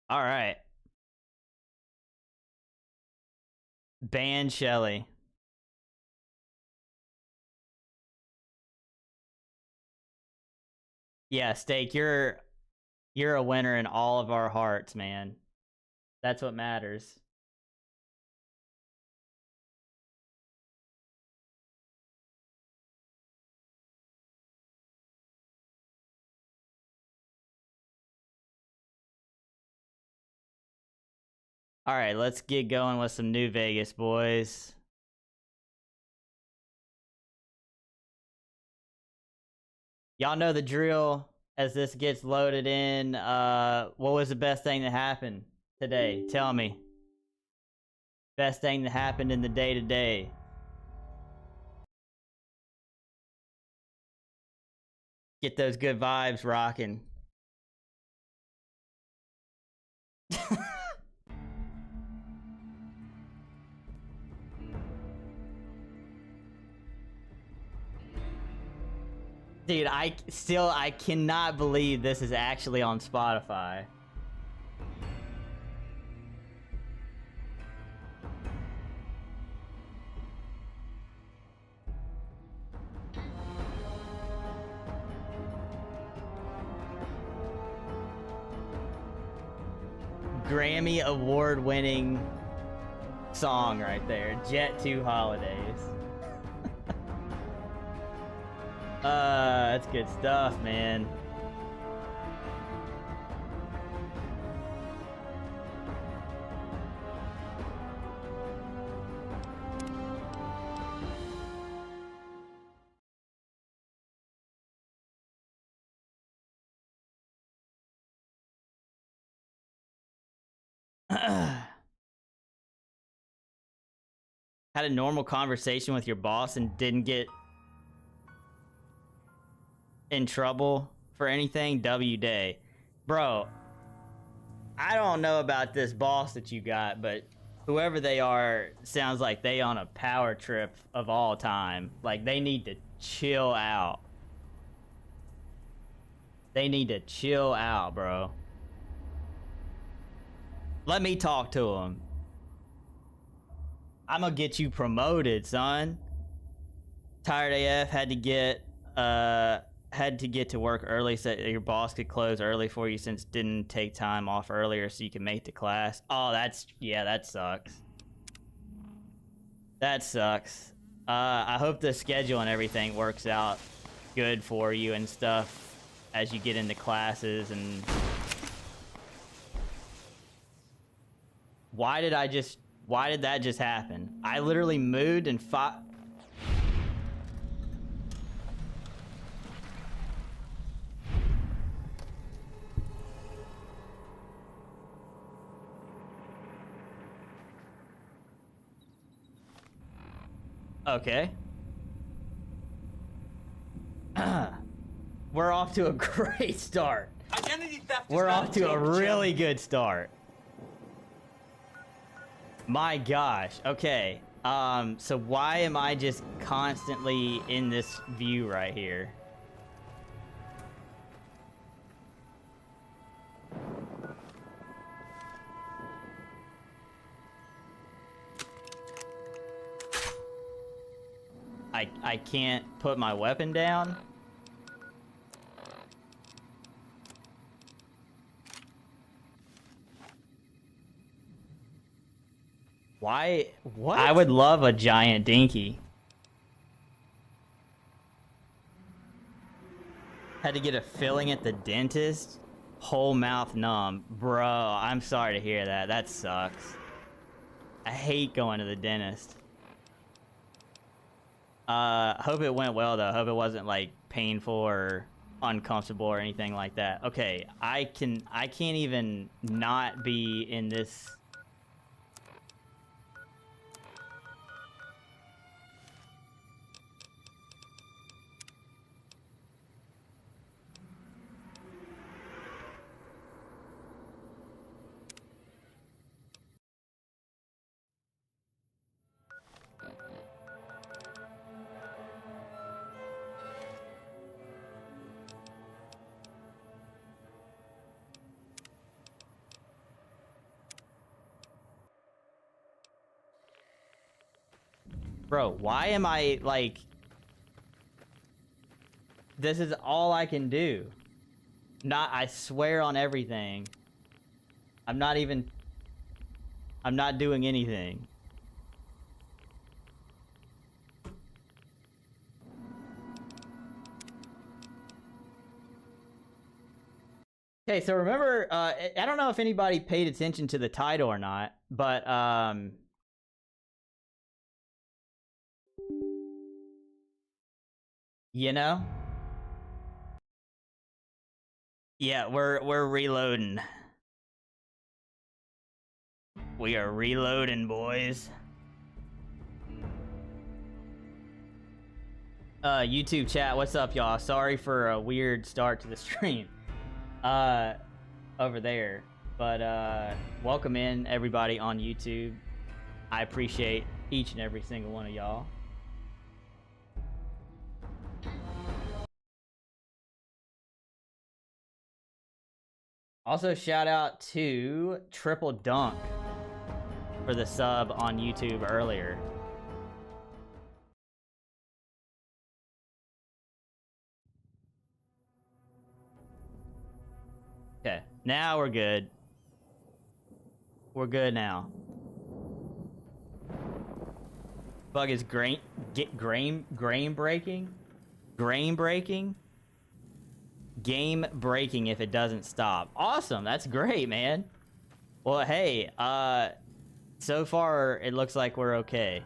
All right. Ban Shelly. Yeah, Steak, you're a winner in all of our hearts, man. That's what matters. All right, let's get going with some New Vegas, boys. Y'all know the drill. As this gets loaded in, what was the best thing that happened today? Tell me. Best thing that happened in the day to day. Get those good vibes rocking. Dude, I cannot believe this is actually on Spotify. Grammy award-winning song right there. Jet 2 Holidays. That's good stuff, man. Had a normal conversation with your boss and didn't get in trouble for anything? W day. Bro, I don't know about this boss that you got, but whoever they are sounds like they on a power trip of all time. Like, they need to chill out. They need to chill out, bro. Let me talk to him. I'm gonna get you promoted, son. Tired AF had to get to work early so your boss could close early for you since didn't take time off earlier so you can make the class. Oh, that sucks. That sucks. I hope the schedule and everything works out good for you and stuff as you get into classes. And why did that just happen? I literally moved and fought. Okay. We're off to a great start. Identity theft. We're off to a really good start. My gosh. Okay. So why am I just constantly in this view right here? I can't put my weapon down? Why? What? I would love a giant dinky. Had to get a filling at the dentist? Whole mouth numb. Bro, I'm sorry to hear that. That sucks. I hate going to the dentist. Hope it went well though. Hope it wasn't like painful or uncomfortable or anything like that. Okay, I can't even not be in this. Bro, why am I, like... This is all I can do. I swear on everything. I'm not doing anything. Okay, so remember, I don't know if anybody paid attention to the title or not, but, you know? Yeah, we're reloading. We are reloading, boys. YouTube chat, what's up, y'all? Sorry for a weird start to the stream. Over there. But, welcome in, everybody on YouTube. I appreciate each and every single one of y'all. Also, shout out to Triple Dunk for the sub on YouTube earlier. Okay, now we're good. We're good now. Bug is grain breaking? Grain breaking? Game breaking if it doesn't stop. Awesome, that's great, man. Well, hey, so far it looks like we're okay.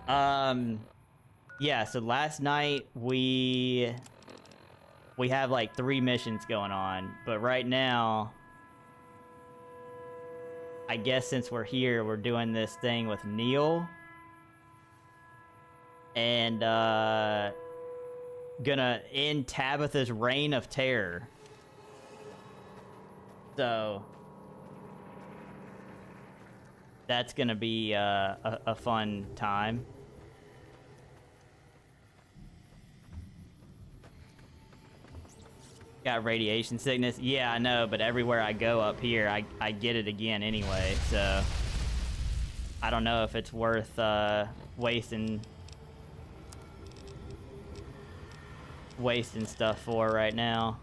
Yeah, so last night we have like 3 missions going on, but right now, I guess since we're here, we're doing this thing with Neil. And, gonna end Tabitha's reign of terror. So, that's gonna be, a fun time. Got radiation sickness? Yeah, I know, but everywhere I go up here, I get it again anyway, so... I don't know if it's worth, wasting stuff for right now.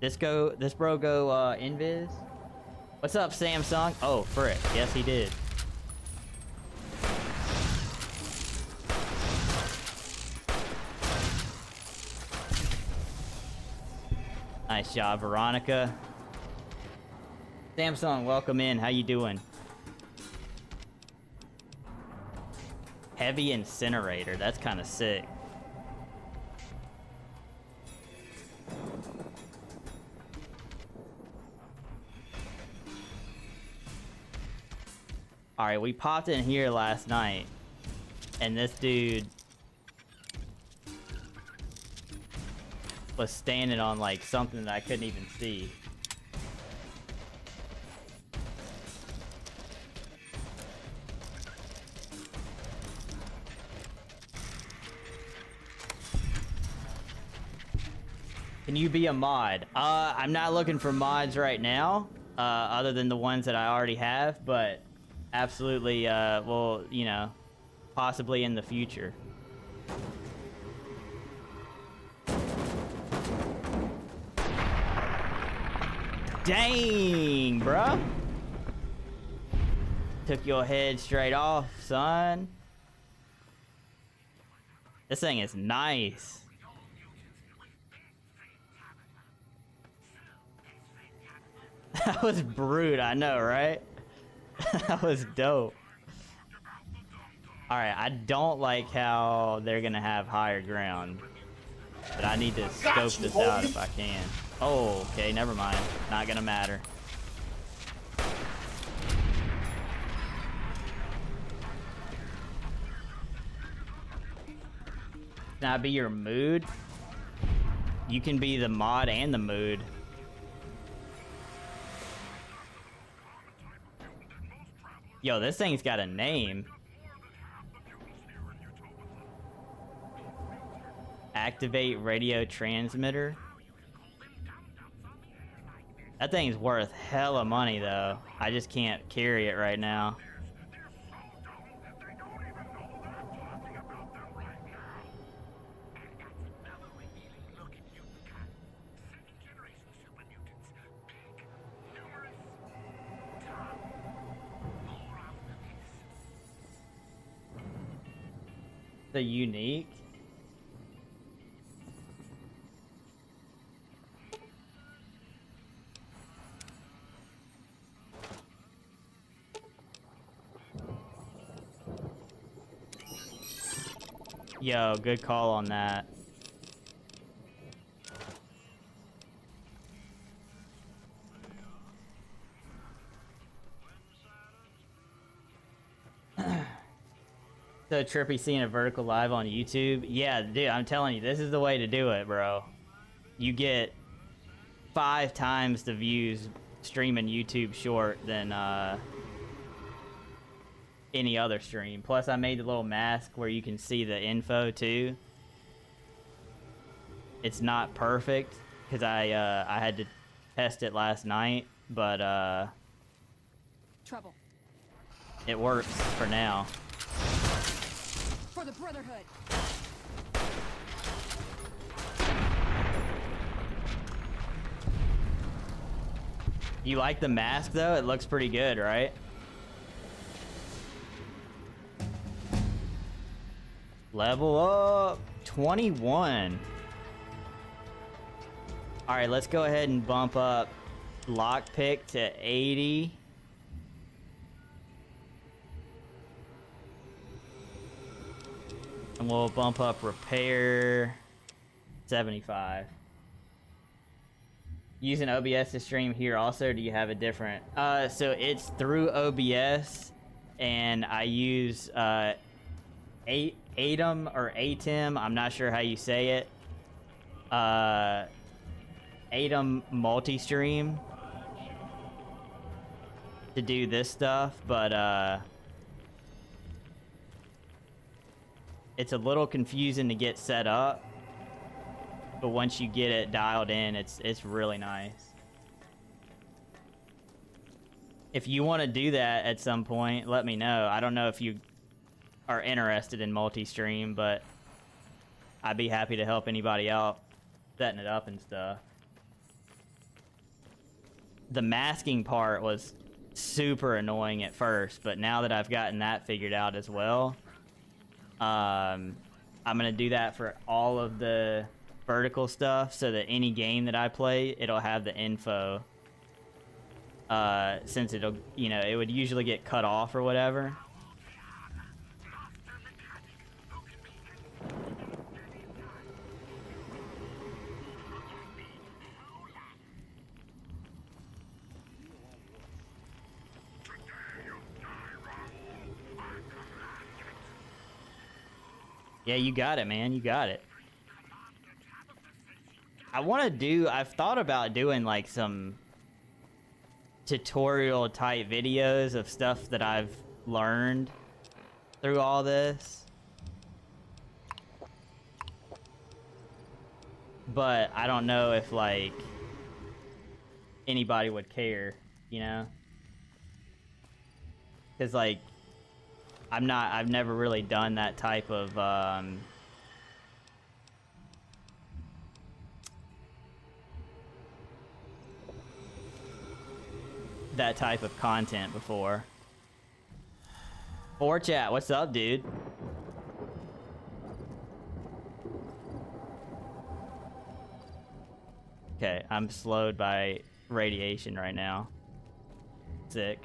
This bro go invis? What's up, Samsung? Oh, frick. Yes, he did. Nice job, Veronica. Samsung, welcome in. How you doing? Heavy incinerator. That's kind of sick. Alright, we popped in here last night, and this dude was standing on, like, something that I couldn't even see. Can you be a mod? I'm not looking for mods right now, other than the ones that I already have, but absolutely, well, you know, possibly in the future. Dang, bruh. Took your head straight off, son. This thing is nice. That was brute, I know, right? That was dope. Alright, I don't like how they're gonna have higher ground. But I need to scope this out if I can. Oh, okay, never mind. Not gonna matter. Can I be your mood? You can be the mod and the mood. Yo, this thing's got a name. Activate radio transmitter. That thing's worth hella money though. I just can't carry it right now. The unique. Yo, good call on that. So trippy seeing a vertical live on YouTube. Yeah, dude, I'm telling you, this is the way to do it, bro. You get 5 times the views streaming YouTube short than any other stream. Plus, I made the little mask where you can see the info too. It's not perfect because I had to test it last night, but Trouble. it works for now. For the Brotherhood. You like the mask though? It looks pretty good, right? Level up 21. All right, let's go ahead and bump up lockpick to 80. And we'll bump up repair 75. Using OBS to stream here also, do you have a different? So it's through OBS, and I use Atem or Atem, I'm not sure how you say it. Atem multi-stream to do this stuff, but it's a little confusing to get set up. But once you get it dialed in, it's really nice. If you want to do that at some point, let me know. I don't know if you are interested in multi-stream, but I'd be happy to help anybody out setting it up and stuff. The masking part was super annoying at first, but now that I've gotten that figured out as well, I'm gonna do that for all of the vertical stuff so that any game that I play, it'll have the info. Since it'll, you know, it would usually get cut off or whatever. Yeah, you got it, man. You got it. I've thought about doing like some tutorial type videos of stuff that I've learned through all this. But I don't know if like anybody would care, you know? Cause like I've never really done that type of that type of content before. 4chat, what's up, dude? Okay, I'm slowed by radiation right now. Sick.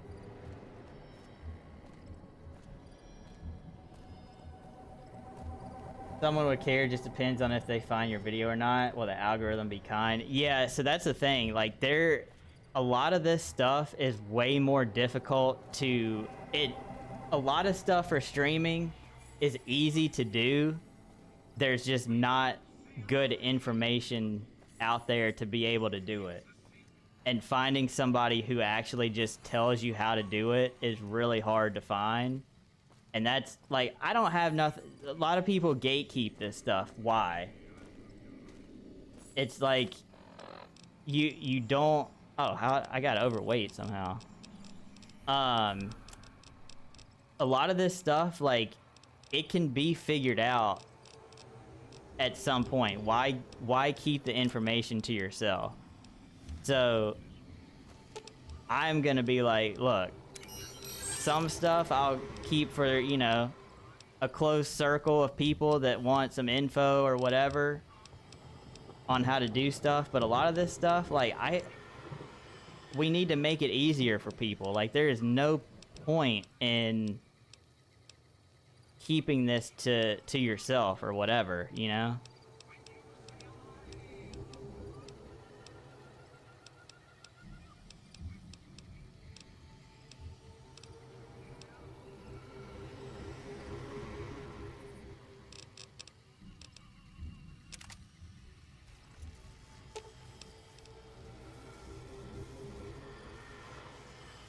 Someone would care, just depends on if they find your video or not. Will the algorithm be kind? Yeah, so that's the thing. Like, a lot of this stuff is way more difficult to... A lot of stuff for streaming is easy to do. There's just not good information out there to be able to do it. And finding somebody who actually just tells you how to do it is really hard to find. And that's like, I don't have nothing. A lot of people gatekeep this stuff. Why? it's like you don't. Oh, how I got overweight somehow. A lot of this stuff, like, it can be figured out at some point. Why keep the information to yourself? So I'm gonna be like, look, some stuff I'll keep for, you know, a close circle of people that want some info or whatever on how to do stuff, but a lot of this stuff, like, we need to make it easier for people. Like, there is no point in keeping this to yourself or whatever, you know?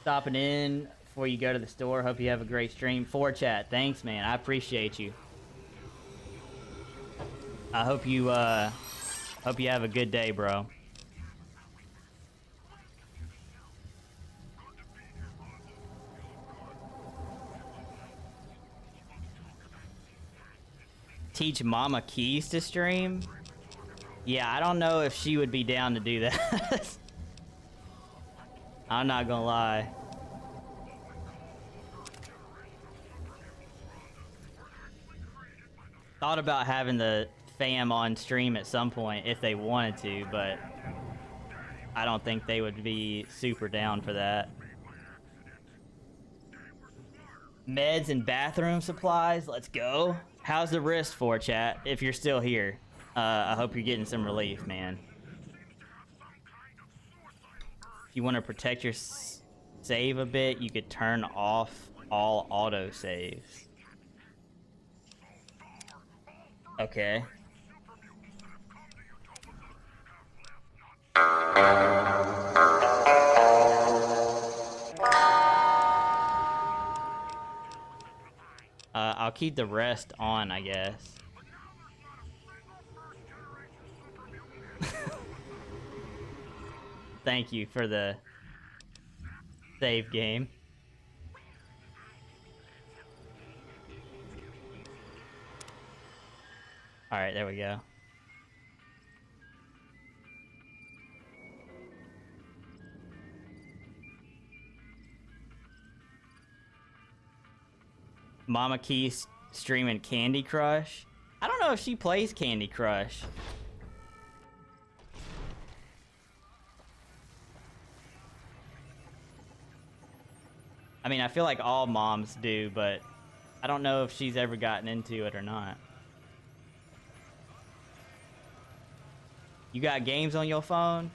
Stopping in before you go to the store. Hope you have a great stream. For chat, thanks, man. I appreciate you. I hope you have a good day, bro. Teach Mama Keys to stream? Yeah, I don't know if she would be down to do that. I'm not gonna lie. Thought about having the fam on stream at some point if they wanted to, but I don't think they would be super down for that. Meds and bathroom supplies, let's go. How's the wrist for, chat? If you're still here, I hope you're getting some relief, man. If you want to protect your save a bit, you could turn off all auto saves. Okay. I'll keep the rest on, I guess. Thank you for the save game. Alright, there we go. Mama Keys streaming Candy Crush. I don't know if she plays Candy Crush. I mean, I feel like all moms do, but I don't know if she's ever gotten into it or not. You got games on your phone?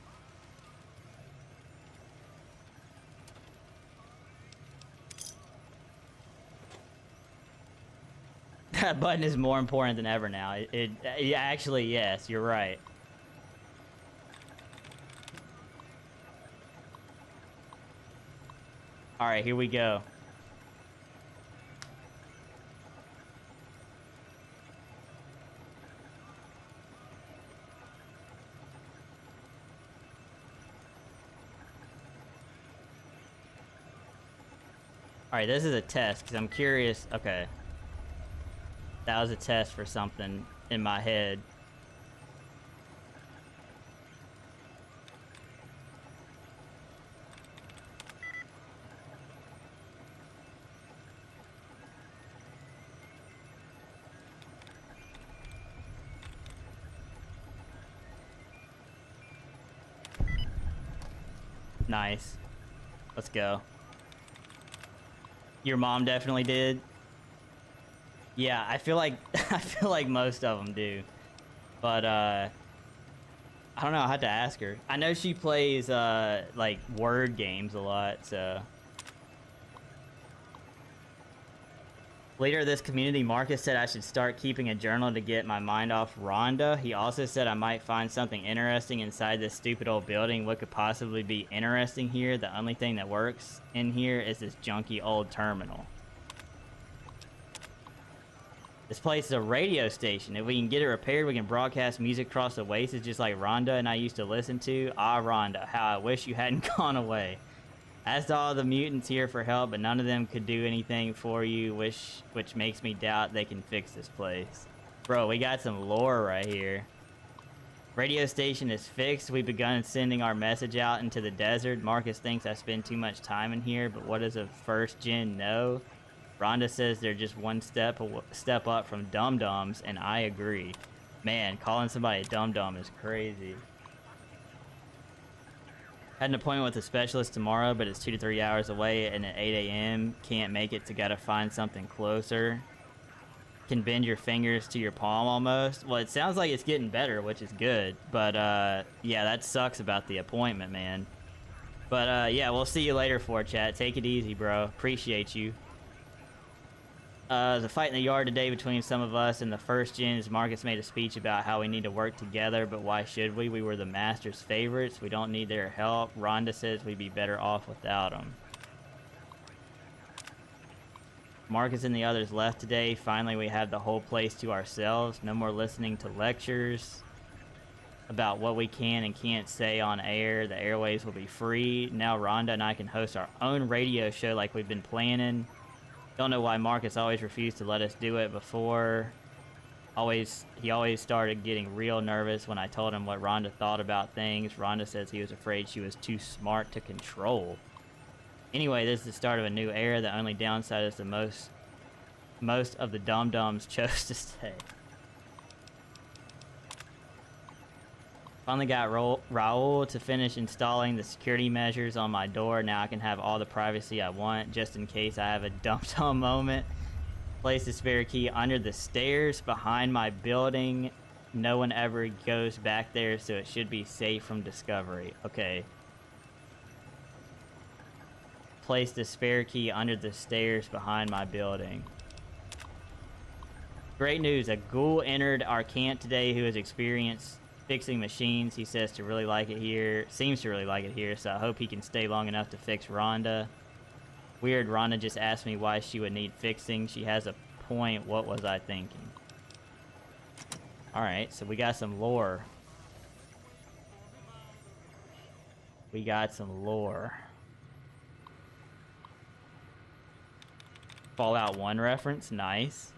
That button is more important than ever now. Yeah, actually, yes, you're right. All right, here we go. All right, this is a test because I'm curious. Okay. That was a test for something in my head. Nice. Let's go. Your mom definitely did. Yeah, I feel like I feel like most of them do, but I don't know. I had to ask her. I know she plays like word games a lot. So, leader of this community, Marcus, said I should start keeping a journal to get my mind off Rhonda. He also said I might find something interesting inside this stupid old building. What could possibly be interesting here? The only thing that works in here is this junky old terminal. This place is a radio station. If we can get it repaired, we can broadcast music across the wastes, just like Rhonda and I used to listen to. Ah, Rhonda, how I wish you hadn't gone away. Asked all the mutants here for help, but none of them could do anything for you, which makes me doubt they can fix this place. Bro, we got some lore right here. Radio station is fixed. We've begun sending our message out into the desert. Marcus thinks I spend too much time in here, but what does a first gen know? Rhonda says they're just one step up from dum-dums, and I agree. Man, calling somebody a dum-dum is crazy. Had an appointment with a specialist tomorrow, but it's 2 to 3 hours away, and at 8 a.m. Can't make it, so gotta find something closer. Can bend your fingers to your palm almost. Well, it sounds like it's getting better, which is good. But, yeah, that sucks about the appointment, man. But, yeah, we'll see you later, 4chat. Take it easy, bro. Appreciate you. The fight in the yard today between some of us and the first gens. Marcus made a speech about how we need to work together, but why should we? We were the master's favorites. We don't need their help. Rhonda says we'd be better off without them. Marcus and the others left today. Finally, we have the whole place to ourselves. No more listening to lectures about what we can and can't say on air. The airways will be free. Now Rhonda and I can host our own radio show like we've been planning. Don't know why Marcus always refused to let us do it before. He always started getting real nervous when I told him what Rhonda thought about things. Rhonda says he was afraid she was too smart to control. Anyway, this is the start of a new era. The only downside is most of the dum-dums chose to stay. Finally got Raul to finish installing the security measures on my door. Now I can have all the privacy I want, just in case I have a dum-dum moment. Place the spare key under the stairs behind my building. No one ever goes back there, so it should be safe from discovery. Okay. Place the spare key under the stairs behind my building. Great news. A ghoul entered our camp today who has experienced fixing machines. He says to really like it here. Seems to really like it here, so I hope he can stay long enough to fix Rhonda. Weird, Rhonda just asked me why she would need fixing. She has a point. What was I thinking? Alright, so we got some lore. We got some lore. Fallout 1 reference, nice.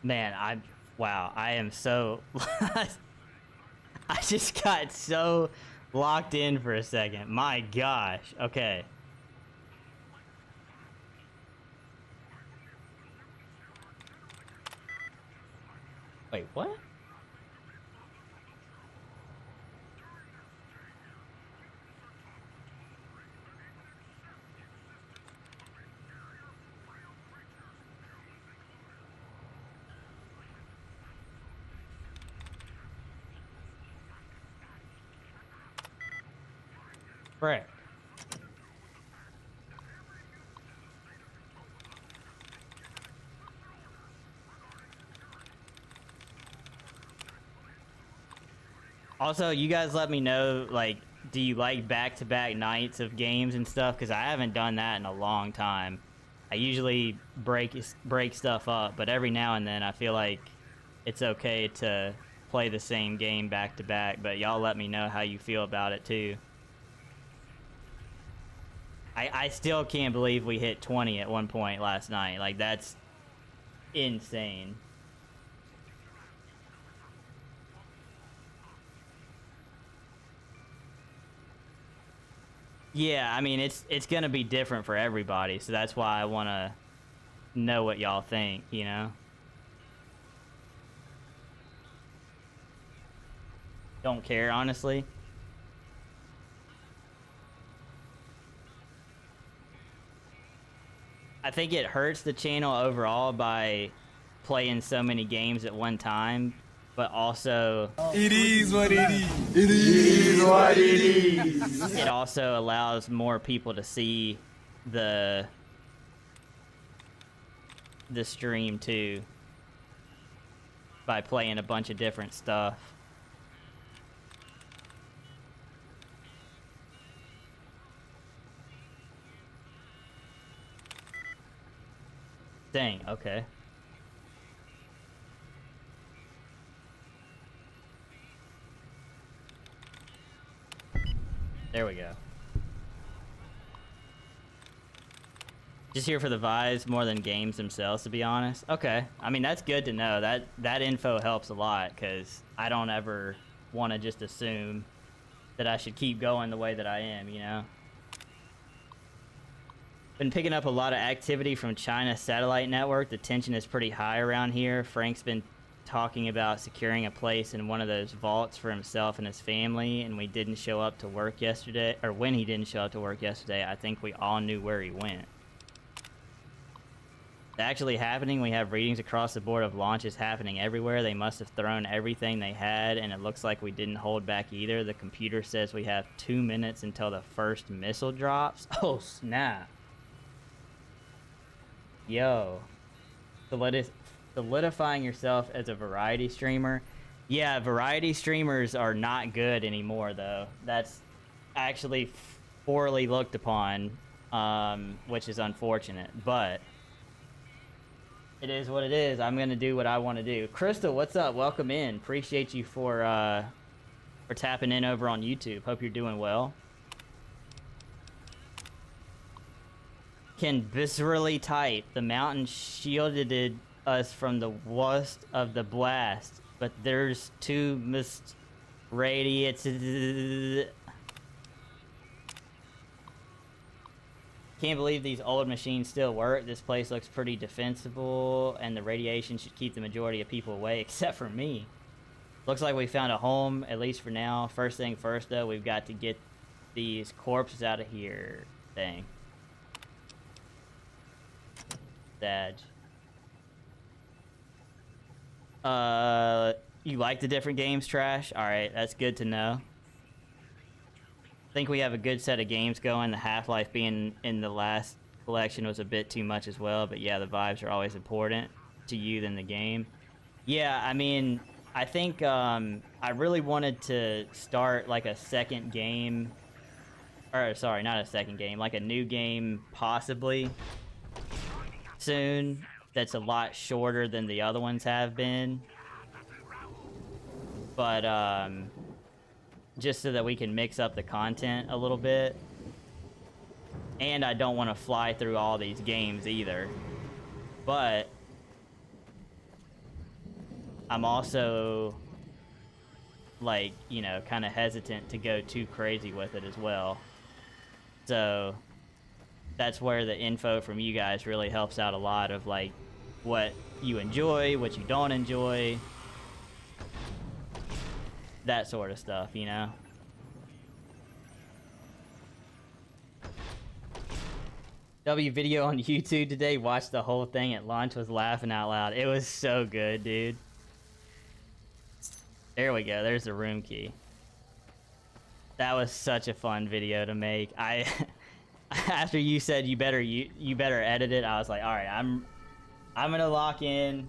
Man, wow, I am so, I just got so locked in for a second. My gosh, okay. Wait, what? Frick. Also, you guys let me know, like, do you like back-to-back nights of games and stuff? Because I haven't done that in a long time. I usually break stuff up, but every now and then I feel like it's okay to play the same game back-to-back, but y'all let me know how you feel about it too. I still can't believe we hit 20 at one point last night. Like, that's insane. Yeah, I mean, it's gonna be different for everybody, so that's why I want to know what y'all think, you know? Don't care, honestly. I think it hurts the channel overall by playing so many games at one time, but also It is what it is. It is what it is. it also allows more people to see the stream too by playing a bunch of different stuff. Dang, okay. There we go. Just here for the vibes more than games themselves, to be honest. Okay. I mean, that's good to know. That info helps a lot, because I don't ever want to just assume that I should keep going the way that I am, you know? Been picking up a lot of activity from China satellite network. The tension is pretty high around here. Frank's been talking about securing a place in one of those vaults for himself and his family, and we didn't show up to work yesterday, or when he didn't show up to work yesterday, I think we all knew where he went. It's actually happening. We have readings across the board of launches happening everywhere. They must have thrown everything they had, and it looks like we didn't hold back either. The computer says we have 2 minutes until the first missile drops. Oh, snap. Yo, solidifying yourself as a variety streamer. Yeah, variety streamers are not good anymore, though. That's actually poorly looked upon, which is unfortunate, but it is what it is. I'm gonna do what I want to do. Crystal, what's up? Welcome in. Appreciate you for tapping in over on YouTube. Hope you're doing well. Can viscerally type. The mountain shielded us from the worst of the blast, but there's two mist radiates. Can't believe these old machines still work. This place looks pretty defensible, and the radiation should keep the majority of people away, except for me. Looks like we found a home, at least for now. First thing first, though, we've got to get these corpses out of here. Dang. Dad. You like the different games, Trash? Alright, that's good to know. I think we have a good set of games going. The Half-Life being in the last collection was a bit too much as well, but yeah, the vibes are always important to you than the game. Yeah, I mean, I think I really wanted to start like a second game, or sorry, not a second game, like a new game possibly soon that's a lot shorter than the other ones have been, but just so that we can mix up the content a little bit. And I don't want to fly through all these games either, but I'm also, like, you know, kind of hesitant to go too crazy with it as well. So that's where the info from you guys really helps out a lot, of like what you enjoy, what you don't enjoy, that sort of stuff, you know? W video on YouTube today, watched the whole thing at lunch, was laughing out loud. It was so good, dude. There we go, there's the room key. That was such a fun video to make. After you said you better edit it, I was like, all right, I'm gonna lock in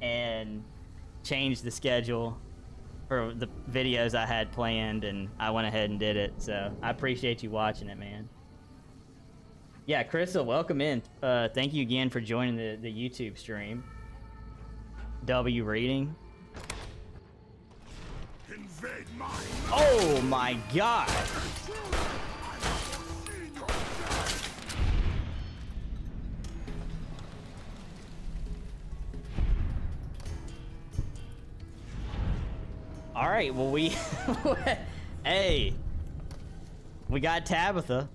and change the schedule for the videos I had planned, and I went ahead and did it. So I appreciate you watching it, man. Yeah, Crystal, welcome in. Thank you again for joining the YouTube stream. W reading. Oh my god! All right, well we, hey, we got Tabitha.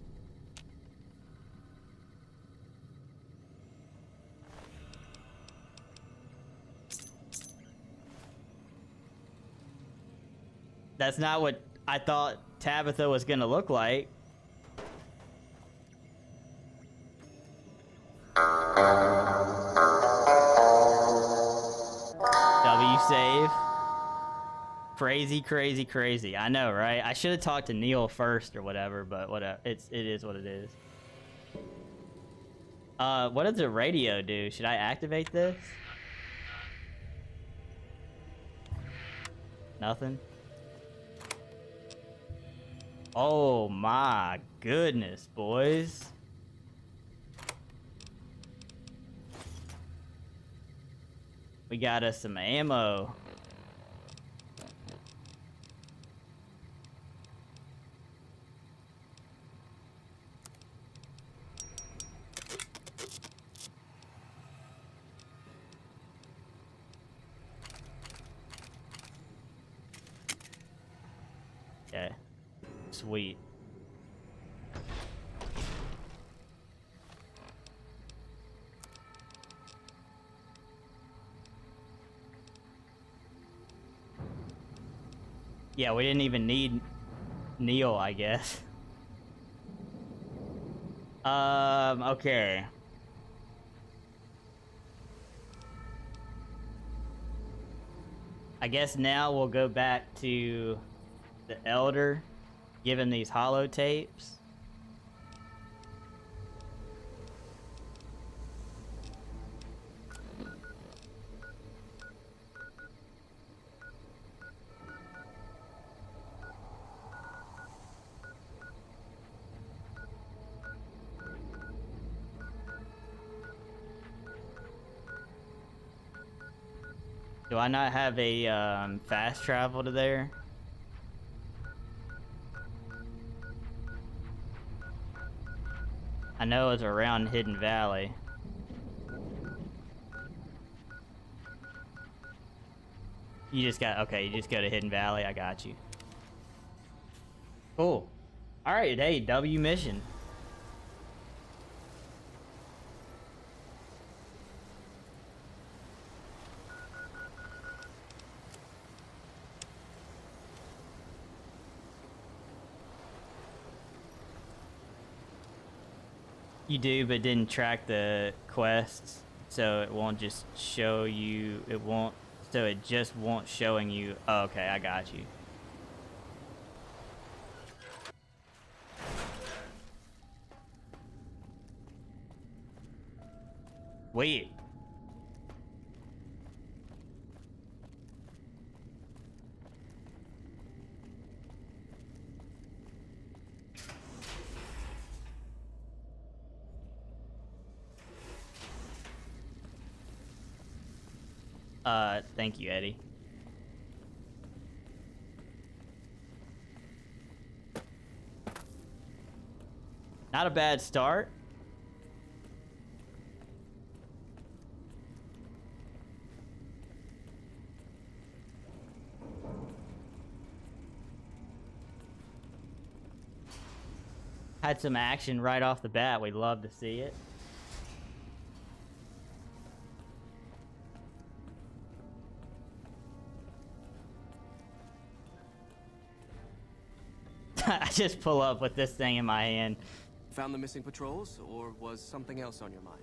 That's not what I thought Tabitha was gonna look like. W save. Crazy, crazy, crazy. I know, right? I should have talked to Neil first or whatever, but whatever. It is what it is. What does the radio do? Should I activate this? Nothing. Oh my goodness, boys. We got us some ammo. Okay. Sweet. Yeah, we didn't even need Neil, I guess. Okay. I guess now we'll go back to the Elder, given these holo tapes. Do I not have a fast travel to there? I know it's around Hidden Valley. You just got, okay, you just go to Hidden Valley, I got you. Cool. Alright, hey, W mission. You do, but didn't track the quests, so it won't just show you, it won't, so it just won't showing you, oh, okay, I got you. Wait. Thank you, Eddie. Not a bad start. Had some action right off the bat. We'd love to see it. I just pull up with this thing in my hand. Found the missing patrols, or was something else on your mind?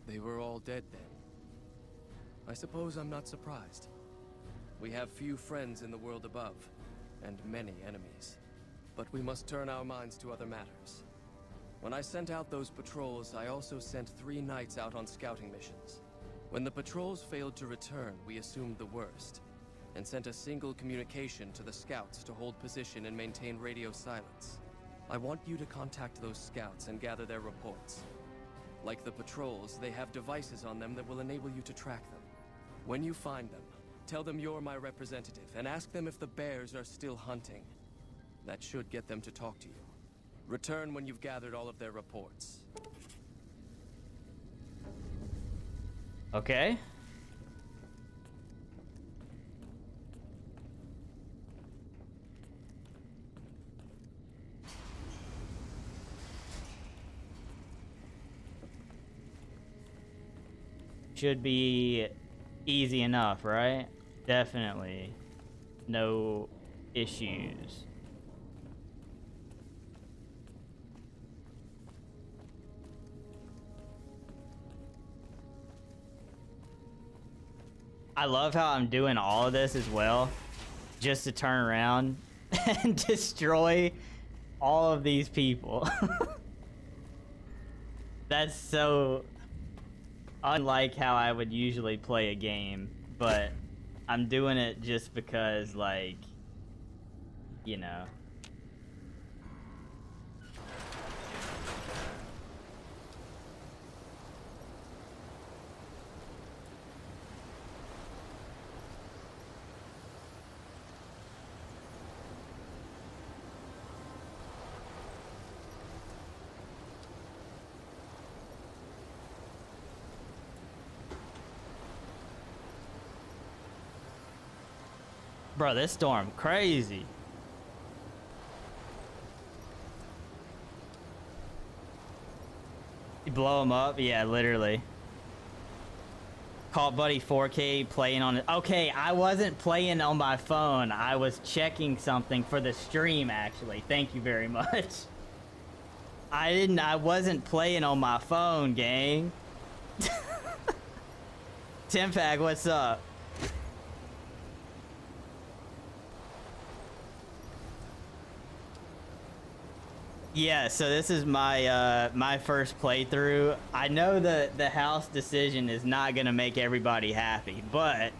They were all dead then. I suppose I'm not surprised. We have few friends in the world above, and many enemies. But we must turn our minds to other matters. When I sent out those patrols, I also sent 3 knights out on scouting missions. When the patrols failed to return, we assumed the worst, and sent a single communication to the scouts to hold position and maintain radio silence. I want you to contact those scouts and gather their reports. Like the patrols, they have devices on them that will enable you to track them. When you find them, tell them you're my representative and ask them if the bears are still hunting. That should get them to talk to you. Return when you've gathered all of their reports. Okay. Should be easy enough, right? Definitely no issues. I love how I'm doing all of this as well, just to turn around and destroy all of these people. That's so unlike how I would usually play a game, but I'm doing it just because, like, you know. Bro, this storm crazy. You blow him up? Yeah, literally. Call Buddy 4K playing on it. Okay, I wasn't playing on my phone. I was checking something for the stream, actually. Thank you very much. I wasn't playing on my phone, gang. Timpack, what's up? Yeah, so this is my my first playthrough. I know the house decision is not gonna make everybody happy, but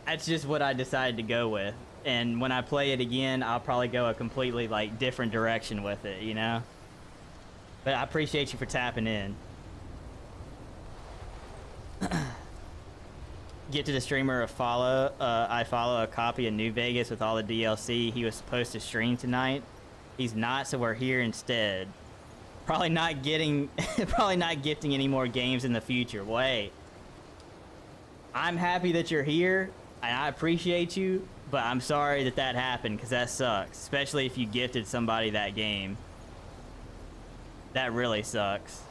that's just what I decided to go with. And when I play it again, I'll probably go a completely like different direction with it, you know? But I appreciate you for tapping in. Get to the streamer of follow. I follow a copy of New Vegas with all the DLC. He was supposed to stream tonight. He's not, so we're here instead. Probably not getting, probably not gifting any more games in the future. Wait. I'm happy that you're here, and I appreciate you, but I'm sorry that that happened, because that sucks. Especially if you gifted somebody that game. That really sucks.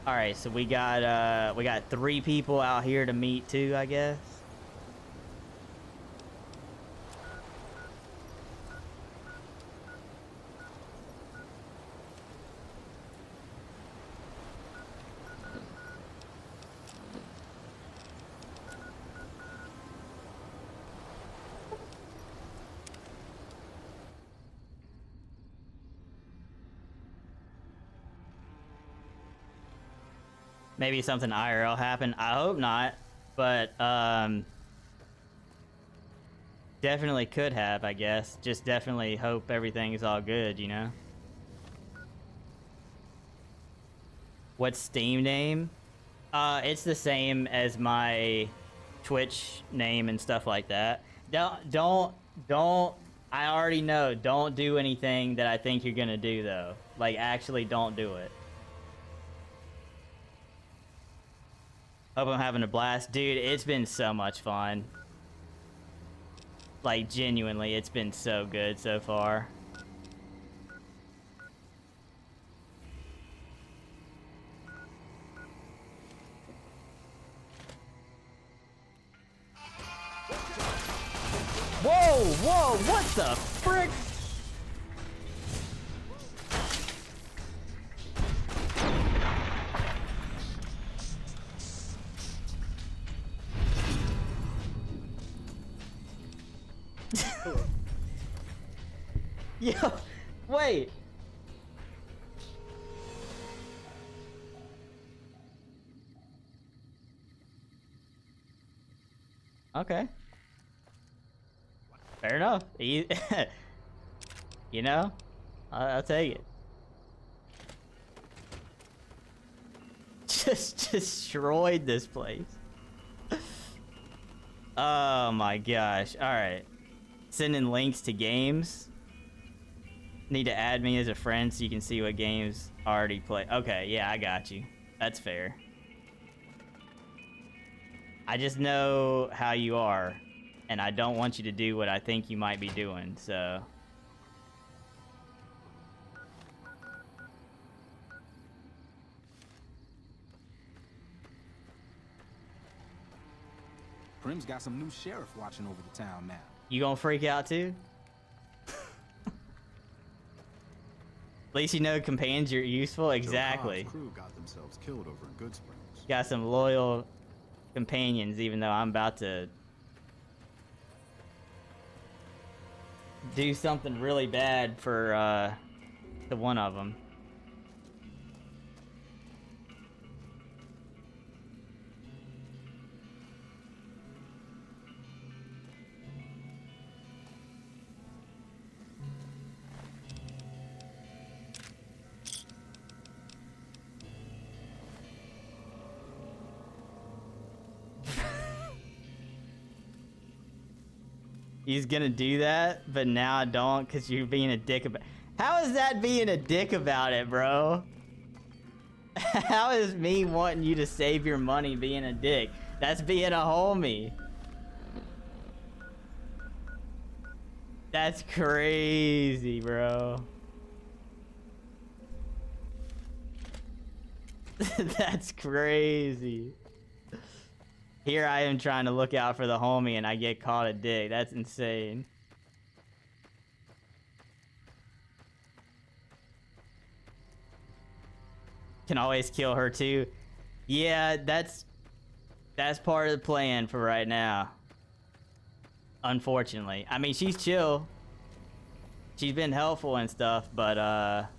All right, so we got 3 people out here to meet too, I guess. Maybe something IRL happened. I hope not, but definitely could have, I guess. Just definitely hope everything is all good, you know? What's Steam name? It's the same as my Twitch name and stuff like that. Don't, I already know, don't do anything that I think you're gonna do though. Like, actually don't do it. Hope I'm having a blast. Dude, it's been so much fun. Like, genuinely, it's been so good so far. Whoa, whoa, what the frick? Yo, wait. Okay. Fair enough. You know, I'll take it. Just destroyed this place. Oh my gosh. Alright. Sending links to games. Need to add me as a friend so you can see what games already play. Okay, yeah, I got you. That's fair. I just know how you are, and I don't want you to do what I think you might be doing, so... Prim's got some new sheriff watching over the town now. You gonna freak out too? At least you know companions are useful. Exactly. Joe Cobb's crew got themselves killed over in Good Springs. Got some loyal companions, even though I'm about to do something really bad for the one of them. He's gonna do that, but now I don't because you're being a dick about. How is that being a dick about it, bro? How is me wanting you to save your money being a dick? That's being a homie. That's crazy, bro. That's crazy. Here I am trying to look out for the homie and I get caught a dick. That's insane. Can always kill her too. Yeah, that's part of the plan for right now. Unfortunately. I mean, she's chill. She's been helpful and stuff, but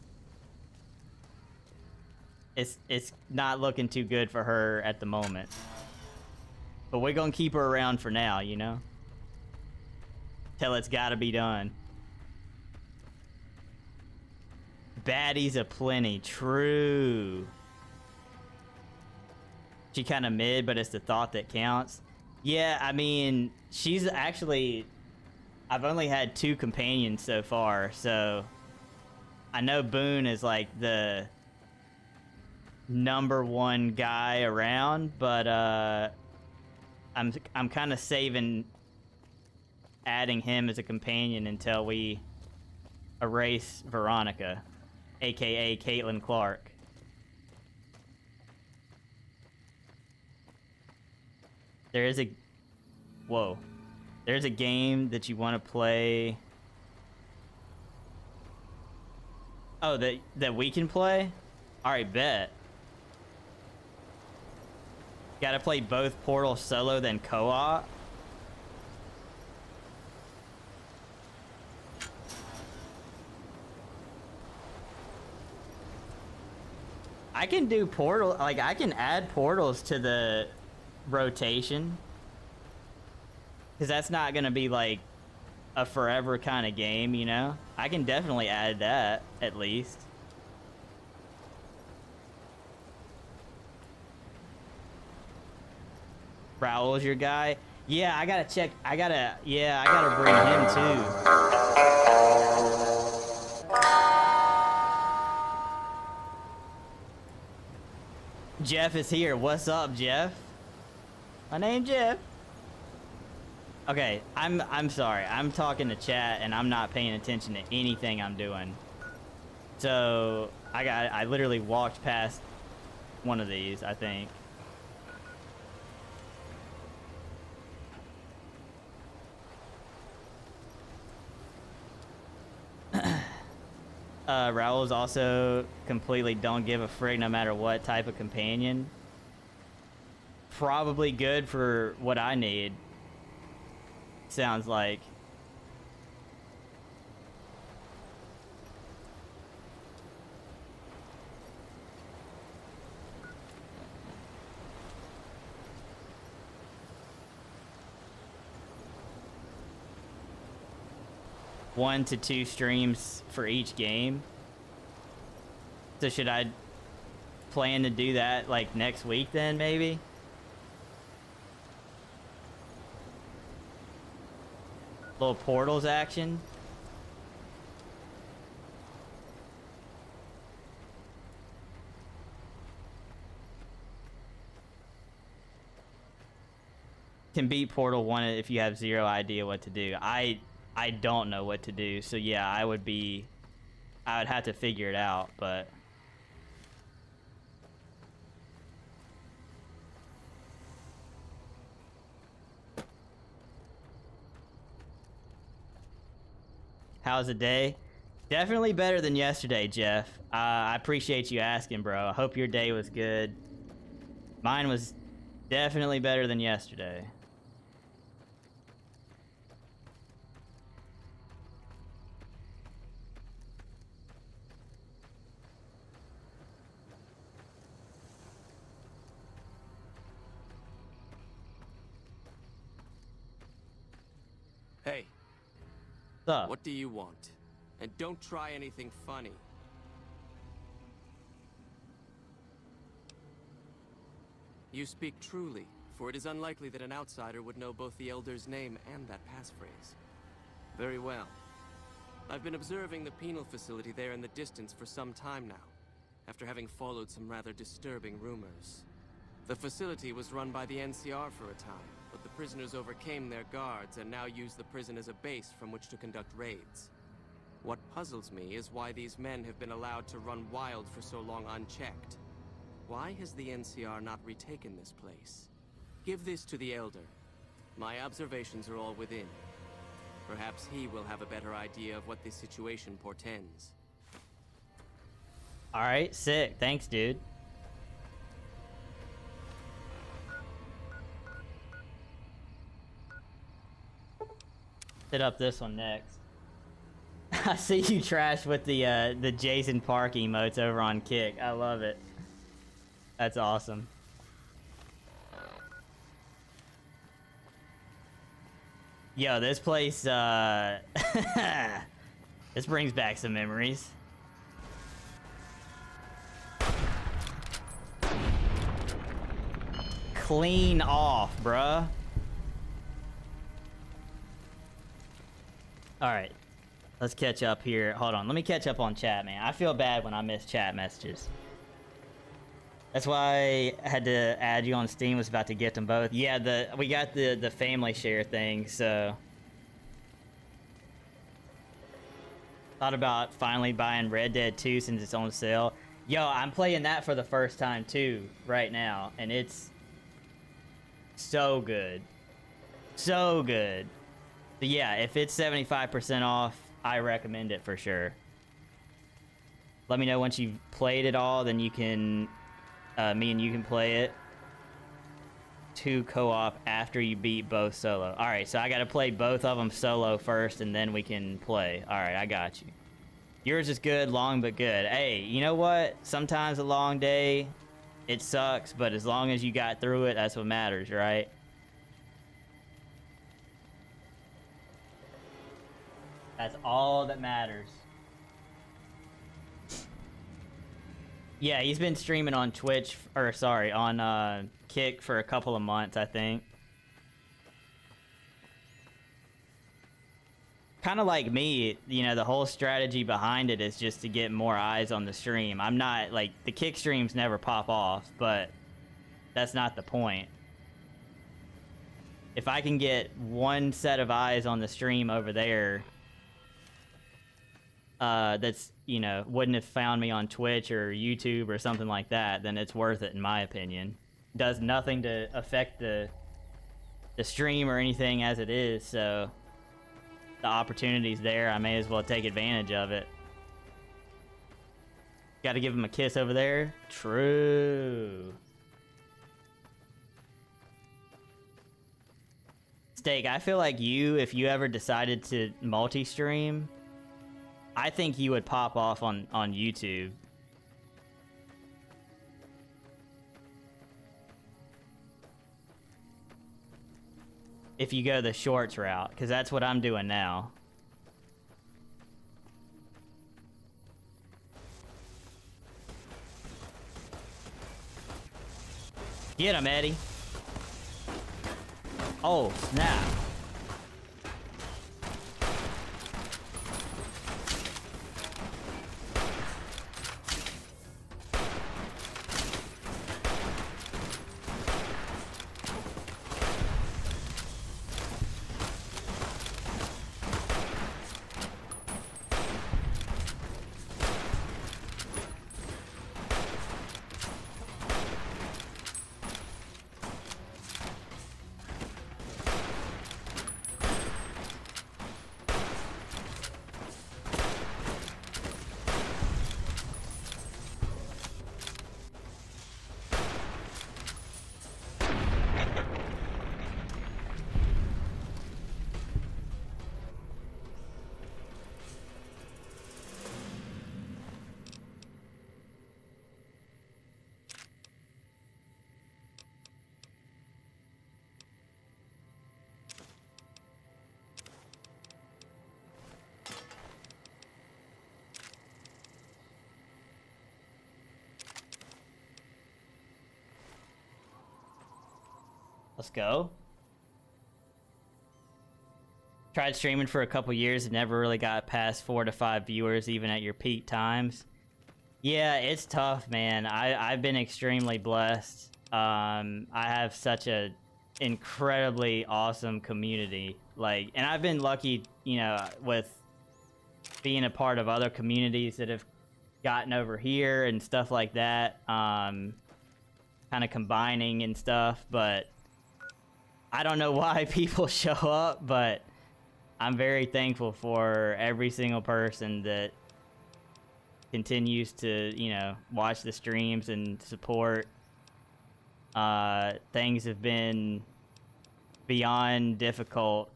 it's not looking too good for her at the moment. But we're gonna keep her around for now, you know? Till it's gotta be done. Baddies aplenty, true. She kind of mid, but it's the thought that counts. Yeah, I mean, she's actually... I've only had 2 companions so far, so... I know Boone is like the... #1 guy around, but I'm kind of saving adding him as a companion until we erase Veronica, aka Caitlin Clark. There is a there's a game that you want to play. Oh, that we can play? All right, bet. Gotta play both Portal solo, then co-op. I can do Portal, like I can add Portals to the rotation. Cause that's not gonna be like a forever kind of game, you know? I can definitely add that, at least. Raul's your guy? Yeah, I gotta check. I gotta bring him too. Jeff is here. What's up, Jeff? My name's Jeff. Okay, I'm sorry. I'm talking to chat and I'm not paying attention to anything I'm doing. So I literally walked past one of these, I think. Raul's also completely don't give a frig no matter what type of companion. Probably good for what I need. Sounds like. 1 to 2 streams for each game. So should I plan to do that like next week then maybe? Little Portals action. Can beat Portal 1 if you have zero idea what to do. I don't know what to do, so yeah, I would have to figure it out, but how's the day? Definitely better than yesterday, Jeff. I appreciate you asking, bro. I hope your day was good. Mine was definitely better than yesterday. Hey, What's up? what do you want? And don't try anything funny. You speak truly, for it is unlikely that an outsider would know both the Elder's name and that passphrase. Very well. I've been observing the penal facility there in the distance for some time now, after having followed some rather disturbing rumors. The facility was run by the NCR for a time, but the prisoners overcame their guards and now use the prison as a base from which to conduct raids. What puzzles me is why these men have been allowed to run wild for so long unchecked. Why has the NCR not retaken this place? Give this to the Elder. My observations are all within. Perhaps he will have a better idea of what this situation portends. Alright, sick. Thanks, dude. Hit up this one next. I see you trash with the Jason Park emotes over on Kick. I love it. That's awesome. Yo, this place, this brings back some memories. Clean off, bruh. Alright. Let's catch up here. Hold on. Let me catch up on chat, man. I feel bad when I miss chat messages. That's why I had to add you on Steam. Was about to get them both. Yeah, we got the family share thing, so thought about finally buying Red Dead 2 since it's on sale. Yo, I'm playing that for the first time too right now, and it's so good. So good. But yeah, if it's 75% off, I recommend it for sure. Let me know once you've played it all, then you can me and you can play it 2 co-op after you beat both solo. Alright, so I gotta play both of them solo first and then we can play. Alright, I got you. Yours is good, long but good. Hey, you know what? Sometimes a long day, it sucks, but as long as you got through it, that's what matters, right? That's all that matters. Yeah, he's been streaming on Twitch, or sorry, on Kick for a couple of months, I think. Kind of like me, you know, the whole strategy behind it is just to get more eyes on the stream. I'm not, like, the Kick streams never pop off, but that's not the point. If I can get one set of eyes on the stream over there, that's, you know, wouldn't have found me on Twitch or YouTube or something like that, then it's worth it in my opinion. Does nothing to affect the stream or anything as it is, so the opportunity's there. I may as well take advantage of it. Gotta give him a kiss over there. True. Steak, I feel like if you ever decided to multi-stream, I think you would pop off on YouTube. If you go the shorts route, because that's what I'm doing now. Get him, Eddie. Oh, snap. Let's go. Tried streaming for a couple years and never really got past 4 to 5 viewers, even at your peak times. Yeah, it's tough, man. I've been extremely blessed. I have such a incredibly awesome community. Like, and I've been lucky, you know, with being a part of other communities that have gotten over here and stuff like that. Kind of combining and stuff, but I don't know why people show up, but I'm very thankful for every single person that continues to, you know, watch the streams and support. Things have been beyond difficult.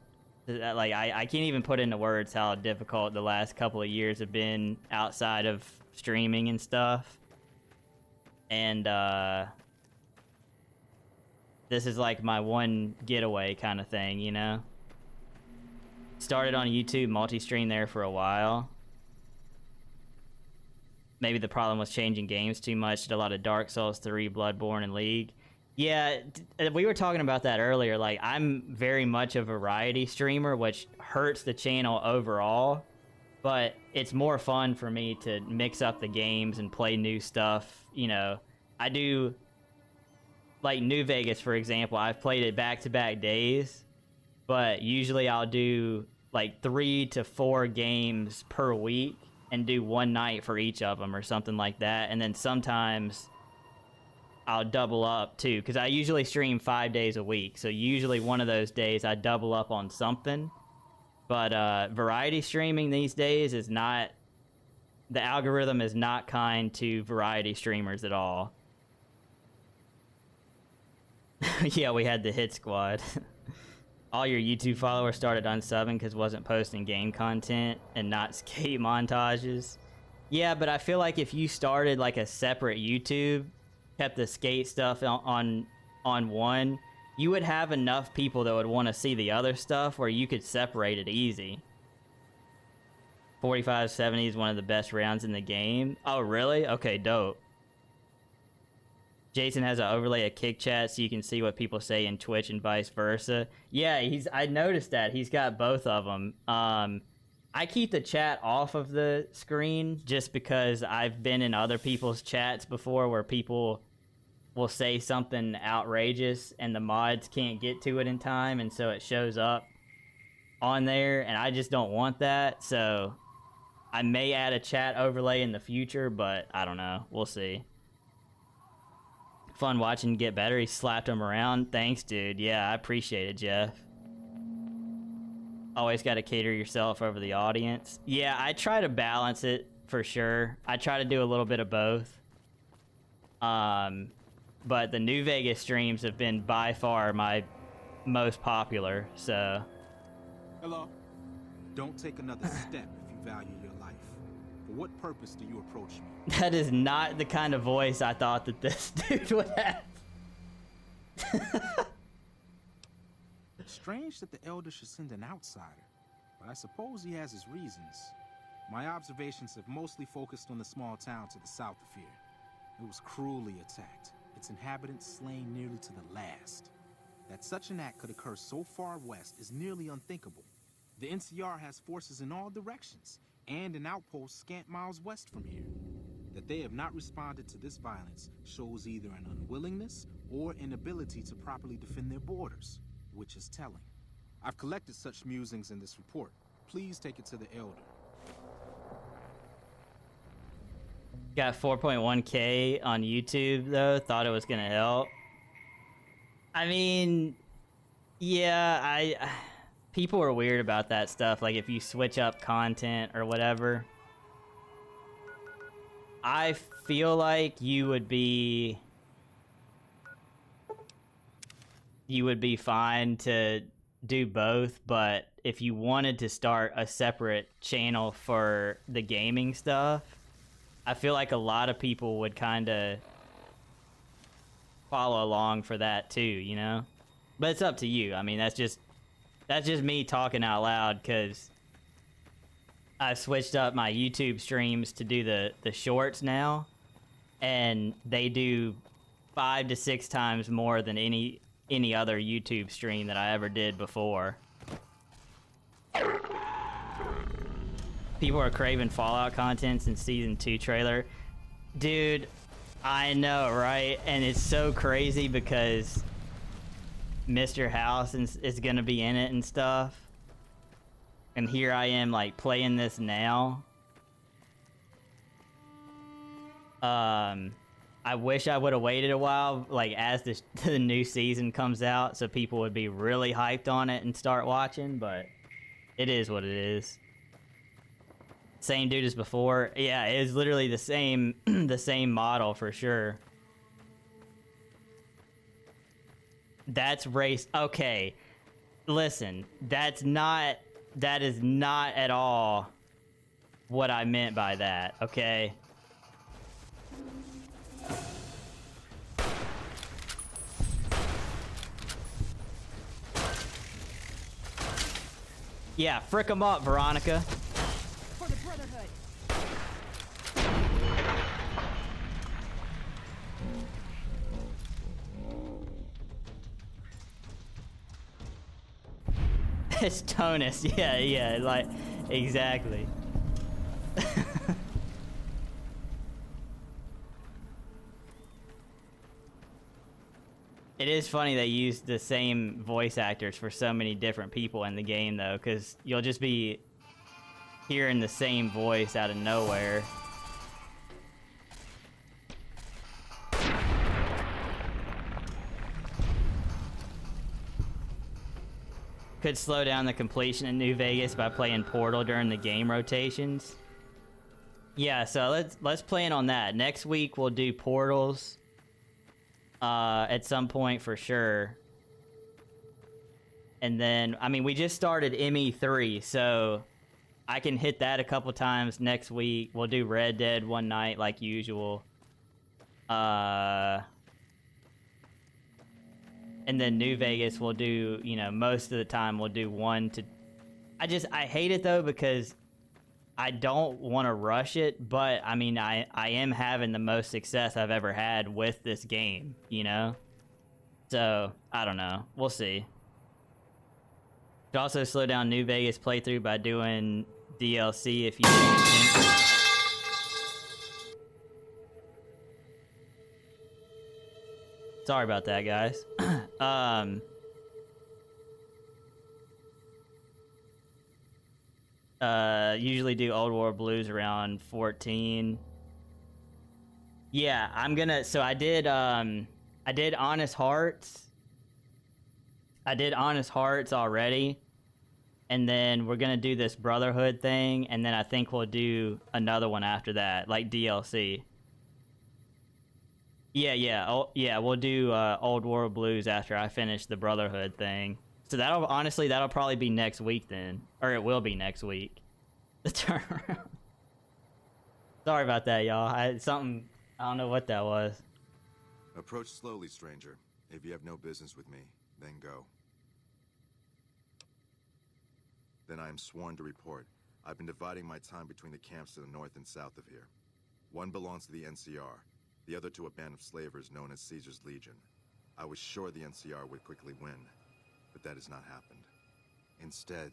Like, I can't even put into words how difficult the last couple of years have been outside of streaming and stuff. And, this is like my one getaway kind of thing, you know? Started on YouTube, multi-stream there for a while. Maybe the problem was changing games too much. Did a lot of Dark Souls 3, Bloodborne, and League. Yeah, we were talking about that earlier. Like, I'm very much a variety streamer, which hurts the channel overall. But it's more fun for me to mix up the games and play new stuff. You know, I do... Like New Vegas, for example, I've played it back-to-back days, but usually I'll do like 3 to 4 games per week and do one night for each of them or something like that. And then sometimes I'll double up too, because I usually stream 5 days a week. So usually one of those days I double up on something. But variety streaming these days is not, the algorithm is not kind to variety streamers at all. Yeah, we had the hit squad. All your YouTube followers started unsubbing because wasn't posting game content and not skate montages. Yeah, but I feel like if you started like a separate YouTube, kept the skate stuff on one, you would have enough people that would want to see the other stuff where you could separate it easy. 45-70 is one of the best rounds in the game. Oh, really? Okay, dope. Jason has an overlay of Kick Chat so you can see what people say in Twitch and vice versa. Yeah, I noticed that. He's got both of them. I keep the chat off of the screen just because I've been in other people's chats before where people will say something outrageous and the mods can't get to it in time, and so it shows up on there, and I just don't want that. So I may add a chat overlay in the future, but I don't know. We'll see. Fun watching get better. He slapped him around. Thanks, dude. Yeah, I appreciate it, Jeff. Always got to cater yourself over the audience. Yeah, I try to balance it for sure. I try to do a little bit of both. But the New Vegas streams have been by far my most popular, so. Hello. Don't take another step if you value your life. For what purpose do you approach me? That is not the kind of voice I thought that this dude would have. Strange that the Elder should send an outsider, but I suppose he has his reasons. My observations have mostly focused on the small town to the south of here. It was cruelly attacked. its inhabitants slain nearly to the last. That such an act could occur so far west is nearly unthinkable. The NCR has forces in all directions, and an outpost scant miles west from here. That they have not responded to this violence shows either an unwillingness or inability to properly defend their borders, which is telling. I've collected such musings in this report. Please take it to the Elder. Got 4.1K on YouTube though. Thought it was gonna help. I mean, yeah, people are weird about that stuff. Like if you switch up content or whatever. I feel like you would be fine to do both, but if you wanted to start a separate channel for the gaming stuff, I feel like a lot of people would kind of follow along for that too, you know? But it's up to you. I mean, that's just me talking out loud because I switched up my YouTube streams to do the shorts now, and they do 5 to 6 times more than any other YouTube stream that I ever did before. People are craving Fallout content since Season 2 trailer. Dude, I know, right? And it's so crazy because Mr. House is gonna be in it and stuff. And here I am, like, playing this now. I wish I would have waited a while, like, as the new season comes out, so people would be really hyped on it and start watching, but it is what it is. Same dude as before. Yeah, it is literally the same the same model for sure. That's race. Okay. Listen, that is not at all what I meant by that, okay? Yeah, frick 'em up, Veronica. For the Brotherhood. It's Tonus. Yeah, like, exactly. It is funny they use the same voice actors for so many different people in the game, though, because you'll just be hearing the same voice out of nowhere. Could slow down the completion in New Vegas by playing Portal during the game rotations. Yeah, so let's plan on that. Next week we'll do Portals at some point for sure. And then, I mean, we just started ME3, so I can hit that a couple times next week. We'll do Red Dead one night like usual. And then New Vegas we'll do, you know, most of the time we'll do 1 to... I hate it though because I don't want to rush it, but I mean, I am having the most success I've ever had with this game, you know? So, I don't know. We'll see. Could also slow down New Vegas playthrough by doing DLC if you want. Sorry about that, guys. Usually do Old War Blues around 14. Yeah, I'm gonna, so I did Honest Hearts. I did Honest Hearts already. And then we're gonna do this Brotherhood thing, and then I think we'll do another one after that, like DLC. Yeah, we'll do Old War Blues after I finish the Brotherhood thing. So that'll probably be next week then. Or it will be next week. The turnaround. Sorry about that, y'all. I don't know what that was. Approach slowly, stranger. If you have no business with me, then go. Then I am sworn to report. I've been dividing my time between the camps to the north and south of here. One belongs to the NCR. The other to a band of slavers known as Caesar's Legion. I was sure the NCR would quickly win, but that has not happened. Instead,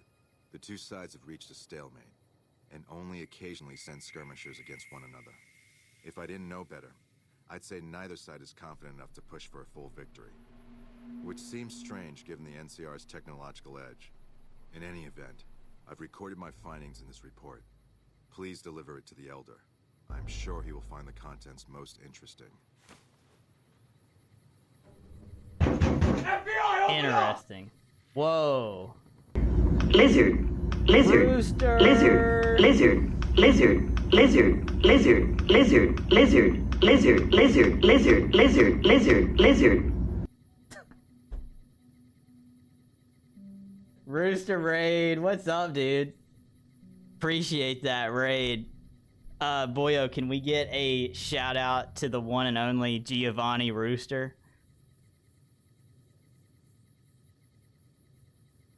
the two sides have reached a stalemate, and only occasionally send skirmishers against one another. If I didn't know better, I'd say neither side is confident enough to push for a full victory. Which seems strange given the NCR's technological edge. In any event, I've recorded my findings in this report. Please deliver it to the Elder. I'm sure he will find the contents most interesting. Interesting. Whoa. Lizard. Lizard. Rooster. Lizard. Lizard. Lizard. Lizard. Lizard. Lizard. Lizard. Lizard. Lizard. Lizard. Lizard. Lizard. Lizard. Rooster raid. What's up, dude? Appreciate that raid. Boyo, can we get a shout out to the one and only Giovanni Rooster?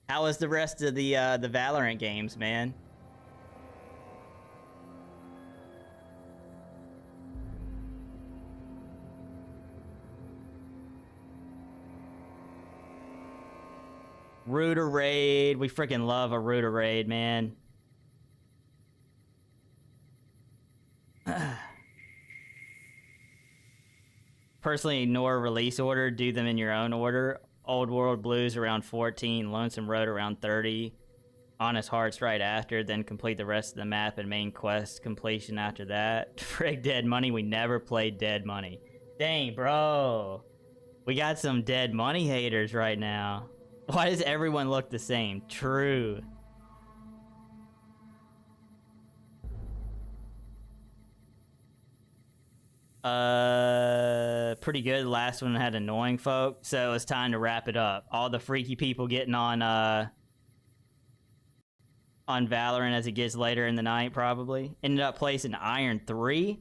How was the rest of the Valorant games, man? Rooter raid. We freaking love a Rooter raid, man. Personally, ignore release order. Do them in your own order. Old World Blues around 14. Lonesome Road around 30. Honest Hearts right after. Then complete the rest of the map and main quest completion after that. Frig Dead Money. We never played Dead Money. Dang, bro. We got some Dead Money haters right now. Why does everyone look the same? True. Pretty good. Last one had annoying folk, so it's time to wrap it up. All the freaky people getting on Valorant as it gets later in the night, probably. Ended up placing Iron 3.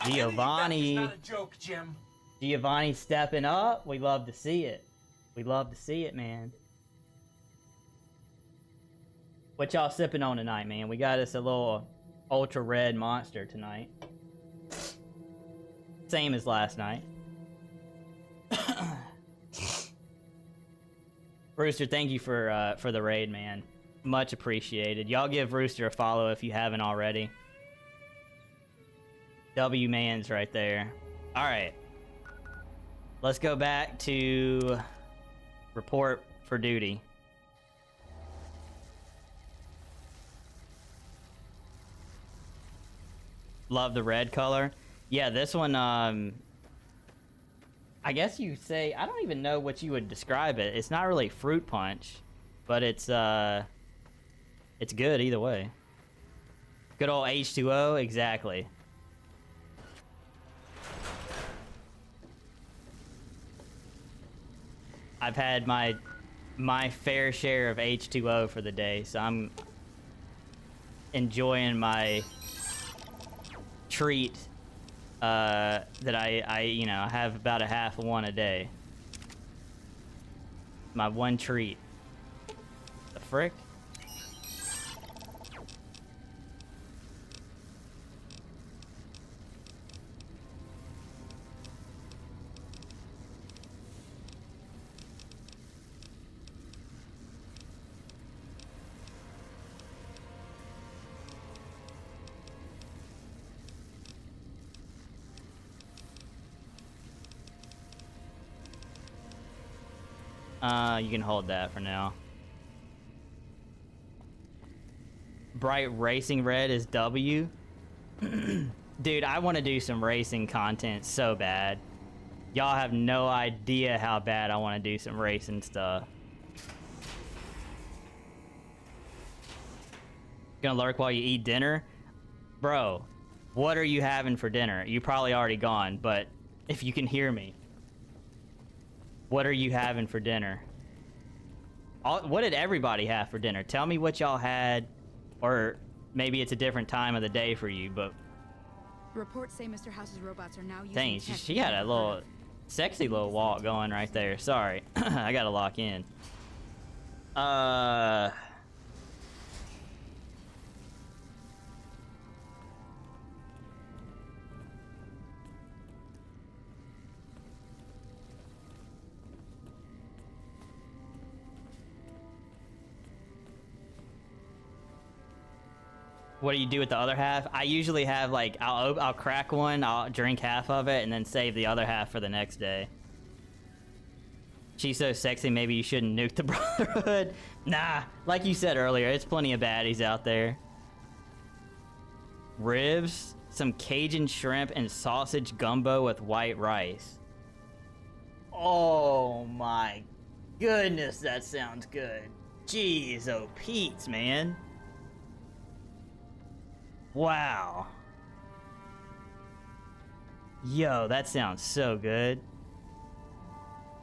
Giovanni. Not a joke, Jim. Giovanni stepping up. We love to see it. We love to see it, man. What y'all sipping on tonight, man? We got us a little ultra red monster tonight. Same as last night. Rooster, thank you for the raid, man. Much appreciated. Y'all give Rooster a follow if you haven't already. W Mans right there. All right. Let's go back to report for duty. Love the red color. Yeah, this one, I guess you say, I don't even know what you would describe it. It's not really fruit punch, but it's good either way. Good old H2O, exactly. I've had my fair share of H2O for the day, so I'm enjoying my treat that I you know, have about a half of one a day. My one treat. The frick? You can hold that for now. Bright Racing Red is W. Dude, I want to do some racing content so bad. Y'all have no idea how bad I want to do some racing stuff. Gonna lurk while you eat dinner? Bro, what are you having for dinner? You probably already gone, but if you can hear me. What are you having for dinner? What did everybody have for dinner? Tell me what y'all had, or maybe it's a different time of the day for you, but... Reports say Mr. House's robots are now using Dang, tech she had a little sexy little walk going right there. Sorry, I gotta lock in. What do you do with the other half? I usually have like I'll crack one, I'll drink half of it, and then save the other half for the next day. She's so sexy, maybe you shouldn't nuke the Brotherhood. Nah, like you said earlier, it's plenty of baddies out there. Ribs, some Cajun shrimp, and sausage gumbo with white rice. Oh my goodness, that sounds good. Jeez, oh Pete's, man. Wow. Yo, that sounds so good.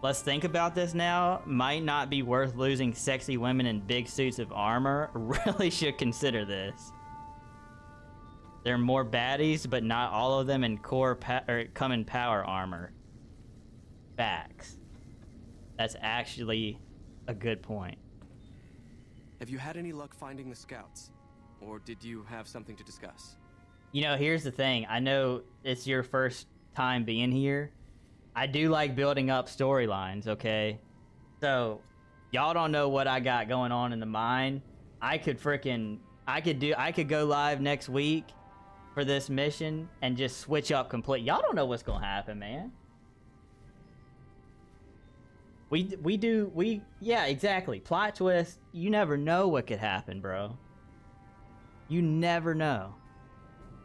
Let's think about this now. Might not be worth losing sexy women in big suits of armor. Really should consider this. There are more baddies, but not all of them in come in power armor. Facts. That's actually a good point. Have you had any luck finding the scouts? Or did you have something to discuss? You know, here's the thing. I know it's your first time being here. I do like building up storylines, okay? So, y'all don't know what I got going on in the mind. I could go live next week for this mission and just switch up completely. Y'all don't know what's gonna happen, man. Yeah, exactly. Plot twist, you never know what could happen, bro. You never know.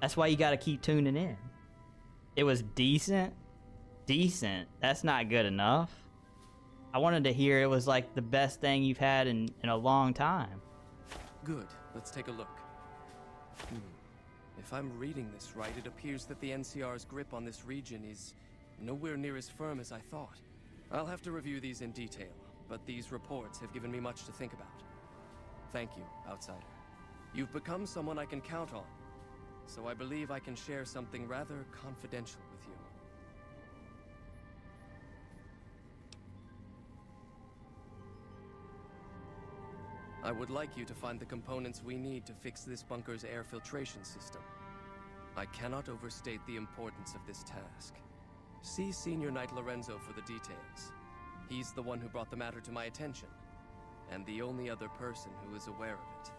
That's why you gotta keep tuning in. It was decent. Decent. That's not good enough. I wanted to hear it was like the best thing you've had in a long time. Good. Let's take a look. If I'm reading this right, it appears that the NCR's grip on this region is nowhere near as firm as I thought. I'll have to review these in detail, but these reports have given me much to think about. Thank you, Outsider. You've become someone I can count on, so I believe I can share something rather confidential with you. I would like you to find the components we need to fix this bunker's air filtration system. I cannot overstate the importance of this task. See Senior Knight Lorenzo for the details. He's the one who brought the matter to my attention, and the only other person who is aware of it.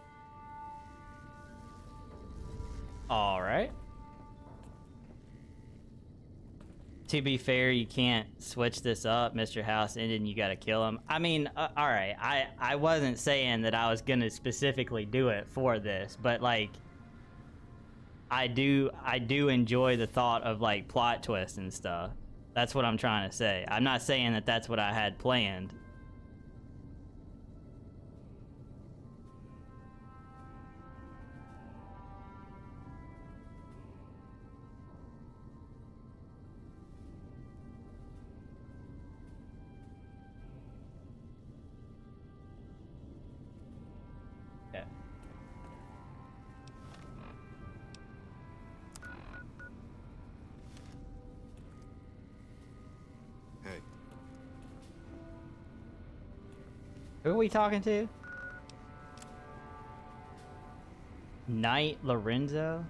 All right. To be fair, you can't switch this up. Mr. House ended and you gotta kill him. I mean, all right. I wasn't saying that I was gonna specifically do it for this, but like, I do enjoy the thought of like plot twists and stuff. That's what I'm trying to say. I'm not saying that that's what I had planned. Yeah. Hey, Who are we talking to? Knight Lorenzo?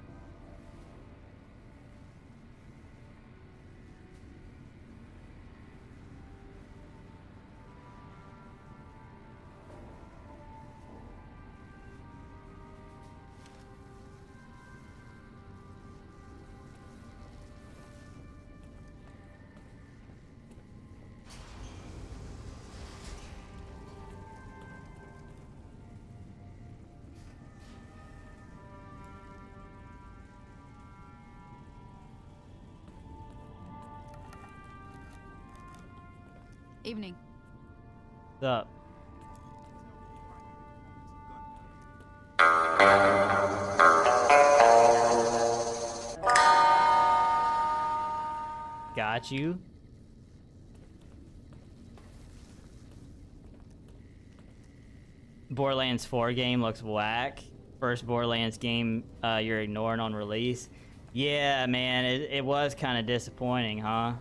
Evening. What's up? Got you. Borderlands 4 game looks whack. First Borderlands game you're ignoring on release. Yeah, man, it was kind of disappointing, huh?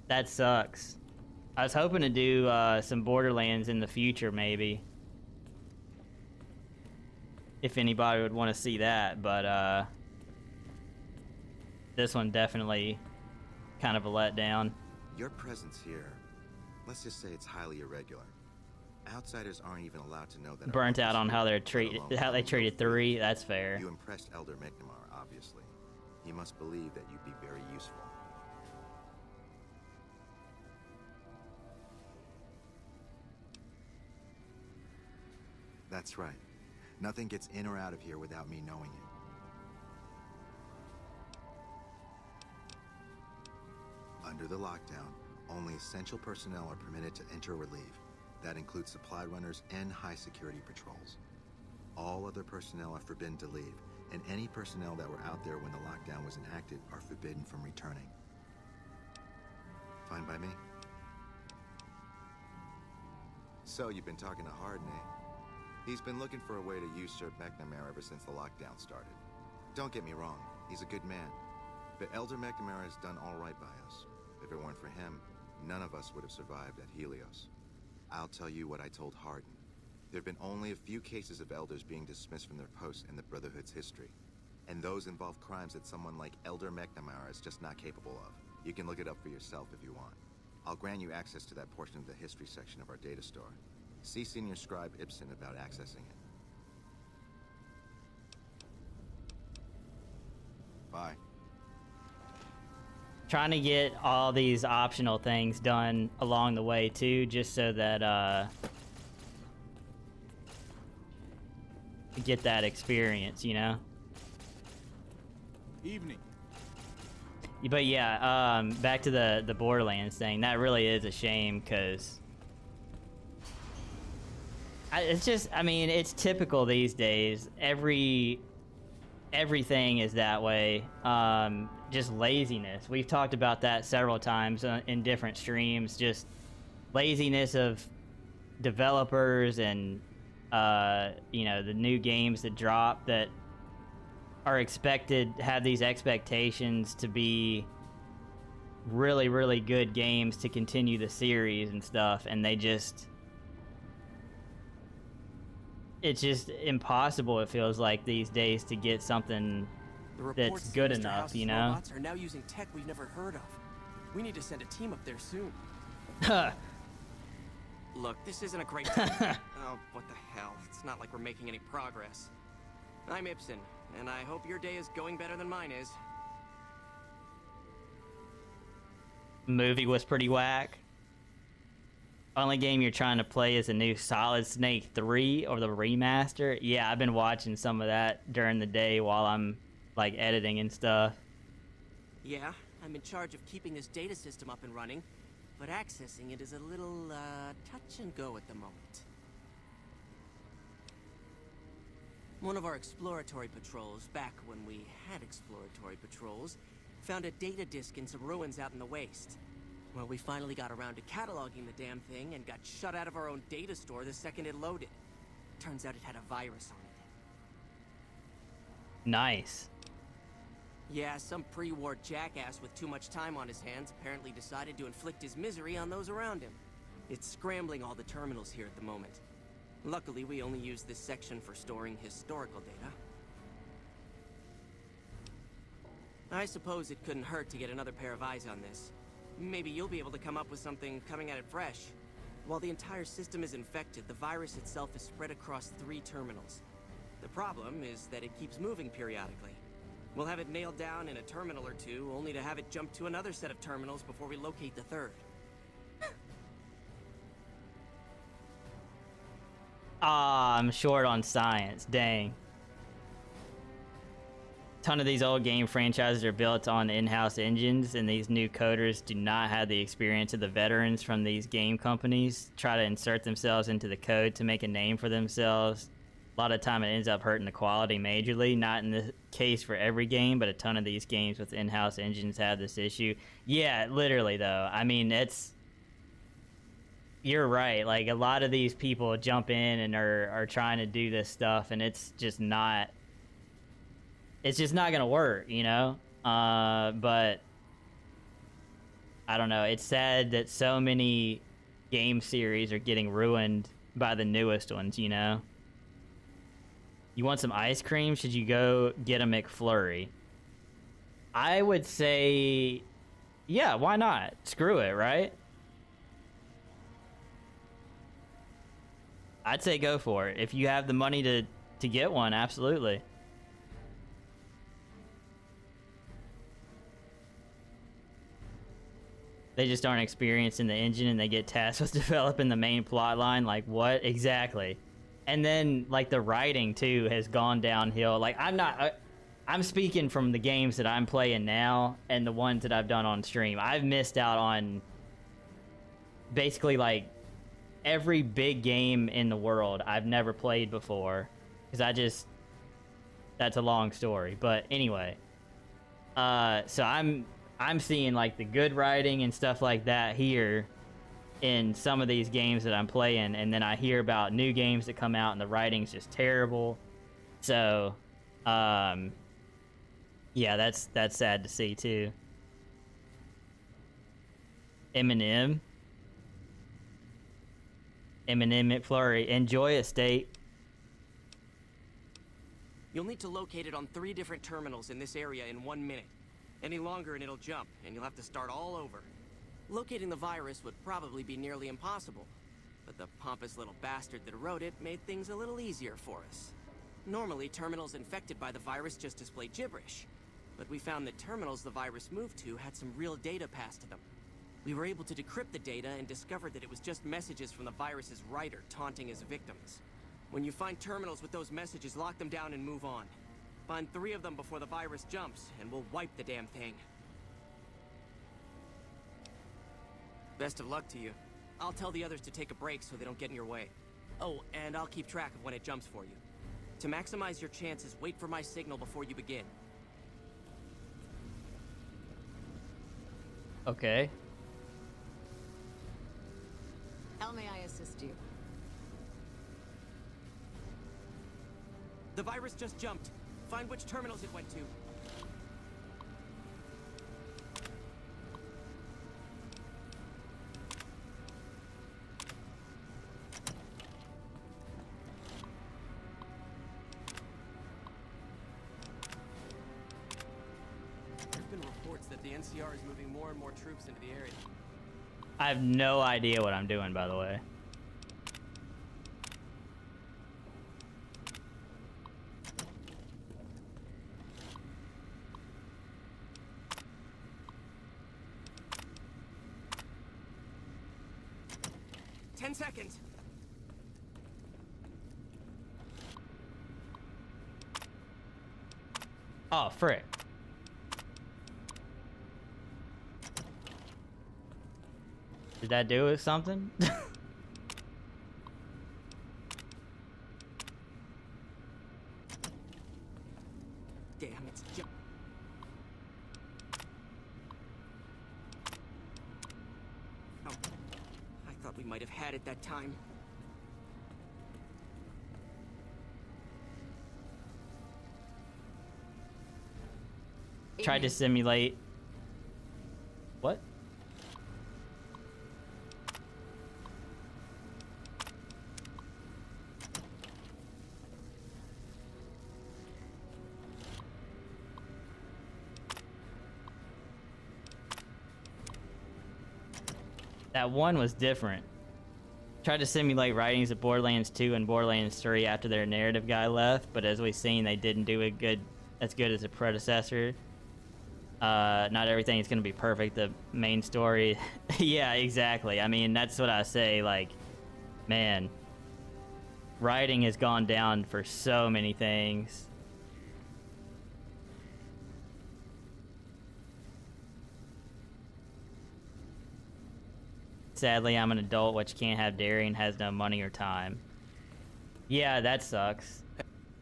That sucks. I was hoping to do some Borderlands in the future, maybe. If anybody would want to see that, but this one definitely kind of a letdown. your presence here let's just say it's highly irregular. Outsiders aren't even allowed to know that. Burnt out on how they're how they treated 3. That's fair. You impressed Elder McNamara, obviously. He must believe that you'd be very useful. That's right. Nothing gets in or out of here without me knowing it. Under the lockdown, only essential personnel are permitted to enter or leave. That includes supply runners and high-security patrols. All other personnel are forbidden to leave, and any personnel that were out there when the lockdown was enacted are forbidden from returning. Fine by me? So, you've been talking to Hardin, eh? He's been looking for a way to usurp McNamara ever since the lockdown started. Don't get me wrong, he's a good man. But Elder McNamara has done all right by us. If it weren't for him, none of us would have survived at Helios. I'll tell you what I told Hardin. There have been only a few cases of elders being dismissed from their posts in the Brotherhood's history. And those involve crimes that someone like Elder McNamara is just not capable of. You can look it up for yourself if you want. I'll grant you access to that portion of the history section of our data store. See Senior Scribe Ibsen about accessing it. Bye. Trying to get all these optional things done along the way too, just so that get that experience, you know. Evening. But yeah, back to the Borderlands thing. That really is a shame, because it's just, I mean, it's typical these days. Everything is that way. Just laziness. We've talked about that several times in different streams. Just laziness of developers and you know, the new games that drop that are expected, have these expectations to be really, really good games to continue the series and stuff, and they just, it's just impossible, it feels like, these days to get something that's good enough, you know? Robots are now using tech we've never heard of. We need to send a team up there soon. Look, this isn't a great time. Oh, what the hell? It's not like we're making any progress. I'm Ibsen, and I hope your day is going better than mine is. Movie was pretty whack. Only game you're trying to play is a new Solid Snake 3 or the remaster. Yeah, I've been watching some of that during the day while I'm like editing and stuff. Yeah, I'm in charge of keeping this data system up and running, but accessing it is a little touch and go at the moment. One of our exploratory patrols, back when we had exploratory patrols, found a data disk in some ruins out in the waste. Well, we finally got around to cataloging the damn thing and got shut out of our own data store the second it loaded. Turns out it had a virus on it. Nice. Yeah, some pre-war jackass with too much time on his hands apparently decided to inflict his misery on those around him. It's scrambling all the terminals here at the moment. Luckily, we only use this section for storing historical data. I suppose it couldn't hurt to get another pair of eyes on this. Maybe you'll be able to come up with something coming at it fresh. While the entire system is infected, the virus itself is spread across 3 terminals. The problem is that it keeps moving periodically. We'll have it nailed down in a terminal or 2, only to have it jump to another set of terminals before we locate the 3rd. Ah, I'm short on science. Dang. Ton of these old game franchises are built on in-house engines, and these new coders do not have the experience of the veterans from these game companies. Try to insert themselves into the code to make a name for themselves. A lot of time it ends up hurting the quality majorly. Not in the case for every game, but a ton of these games with in-house engines have this issue. Yeah, literally though. I mean, you're right. Like, a lot of these people jump in and are trying to do this stuff, and it's just not gonna work, you know? But I don't know. It's sad that so many game series are getting ruined by the newest ones, you know? You want some ice cream? Should you go get a McFlurry? I would say, yeah, why not? Screw it, right? I'd say go for it. If you have the money to get one, absolutely. They just aren't experienced in the engine and they get tasked with developing the main plot line. Like, what? Exactly. And then, like, the writing, too, has gone downhill. Like, I'm speaking from the games that I'm playing now and the ones that I've done on stream. I've missed out on basically, like, every big game in the world I've never played before. Because that's a long story. But anyway. So I'm seeing, like, the good writing and stuff like that here in some of these games that I'm playing, and then I hear about new games that come out and the writing's just terrible. So, yeah, that's sad to see too. Eminem McFlurry, enjoy Estate. You'll need to locate it on 3 different terminals in this area in 1 minute. Any longer and it'll jump, and you'll have to start all over. Locating the virus would probably be nearly impossible, but the pompous little bastard that wrote it made things a little easier for us. Normally, terminals infected by the virus just display gibberish, but we found that terminals the virus moved to had some real data passed to them. We were able to decrypt the data and discovered that it was just messages from the virus's writer taunting his victims. When you find terminals with those messages, lock them down and move on. Find 3 of them before the virus jumps, and we'll wipe the damn thing. Best of luck to you. I'll tell the others to take a break so they don't get in your way. Oh, and I'll keep track of when it jumps for you. To maximize your chances, wait for my signal before you begin. Okay. How may I assist you? The virus just jumped. Find which terminals it went to. There's been reports that the NCR is moving more and more troops into the area. I have no idea what I'm doing, by the way. Seconds. Oh, frick. Did that do it something? Damn, it's just... Oh, I thought we might have had it that time. Tried to simulate. What? That one was different. Tried to simulate writings of Borderlands 2 and Borderlands 3 after their narrative guy left, but as we've seen, they didn't do it as good as the predecessor. Not everything is going to be perfect. The main story, yeah, exactly. I mean, that's what I say. Like, man, writing has gone down for so many things. Sadly, I'm an adult, which can't have dairy and has no money or time. Yeah, that sucks.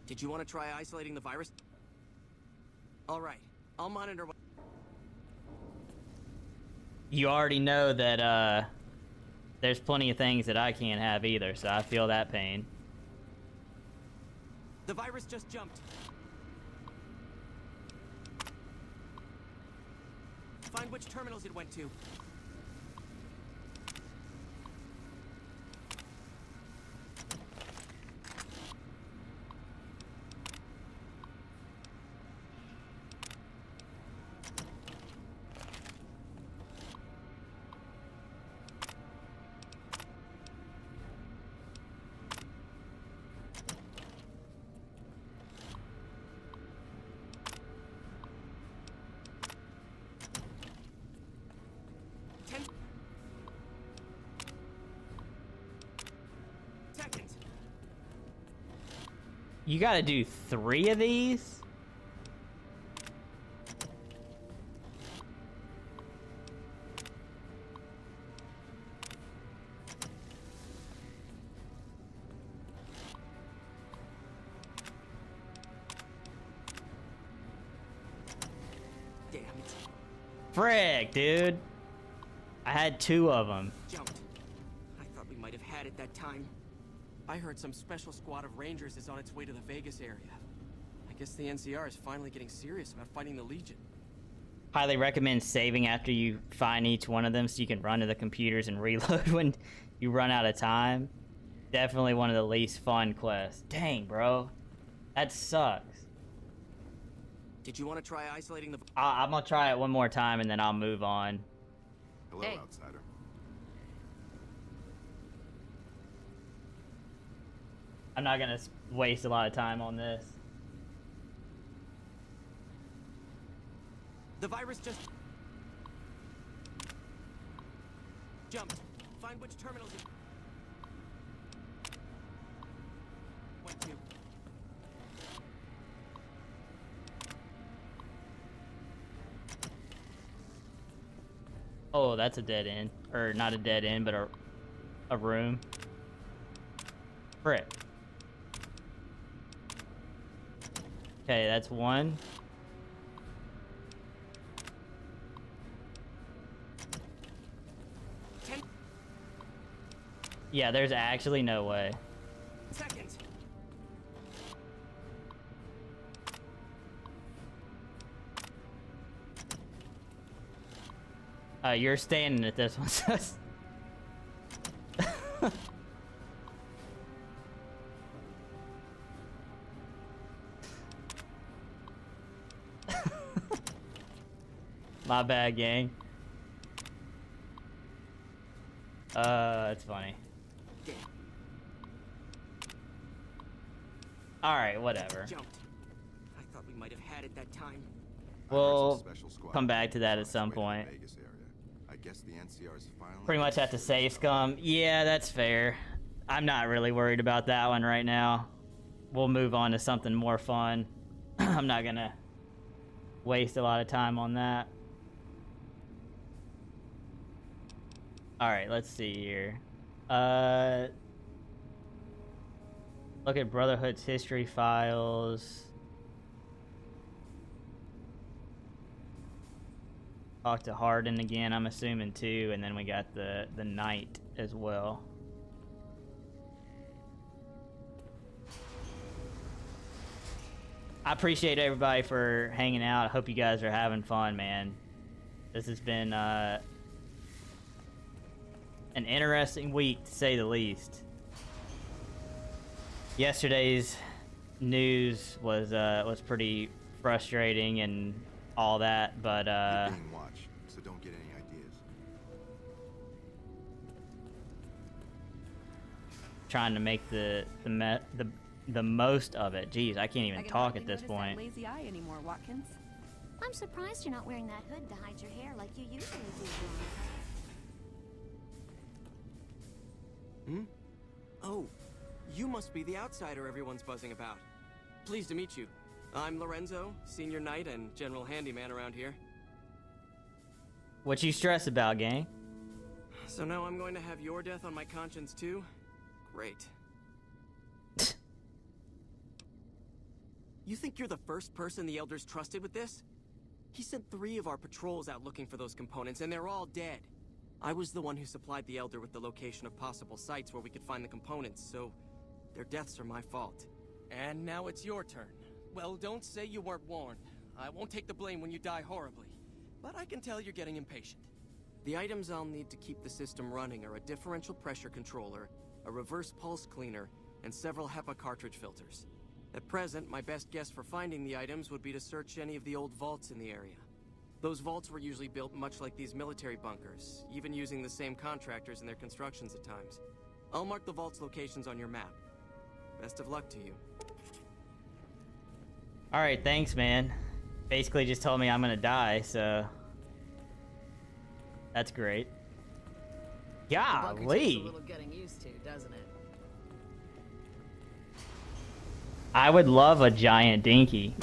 Did you want to try isolating the virus? All right, I'll monitor what... You already know that, there's plenty of things that I can't have either, so I feel that pain. The virus just jumped. Find which terminals it went to. You gotta do 3 of these? Damn it. Frick, dude. I had 2 of them. Jumped. I thought we might have had it that time. I heard some special squad of Rangers is on its way to the Vegas area. I guess the NCR is finally getting serious about fighting the Legion. Highly recommend saving after you find each one of them so you can run to the computers and reload when you run out of time. Definitely one of the least fun quests. Dang, bro. That sucks. Did you want to try isolating the... I'm gonna try it one more time and then I'll move on. Hello, Hey. outsider. I'm not gonna waste a lot of time on this. The virus just... jumped. Find which terminals it... went to. Oh, that's a dead end. Or not a dead end, but a room. Frick. Okay, that's 1. Yeah, there's actually no way. Seconds. You're standing at this one. Sus. My bad, gang. That's funny. Damn. Alright, whatever. Jumped. I thought we might have had it that time. I heard We'll some special squad come back to that on at its some way to the point. Vegas area. I guess the NCR is finally Pretty much have to save scum. Yeah, that's fair. I'm not really worried about that one right now. We'll move on to something more fun. I'm not gonna waste a lot of time on that. Alright, let's see here. Look at Brotherhood's history files. Talk to Hardin again, I'm assuming too, and then we got the Knight as well. I appreciate everybody for hanging out. I hope you guys are having fun, man. This has been an interesting week, to say the least. Yesterday's news was pretty frustrating and all that, but You're being watched, so don't get any ideas. trying to make the most of it. Jeez, I can't even talk at this point. Lazy eye anymore, Watkins. I'm surprised you're not wearing that hood to hide your hair like you usually do. Hmm? Oh, you must be the outsider everyone's buzzing about. Pleased to meet you. I'm Lorenzo, senior knight and general handyman around here. What you stress about, gang? So now I'm going to have your death on my conscience too? Great. You think you're the first person the Elders trusted with this? He sent 3 of our patrols out looking for those components, and they're all dead. I was the one who supplied the Elder with the location of possible sites where we could find the components, so their deaths are my fault. And now it's your turn. Well, don't say you weren't warned. I won't take the blame when you die horribly. But I can tell you're getting impatient. The items I'll need to keep the system running are a differential pressure controller, a reverse pulse cleaner, and several HEPA cartridge filters. At present, my best guess for finding the items would be to search any of the old vaults in the area. Those vaults were usually built much like these military bunkers, even using the same contractors in their constructions at times. I'll mark the vault's locations on your map. Best of luck to you. Alright, thanks, man. Basically just told me I'm gonna die, so... That's great. The bunker takes a Golly! little getting used to, doesn't it? I would love a giant dinky.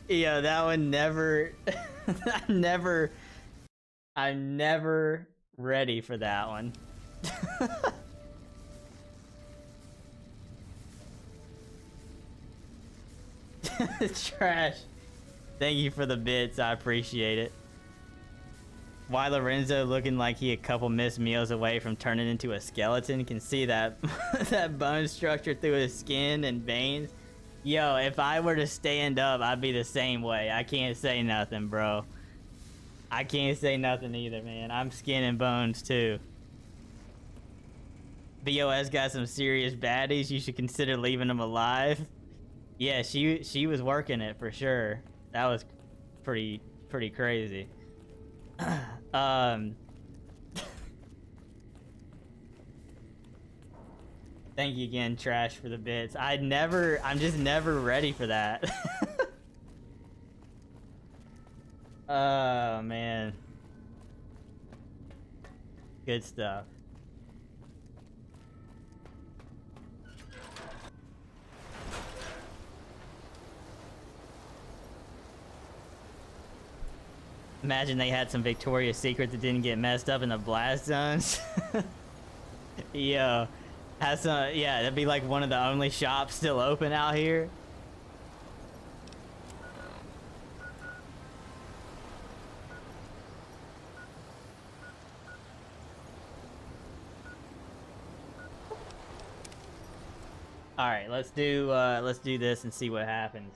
Yeah, that one never... I'm never ready for that one. Trash. Thank you for the bits, I appreciate it. Why Lorenzo looking like he a couple missed meals away from turning into a skeleton, can see that that bone structure through his skin and veins. Yo, if I were to stand up, I'd be the same way. I can't say nothing, bro. I can't say nothing either, man. I'm skin and bones too. BOS got some serious baddies. You should consider leaving them alive. Yeah, she was working it for sure. That was pretty crazy. Thank you again, Trash, for the bits. I'm just never ready for that. Oh, man. Good stuff. Imagine they had some Victoria's Secret that didn't get messed up in the blast zones. Yo. Has some, yeah, that'd be like one of the only shops still open out here. All right, let's do this and see what happens.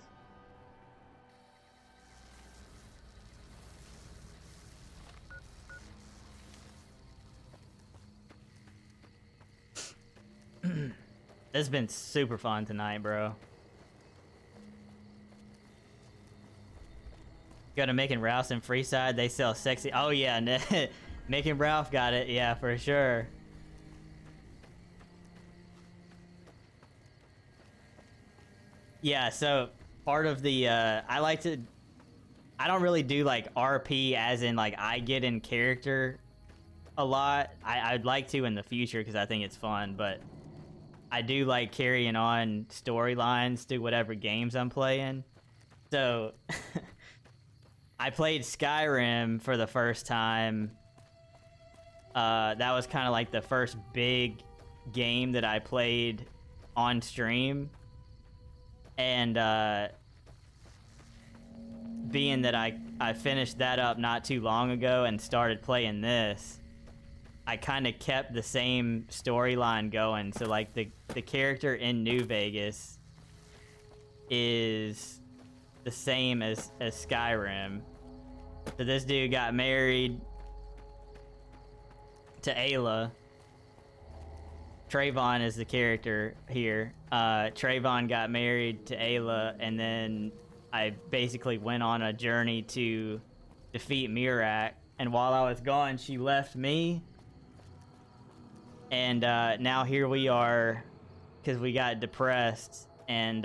It's been super fun tonight, bro. Go to Mick and Ralph's in Freeside. They sell sexy. Oh yeah, Mick and Ralph got it. Yeah, for sure. Yeah, so part of the I don't really do like RP as in like I get in character a lot. I'd like to in the future because I think it's fun, but I do like carrying on storylines through whatever games I'm playing. So I played Skyrim for the first time. That was kind of like the first big game that I played on stream. And being that I finished that up not too long ago and started playing this, I kind of kept the same storyline going. So like the character in New Vegas is the same as Skyrim. So this dude got married to Ayla. Trayvon is the character here. Trayvon got married to Ayla, and then I basically went on a journey to defeat Mirak. And while I was gone, she left me. And now here we are, because we got depressed, and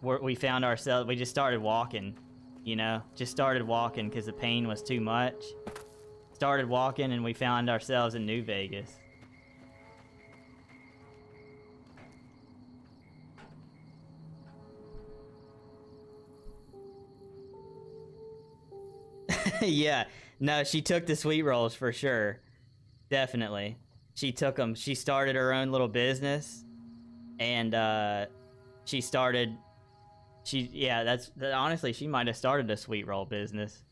we found ourselves, we just started walking, you know? Just started walking because the pain was too much. Started walking, and we found ourselves in New Vegas. Yeah, no, she took the sweet rolls for sure. Definitely. She took them. She started her own little business, and honestly, she might have started a sweet roll business.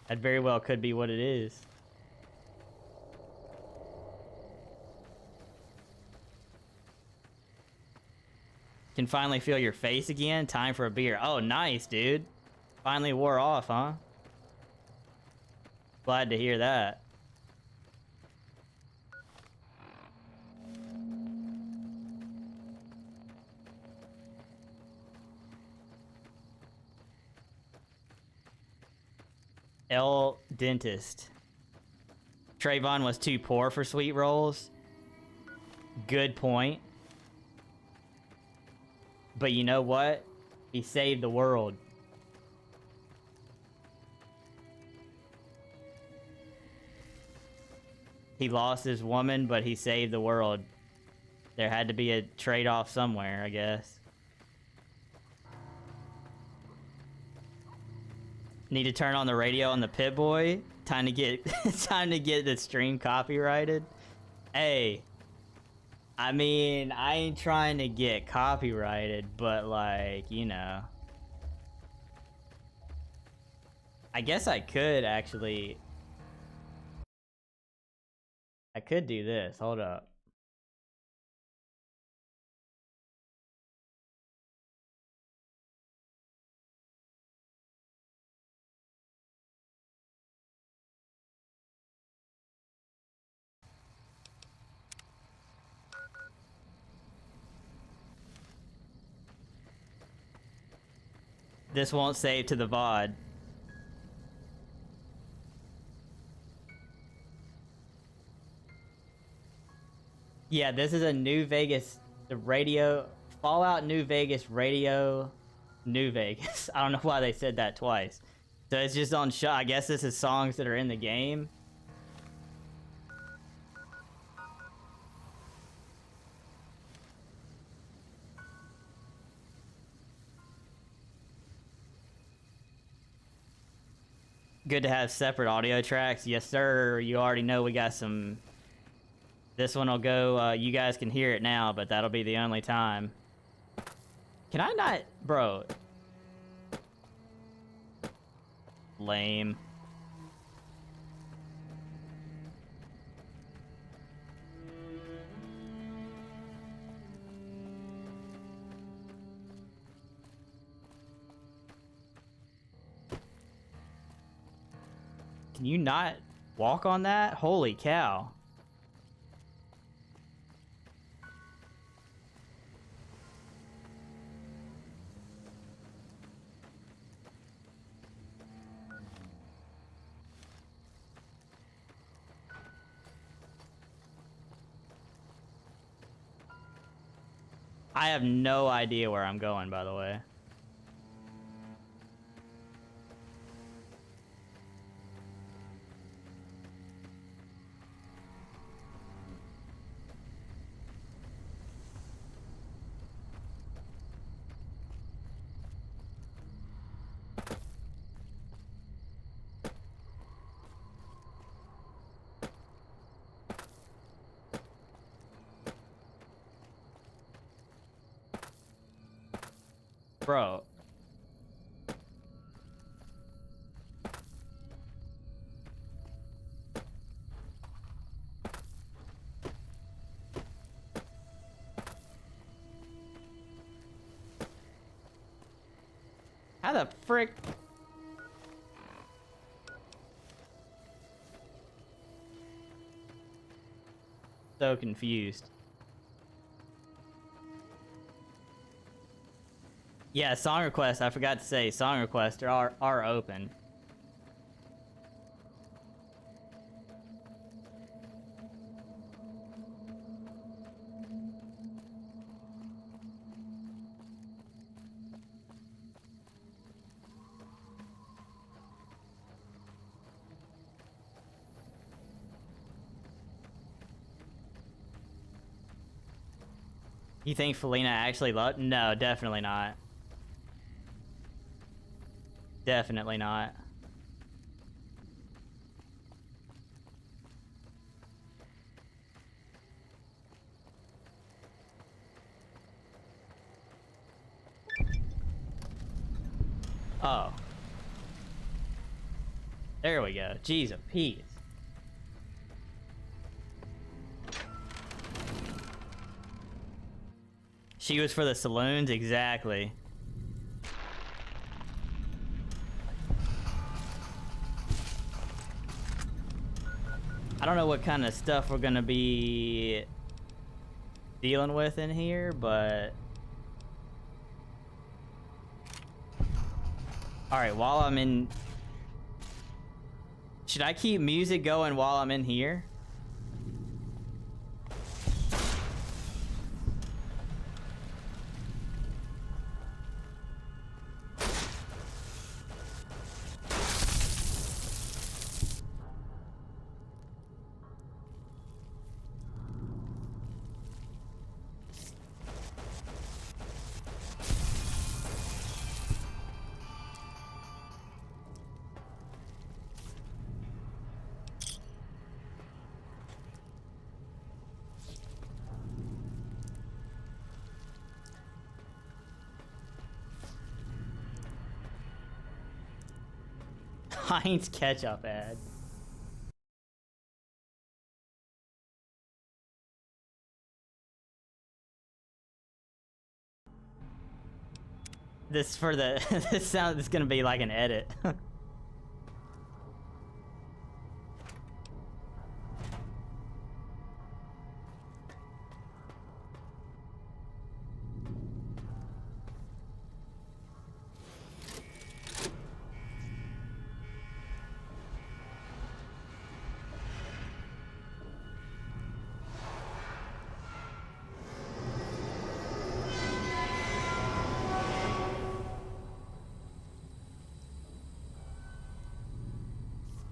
That very well could be what it is. Can finally feel your face again. Time for a beer. Oh, nice, dude. Finally wore off, huh? Glad to hear that. L Dentist. Trayvon was too poor for sweet rolls. Good point. But you know what? He saved the world. He lost his woman, but he saved the world. There had to be a trade-off somewhere, I guess. Need to turn on the radio on the Pip-Boy. Time to get time to get the stream copyrighted. Hey, I mean, I ain't trying to get copyrighted, but like, you know, I guess I could actually. I could do this. Hold up. This won't save to the VOD. Yeah, this is a New Vegas, the radio, Fallout New Vegas radio, New Vegas. I don't know why they said that twice. So it's just on I guess this is songs that are in the game. Good to have separate audio tracks. Yes, sir. You already know we got some. This one will go, you guys can hear it now, but that'll be the only time. Can I not? Bro. Lame. Can you not walk on that? Holy cow. I have no idea where I'm going, by the way. Bro. How the frick? So confused. Yeah, song requests, I forgot to say, song requests are open. You think Felina actually loved? No, definitely not. Definitely not. Oh. There we go. Jeez, a piece. She was for the saloons? Exactly. I don't know what kind of stuff we're gonna be dealing with in here, but... Alright, while I'm in... Should I keep music going while I'm in here? Heinz ketchup ad. This for the this sound is gonna be like an edit.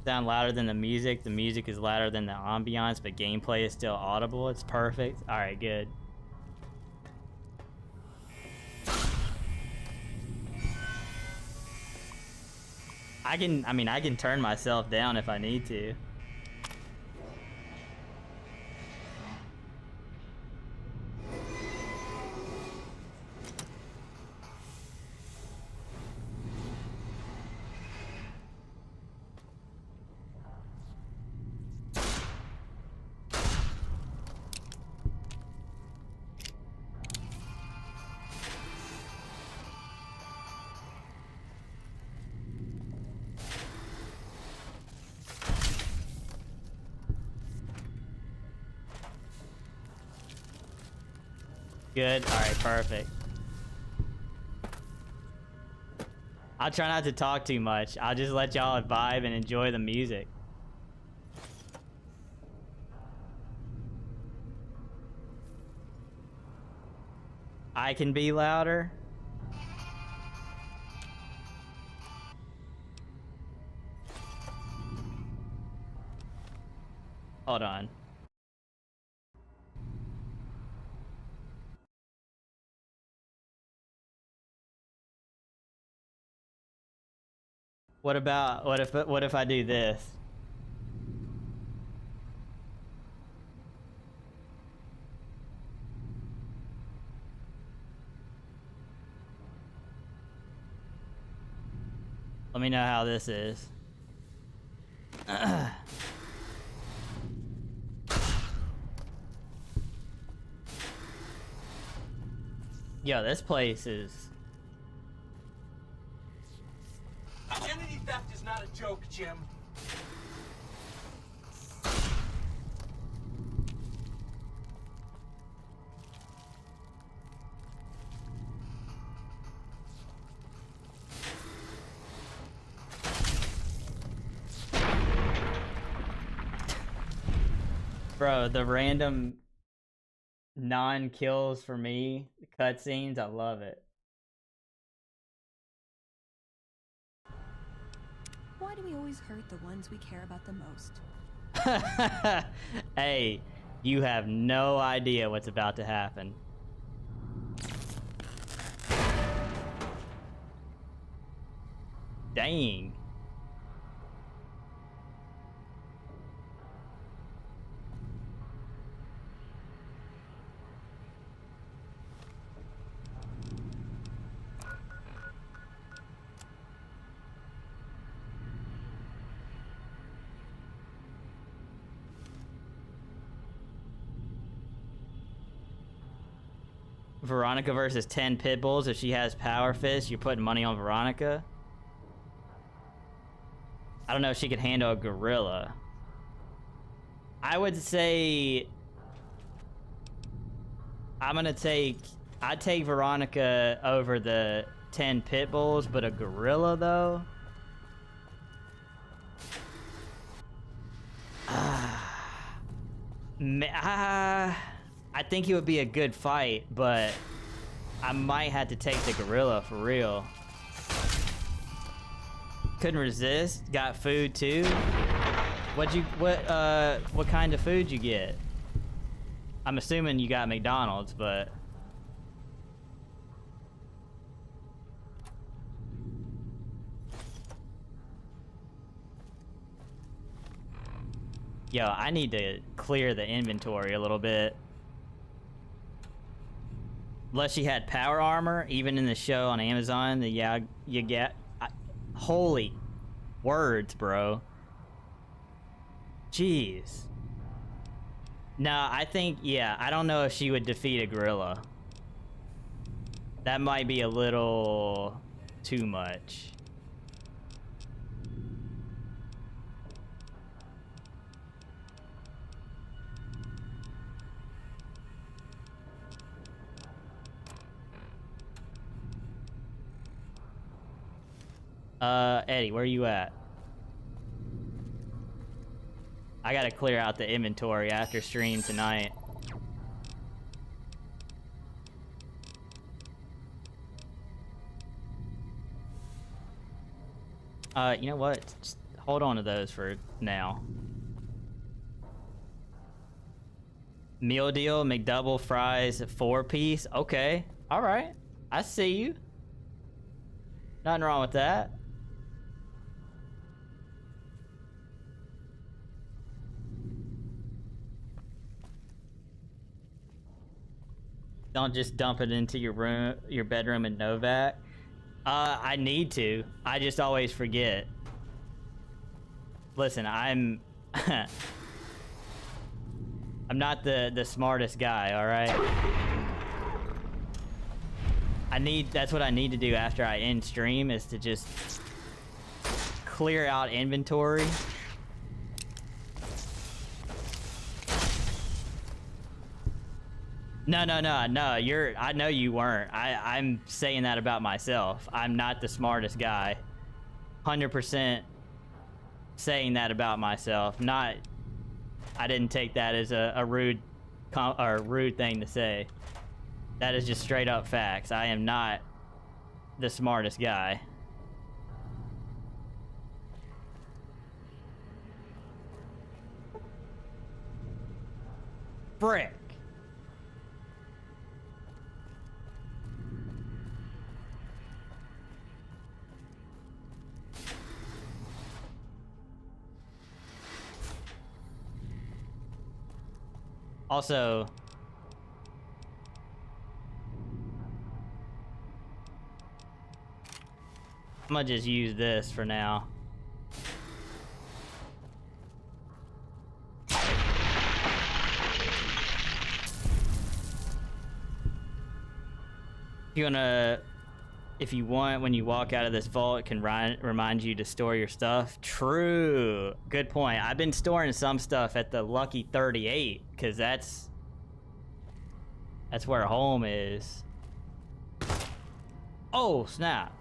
Sound louder than the music. The music is louder than the ambiance, but gameplay is still audible. It's perfect. All right, good. I can turn myself down if I need to. Good. All right, perfect. I'll try not to talk too much. I'll just let y'all vibe and enjoy the music. I can be louder. Hold on. What if I do this? Let me know how this is. Yo, this place is... Identity theft is not a joke, Jim. Bro, the random non-kills for me, cutscenes, I love it. Why do we always hurt the ones we care about the most? Hey, you have no idea what's about to happen. Dang. Veronica versus 10 pit bulls. If she has power fist, you're putting money on Veronica. I don't know if she could handle a gorilla. I would say I'd take Veronica over the 10 pit bulls, but a gorilla though. I think it would be a good fight, but I might have to take the gorilla for real. Couldn't resist. Got food too. What kind of food you get? I'm assuming you got McDonald's, but yo, I need to clear the inventory a little bit. Unless she had power armor, even in the show on Amazon, you get holy. words, bro. Jeez. No, I think, yeah, I don't know if she would defeat a gorilla. That might be a little too much. Eddie, where you at? I gotta clear out the inventory after stream tonight. You know what? Just hold on to those for now. Meal deal, McDouble, fries, 4-piece. Okay. Alright. I see you. Nothing wrong with that. Don't just dump it into your room, your bedroom in Novak. I need to. I just always forget. Listen, I'm I'm not the smartest guy, all right? That's what I need to do after I end stream, is to just clear out inventory. No, I know you weren't. I'm saying that about myself. I'm not the smartest guy. 100% saying that about myself. I didn't take that as a rude thing to say. That is just straight up facts. I am not the smartest guy. Frick. Also, I'm gonna just use this for now. If you want, when you walk out of this vault, it can remind you to store your stuff. True. Good point. I've been storing some stuff at the Lucky 38, because that's where home is. Oh, snap.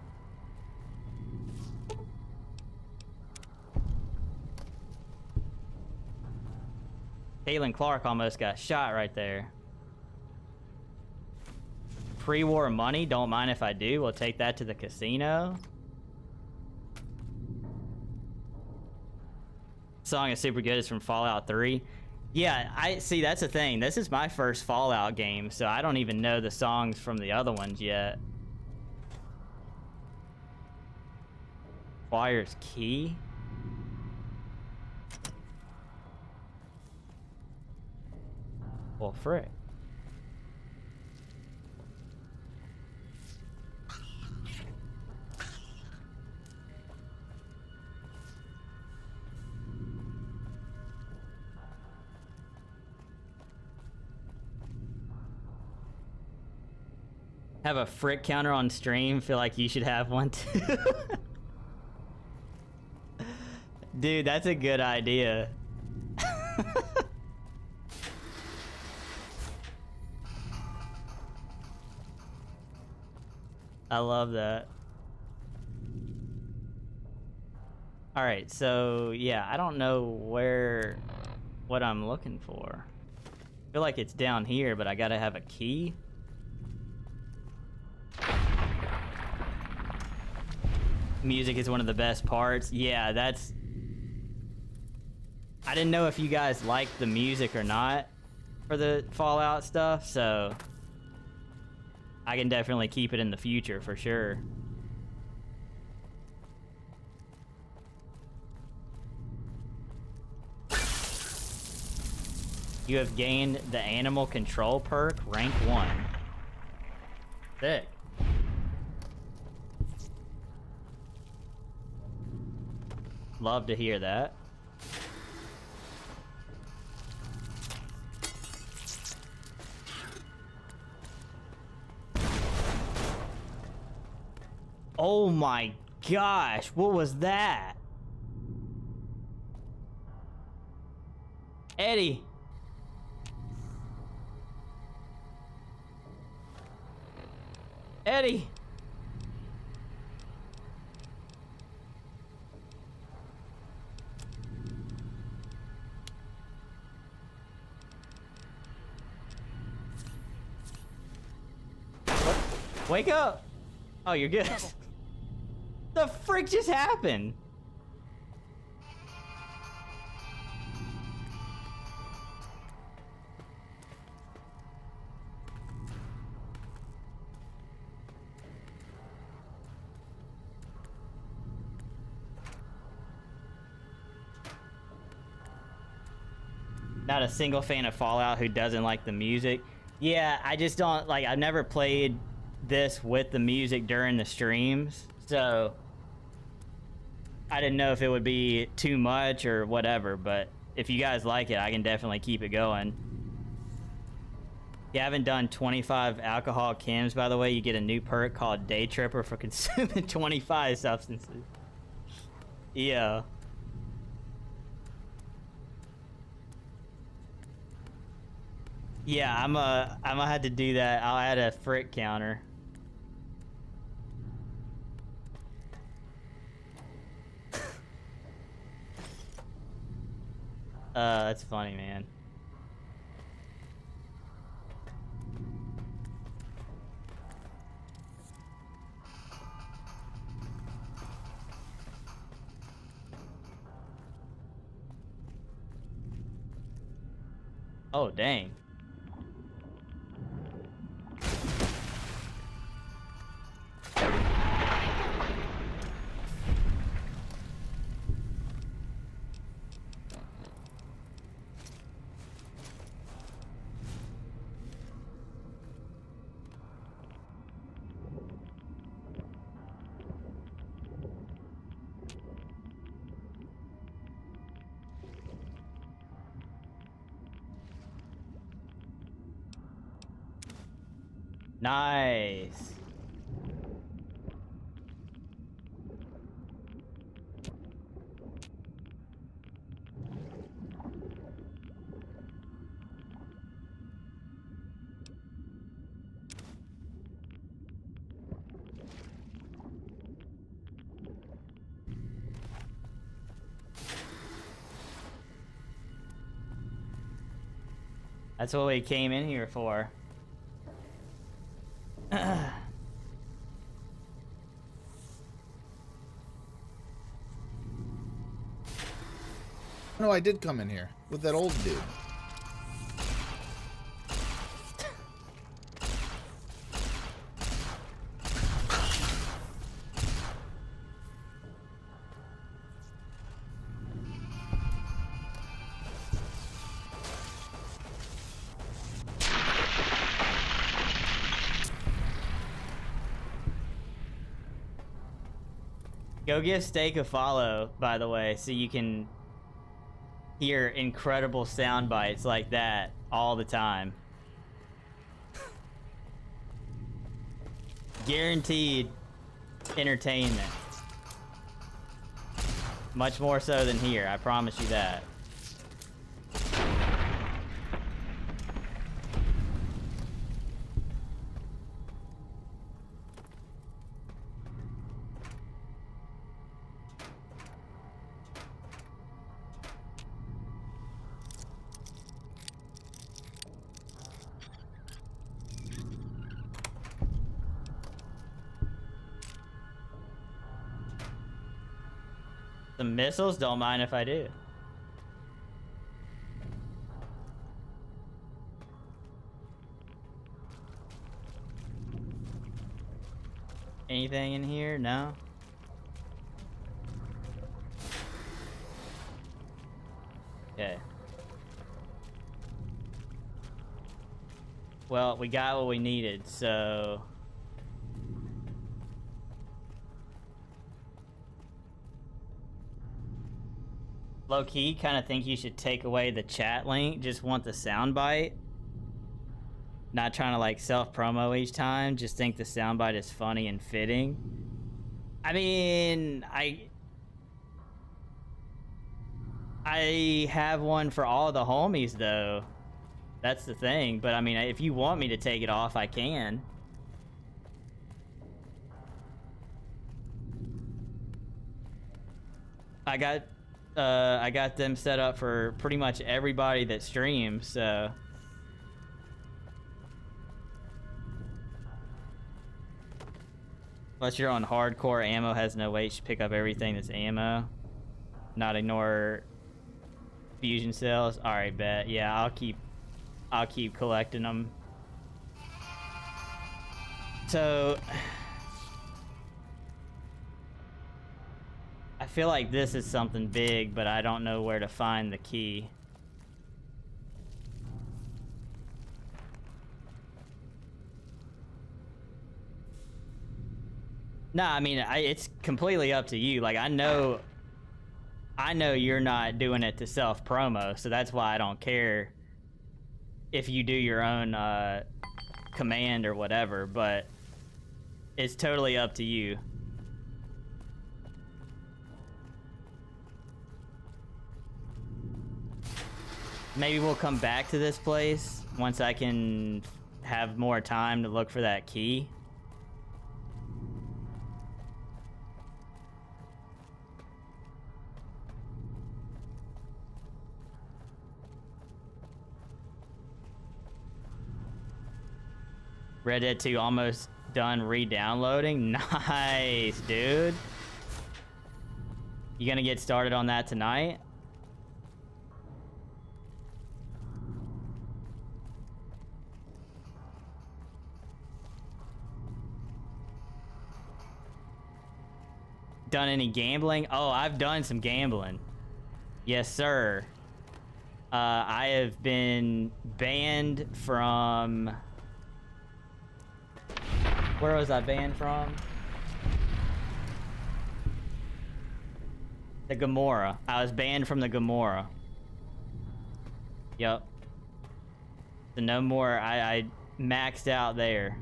Caitlin Clark almost got shot right there. Pre-war money, don't mind if I do. We'll take that to the casino. Song is super good. It's from Fallout 3. Yeah, I see, that's the thing. This is my first Fallout game, so I don't even know the songs from the other ones yet. Acquires key. Well, frick. Have a frick counter on stream. Feel like you should have one too. Dude, that's a good idea. I love that. All right, so yeah, I don't know what I'm looking for. I feel like it's down here, but I gotta have a key. Music is one of the best parts. Yeah, I didn't know if you guys liked the music or not for the Fallout stuff, so I can definitely keep it in the future for sure. You have gained the animal control perk, rank 1. Sick. Love to hear that. Oh my gosh, what was that? Eddie. Eddie. What? Wake up. Oh, you're good. The frick just happened? Not a single fan of Fallout who doesn't like the music. Yeah, I just don't like. I've never played this with the music during the streams, so I didn't know if it would be too much or whatever. But if you guys like it, I can definitely keep it going. If you haven't done 25 alcohol chems, by the way, you get a new perk called Day Tripper for consuming 25 substances. Yeah. Yeah, I'm gonna have to do that. I'll add a frick counter. That's funny, man. Oh, dang. Nice. That's what we came in here for. No, I did come in here with that old dude. Go give Steak a follow, by the way, so you can hear incredible sound bites like that all the time. Guaranteed entertainment. Much more so than here, I promise you that. The missiles, don't mind if I do. Anything in here? No? Okay. Well, we got what we needed, so... low-key kind of think you should take away the chat link. Just want the soundbite. Not trying to like self-promo each time. Just think the soundbite is funny and fitting. I mean, I have one for all the homies though. That's the thing. But I mean, if you want me to take it off, I can. I got them set up for pretty much everybody that streams, so. Unless you're on hardcore, ammo has no weight, you should pick up everything that's ammo. Not ignore fusion cells. Alright, bet. Yeah, I'll keep collecting them. So I feel like this is something big, but I don't know where to find the key. No, I mean, it's completely up to you. Like, I know you're not doing it to self-promo, so that's why I don't care if you do your own command or whatever, but it's totally up to you. Maybe we'll come back to this place once I can have more time to look for that key. Red Dead 2 almost done re-downloading. Nice, dude. You gonna get started on that tonight? Done any gambling? Oh, I've done some gambling. Yes, sir. I have been banned from... Where was I banned from? The Gomorrah. I was banned from the Gomorrah. Yup. So no more. I maxed out there.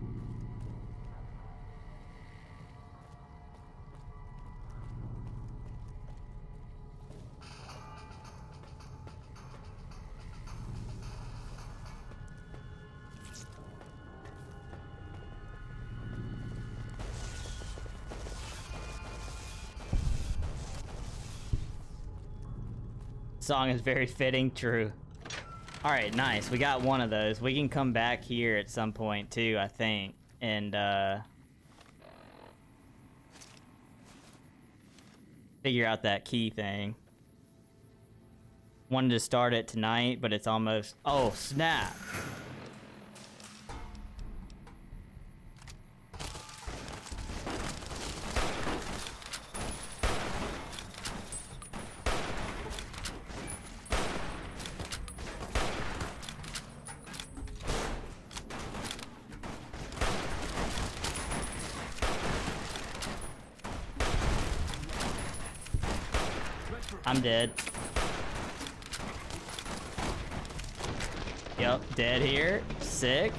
Song is very fitting. True. All right, nice. We got one of those. We can come back here at some point too, I think, and figure out that key thing. Wanted to start it tonight, but it's almost... Oh, snap. I'm dead. Yep, dead here. Sick.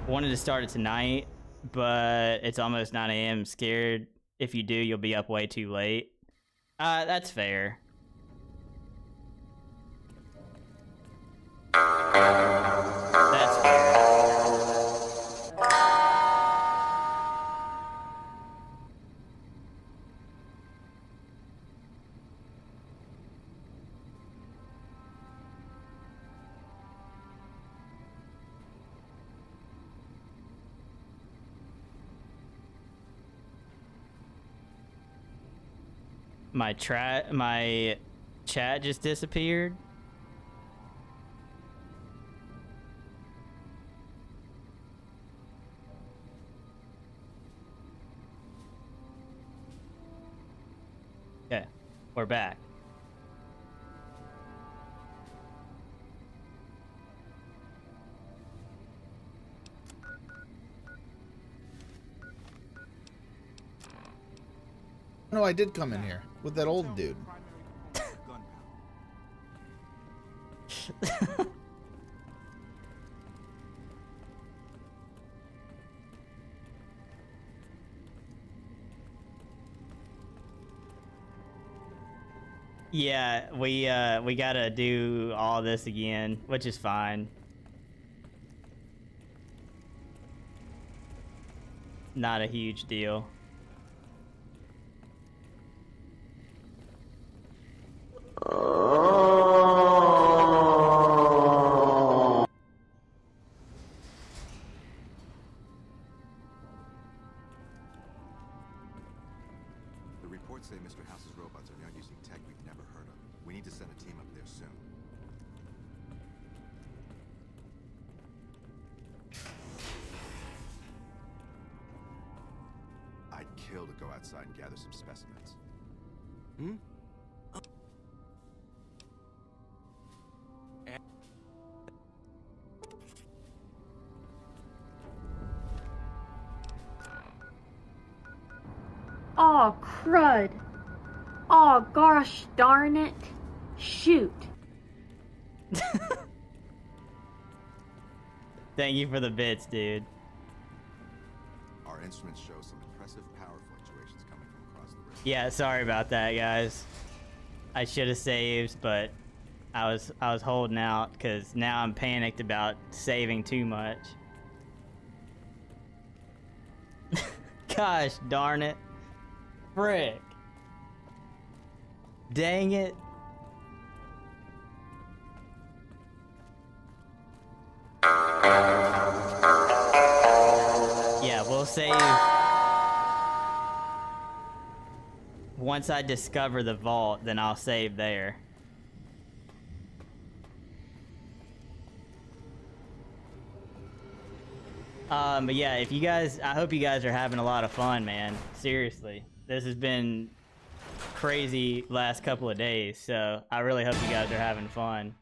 Wanted to start it tonight, but it's almost 9 a.m. Scared if you do, you'll be up way too late. That's fair. That's fair. My chat just disappeared. Okay, we're back. No, I did come in here with that old dude. Yeah, we gotta do all this again, which is fine. Not a huge deal. The reports say Mr. House's robots are now using tech we've never heard of. We need to send a team up there soon. I'd kill to go outside and gather some specimens. Hmm? Aw, crud. Aw, gosh darn it. Shoot. Thank you for the bits, dude. Our instruments show some impressive power fluctuations coming from across the river. Yeah, sorry about that, guys. I should have saved, but I was holding out because now I'm panicked about saving too much. Gosh darn it. Frick. Dang it. Yeah, we'll save once I discover the vault, then I'll save there. But yeah, if you guys, I hope you guys are having a lot of fun, man. Seriously, this has been crazy last couple of days, so I really hope you guys are having fun.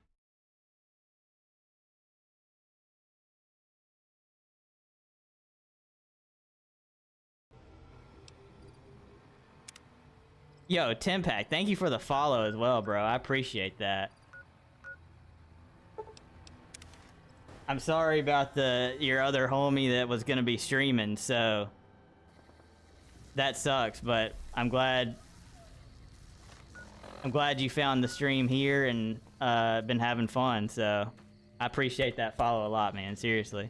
Yo, Timpack, thank you for the follow as well, bro. I appreciate that. I'm sorry about your other homie that was gonna be streaming, so that sucks, but I'm glad you found the stream here and been having fun, so I appreciate that follow a lot, man. Seriously.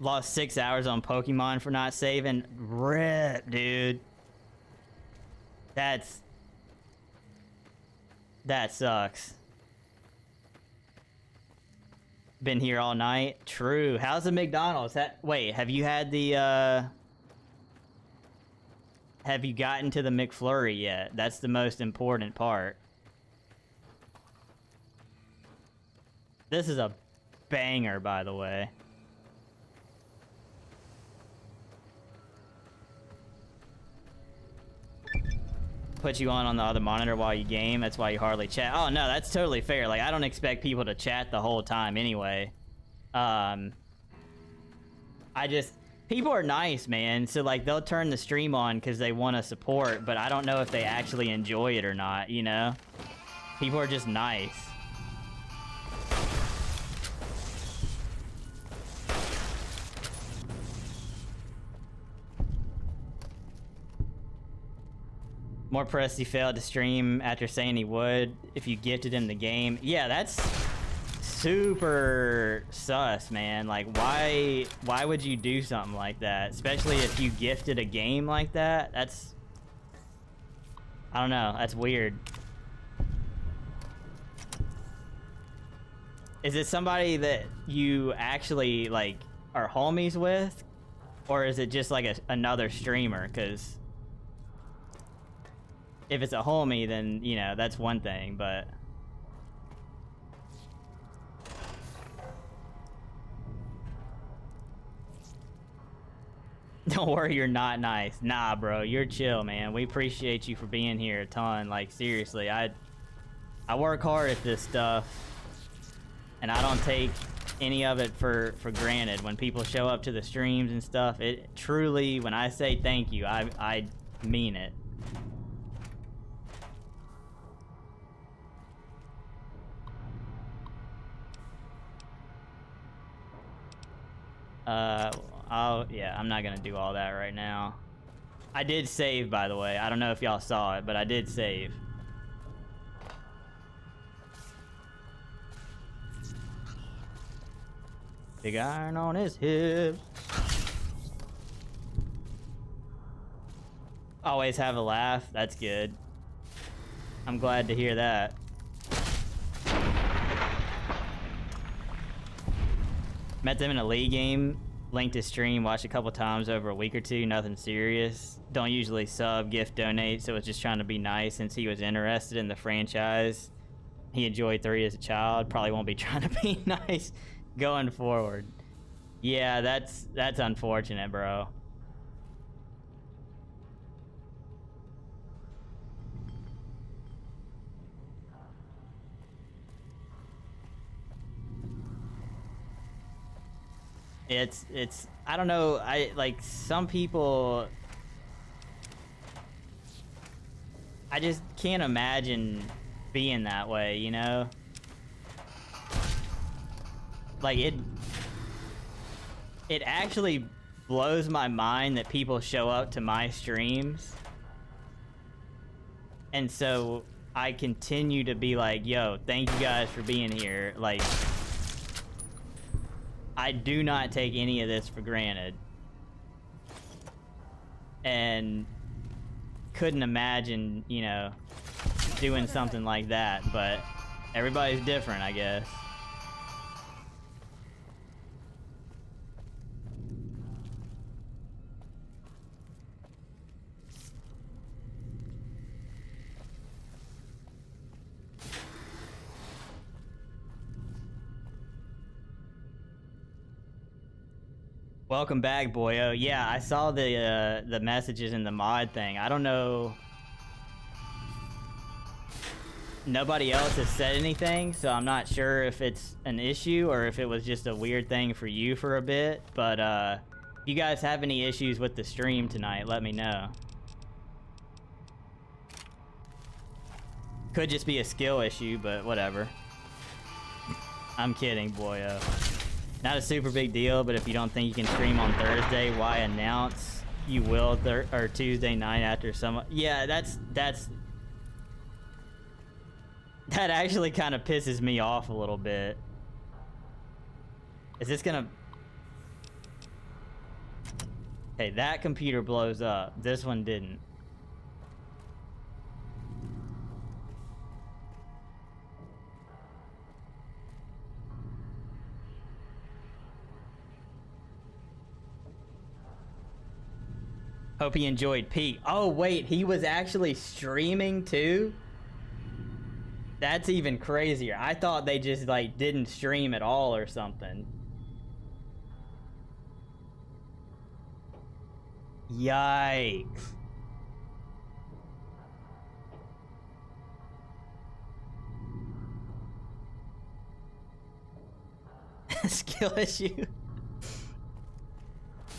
Lost 6 hours on Pokemon for not saving. Rip, dude. That sucks. Been here all night. True. How's the McDonald's? Wait, have you had the have you gotten to the McFlurry yet? That's the most important part. This is a banger, by the way. Put you on the other monitor while you game. That's why you hardly chat. Oh no, that's totally fair. Like, I don't expect people to chat the whole time anyway. People are nice, man. So like, they'll turn the stream on because they want to support, but I don't know if they actually enjoy it or not, you know? People are just nice. More Pressy failed to stream after saying he would if you gifted him the game. Yeah, that's super sus, man. Like, why would you do something like that? Especially if you gifted a game like that. That's, I don't know, that's weird. Is it somebody that you actually, like, are homies with? Or is it just like another streamer? Because if it's a homie, then, you know, that's one thing, but don't worry, you're not nice. Nah, bro, you're chill, man. We appreciate you for being here a ton. Like, seriously, I work hard at this stuff, and I don't take any of it for granted. When people show up to the streams and stuff, it truly, when I say thank you, I mean it. Yeah, I'm not gonna do all that right now. I did save, by the way. I don't know if y'all saw it, but I did save. Big iron on his hips. Always have a laugh. That's good. I'm glad to hear that. Met them in a league game. Linked his stream, watched a couple times over a week or two, nothing serious. Don't usually sub, gift, donate, so was just trying to be nice since he was interested in the franchise. He enjoyed 3 as a child, probably won't be trying to be nice going forward. Yeah, that's unfortunate, bro. It's I don't know, like some people, I just can't imagine being that way, you know? Like it actually blows my mind that people show up to my streams. And so I continue to be like, yo, thank you guys for being here. Like, I do not take any of this for granted. And couldn't imagine, you know, doing something like that, but everybody's different, I guess. Welcome back, boyo. Yeah, I saw the messages in the mod thing. I don't know. Nobody else has said anything, so I'm not sure if it's an issue or if it was just a weird thing for you for a bit. But if you guys have any issues with the stream tonight, let me know. Could just be a skill issue, but whatever. I'm kidding, boyo. Not a super big deal, but if you don't think you can stream on Thursday, why announce you will or Tuesday night after some? Yeah, that actually kind of pisses me off a little bit. Is this gonna? Hey, that computer blows up. This one didn't. Hope he enjoyed Pete. Oh, wait, he was actually streaming too? That's even crazier. I thought they just, like, didn't stream at all or something. Yikes. Skill issue.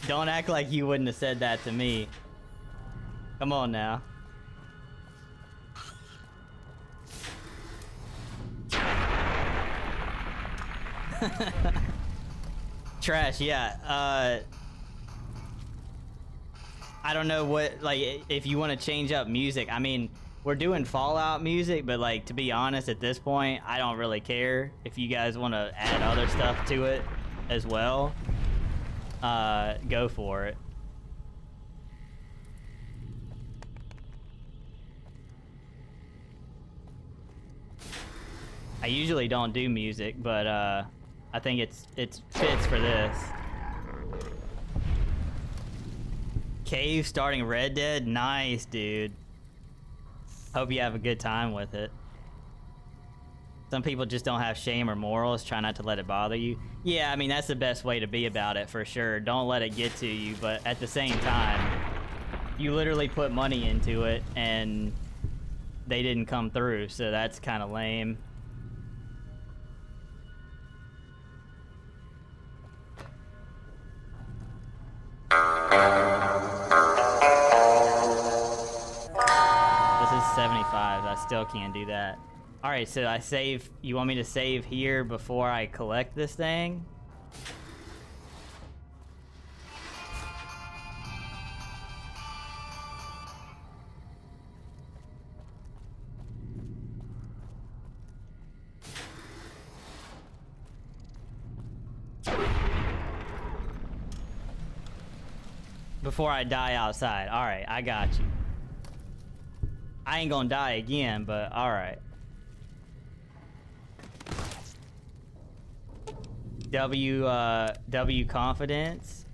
Don't act like you wouldn't have said that to me. Come on now. Trash, yeah. I don't know what, like, if you want to change up music. I mean, we're doing Fallout music, but, like, to be honest, at this point, I don't really care. If you guys want to add other stuff to it as well, go for it. I usually don't do music, but I think it fits for this. Cave starting Red Dead? Nice, dude. Hope you have a good time with it. Some people just don't have shame or morals. Try not to let it bother you. Yeah, I mean, that's the best way to be about it, for sure. Don't let it get to you, but at the same time, you literally put money into it, and they didn't come through, so that's kind of lame. still can't do that. All right, so I save. You want me to save here before I collect this thing? Before I die outside. All right, I got you. I ain't gonna die again, but all right. W confidence.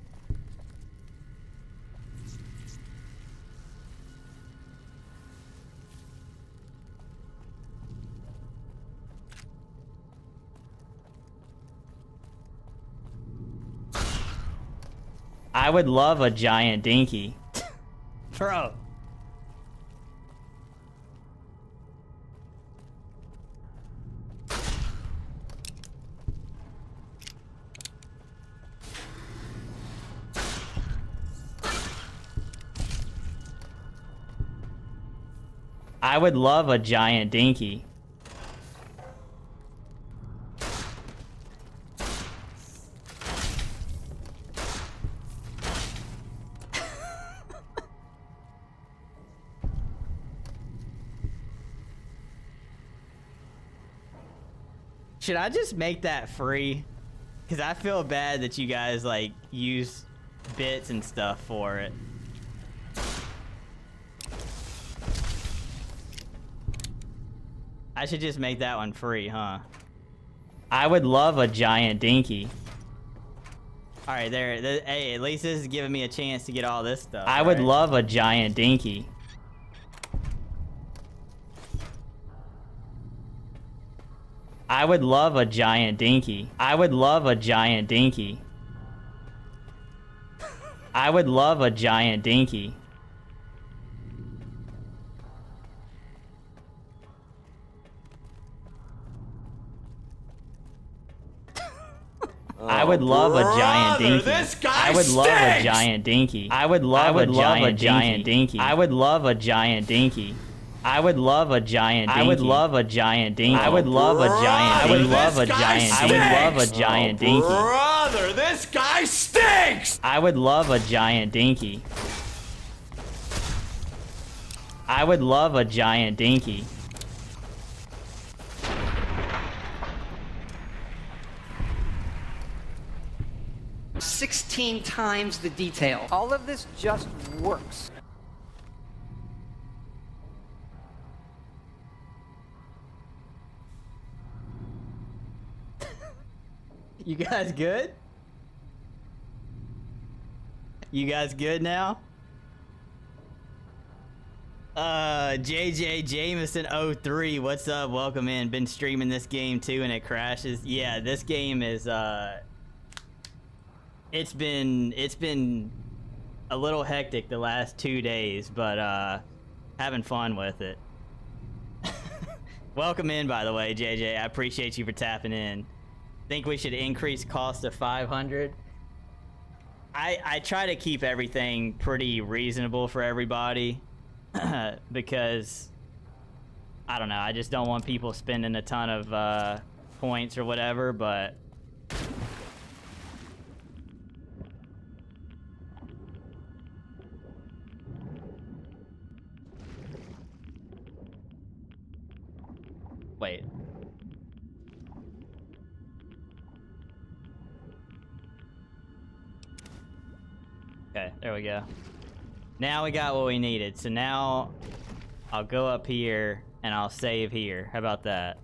I would love a giant dinky. Bro. I would love a giant dinky. Should I just make that free? Because I feel bad that you guys, like, use bits and stuff for it. I should just make that one free, huh? I would love a giant dinky. Alright, there. Hey, at least this is giving me a chance to get all this stuff. I would love a giant dinky. I would love a giant dinky. I would love a giant dinky. I would love a giant dinky. I would love a giant dinky. I would love a giant dinky. I would love a giant dinky. I would love a giant dinky. I would love a giant dinky. I would love a giant dinky. I would love a giant. I would love a giant. I would love a giant dinky. Brother, this guy stinks! I would love a giant dinky. I would love a giant dinky. "16 times the detail. All of this just works." You guys good? You guys good now? JJ Jameson 03, what's up? Welcome in. Been streaming this game too and it crashes. Yeah, this game is it's been a little hectic the last 2 days, but having fun with it. Welcome in, by the way, JJ. I appreciate you for tapping in. Think we should increase cost to 500. I try to keep everything pretty reasonable for everybody because I don't know, I just don't want people spending a ton of points or whatever, but wait. Okay, there we go. Now we got what we needed. So now I'll go up here and I'll save here. How about that?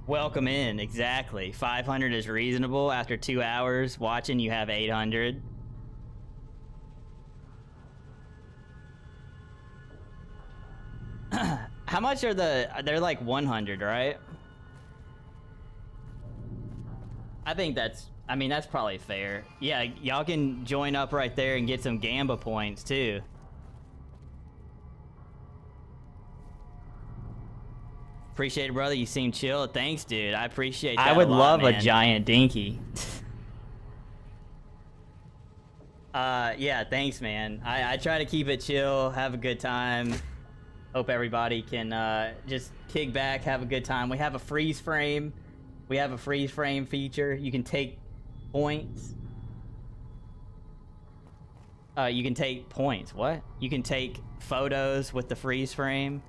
Welcome in, exactly. 500 is reasonable. After 2 hours watching, you have 800. How much are they're like 100, right? I think that's probably fair. Yeah, y'all can join up right there and get some Gamba points too. Appreciate it, brother. You seem chill. Thanks, dude. I appreciate that. I would love a giant dinky. Yeah, thanks, man. I try to keep it chill, have a good time. Hope everybody can just kick back, have a good time. We have a freeze frame. We have a freeze frame feature. You can take points. You can take points. What? You can take photos with the freeze frame.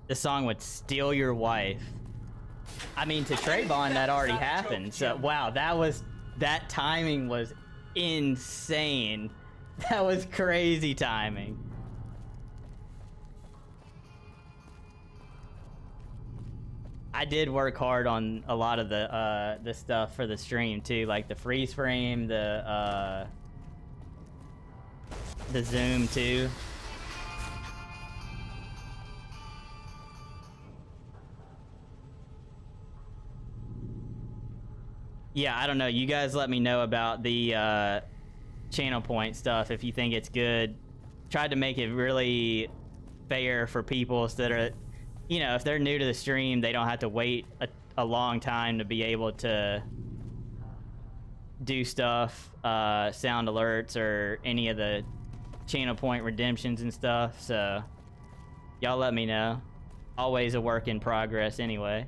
This song would steal your wife. I mean, to Trayvon, that already happened. So, wow, that timing was insane. That was crazy timing. I did work hard on a lot of the stuff for the stream too, like the freeze frame, the zoom too. Yeah, I don't know. You guys let me know about the channel point stuff if you think it's good. Tried to make it really fair for people so that are, you know, if they're new to the stream, they don't have to wait a long time to be able to do stuff, sound alerts or any of the channel point redemptions and stuff. So y'all let me know. Always a work in progress anyway.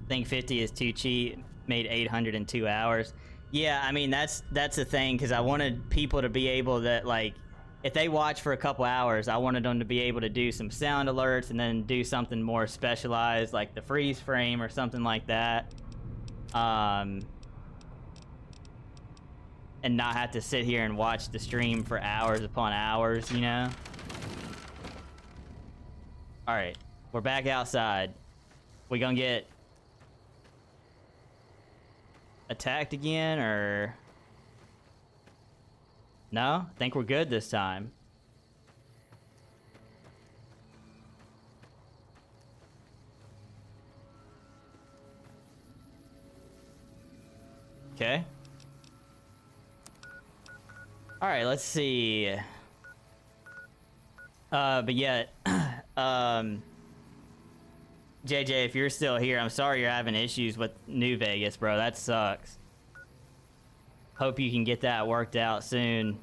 I think 50 is too cheap. Made 800 in 2 hours. Yeah, I mean, that's the thing, because I wanted people to be able to, like, if they watch for a couple hours, I wanted them to be able to do some sound alerts and then do something more specialized, like the freeze frame or something like that. And not have to sit here and watch the stream for hours upon hours, you know? Alright, we're back outside. We gonna get attacked again, or no? I think we're good this time. Okay. All right, let's see. But yeah, JJ, if you're still here, I'm sorry you're having issues with New Vegas, bro. That sucks. Hope you can get that worked out soon.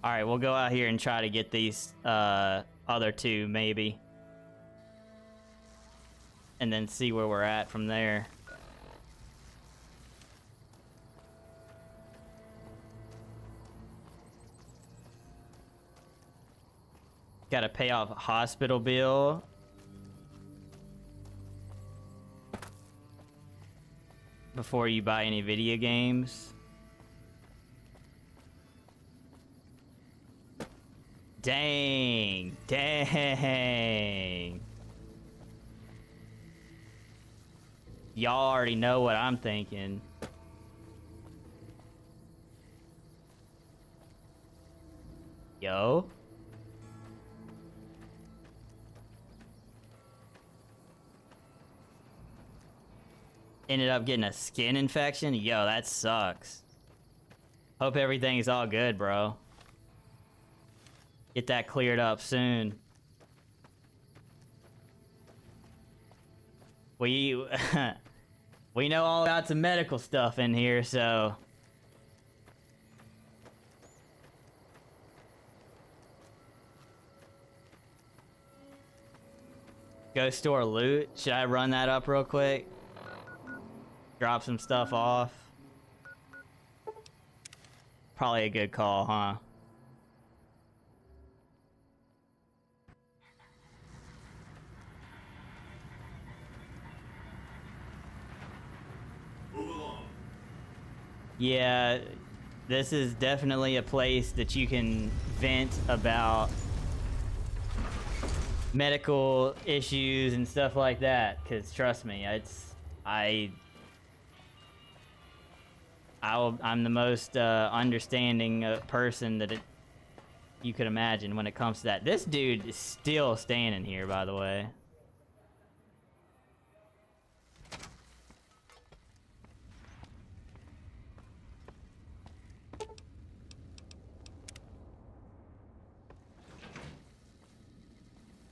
All right, we'll go out here and try to get these other two, maybe. And then see where we're at from there. Gotta pay off a hospital bill. Before you buy any video games. Dang. Y'all already know what I'm thinking. Yo. Ended up getting a skin infection? Yo, that sucks. Hope everything's all good, bro. Get that cleared up soon. We know all about some medical stuff in here, so go store loot. Should I run that up real quick? Drop some stuff off. Probably a good call, huh? Yeah, this is definitely a place that you can vent about medical issues and stuff like that, because trust me, I'm the most understanding person that you could imagine when it comes to that. This dude is still standing here, by the way.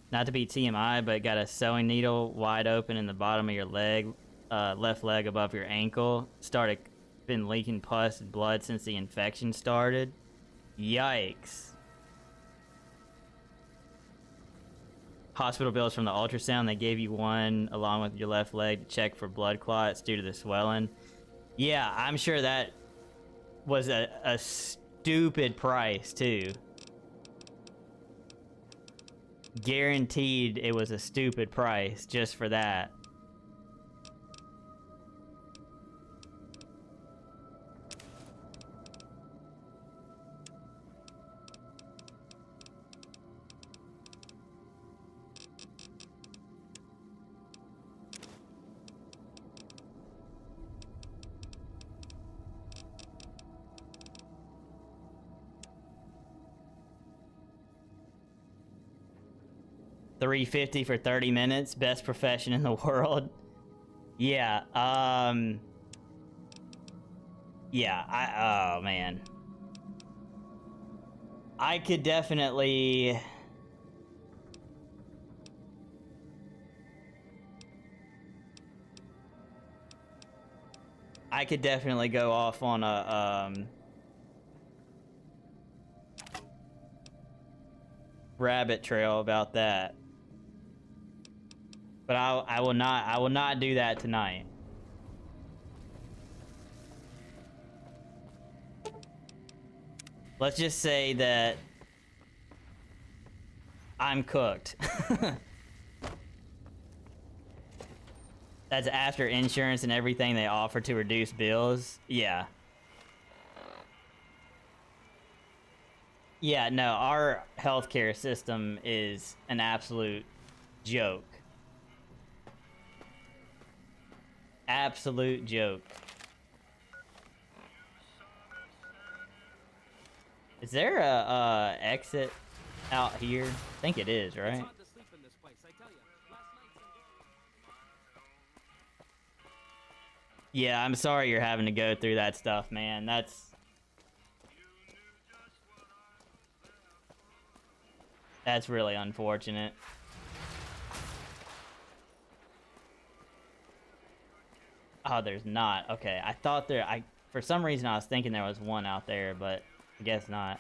Not to be TMI, but got a sewing needle wide open in the bottom of your leg, left leg above your ankle. Been leaking pus and blood since the infection started. Yikes. Hospital bills from the ultrasound. They gave you one along with your left leg to check for blood clots due to the swelling. Yeah, I'm sure that was a stupid price too. Guaranteed it was a stupid price just for that. $350 for 30 minutes, best profession in the world. Yeah, oh man. I could definitely go off on a rabbit trail about that. But I will not do that tonight. Let's just say that I'm cooked. That's after insurance and everything they offer to reduce bills. Yeah. Yeah, no, our healthcare system is an absolute joke. Absolute joke. Is there a exit out here? I think it is, right? Yeah, I'm sorry you're having to go through that stuff, man. That's really unfortunate. Oh, there's not. Okay, I thought for some reason I was thinking there was one out there, but I guess not.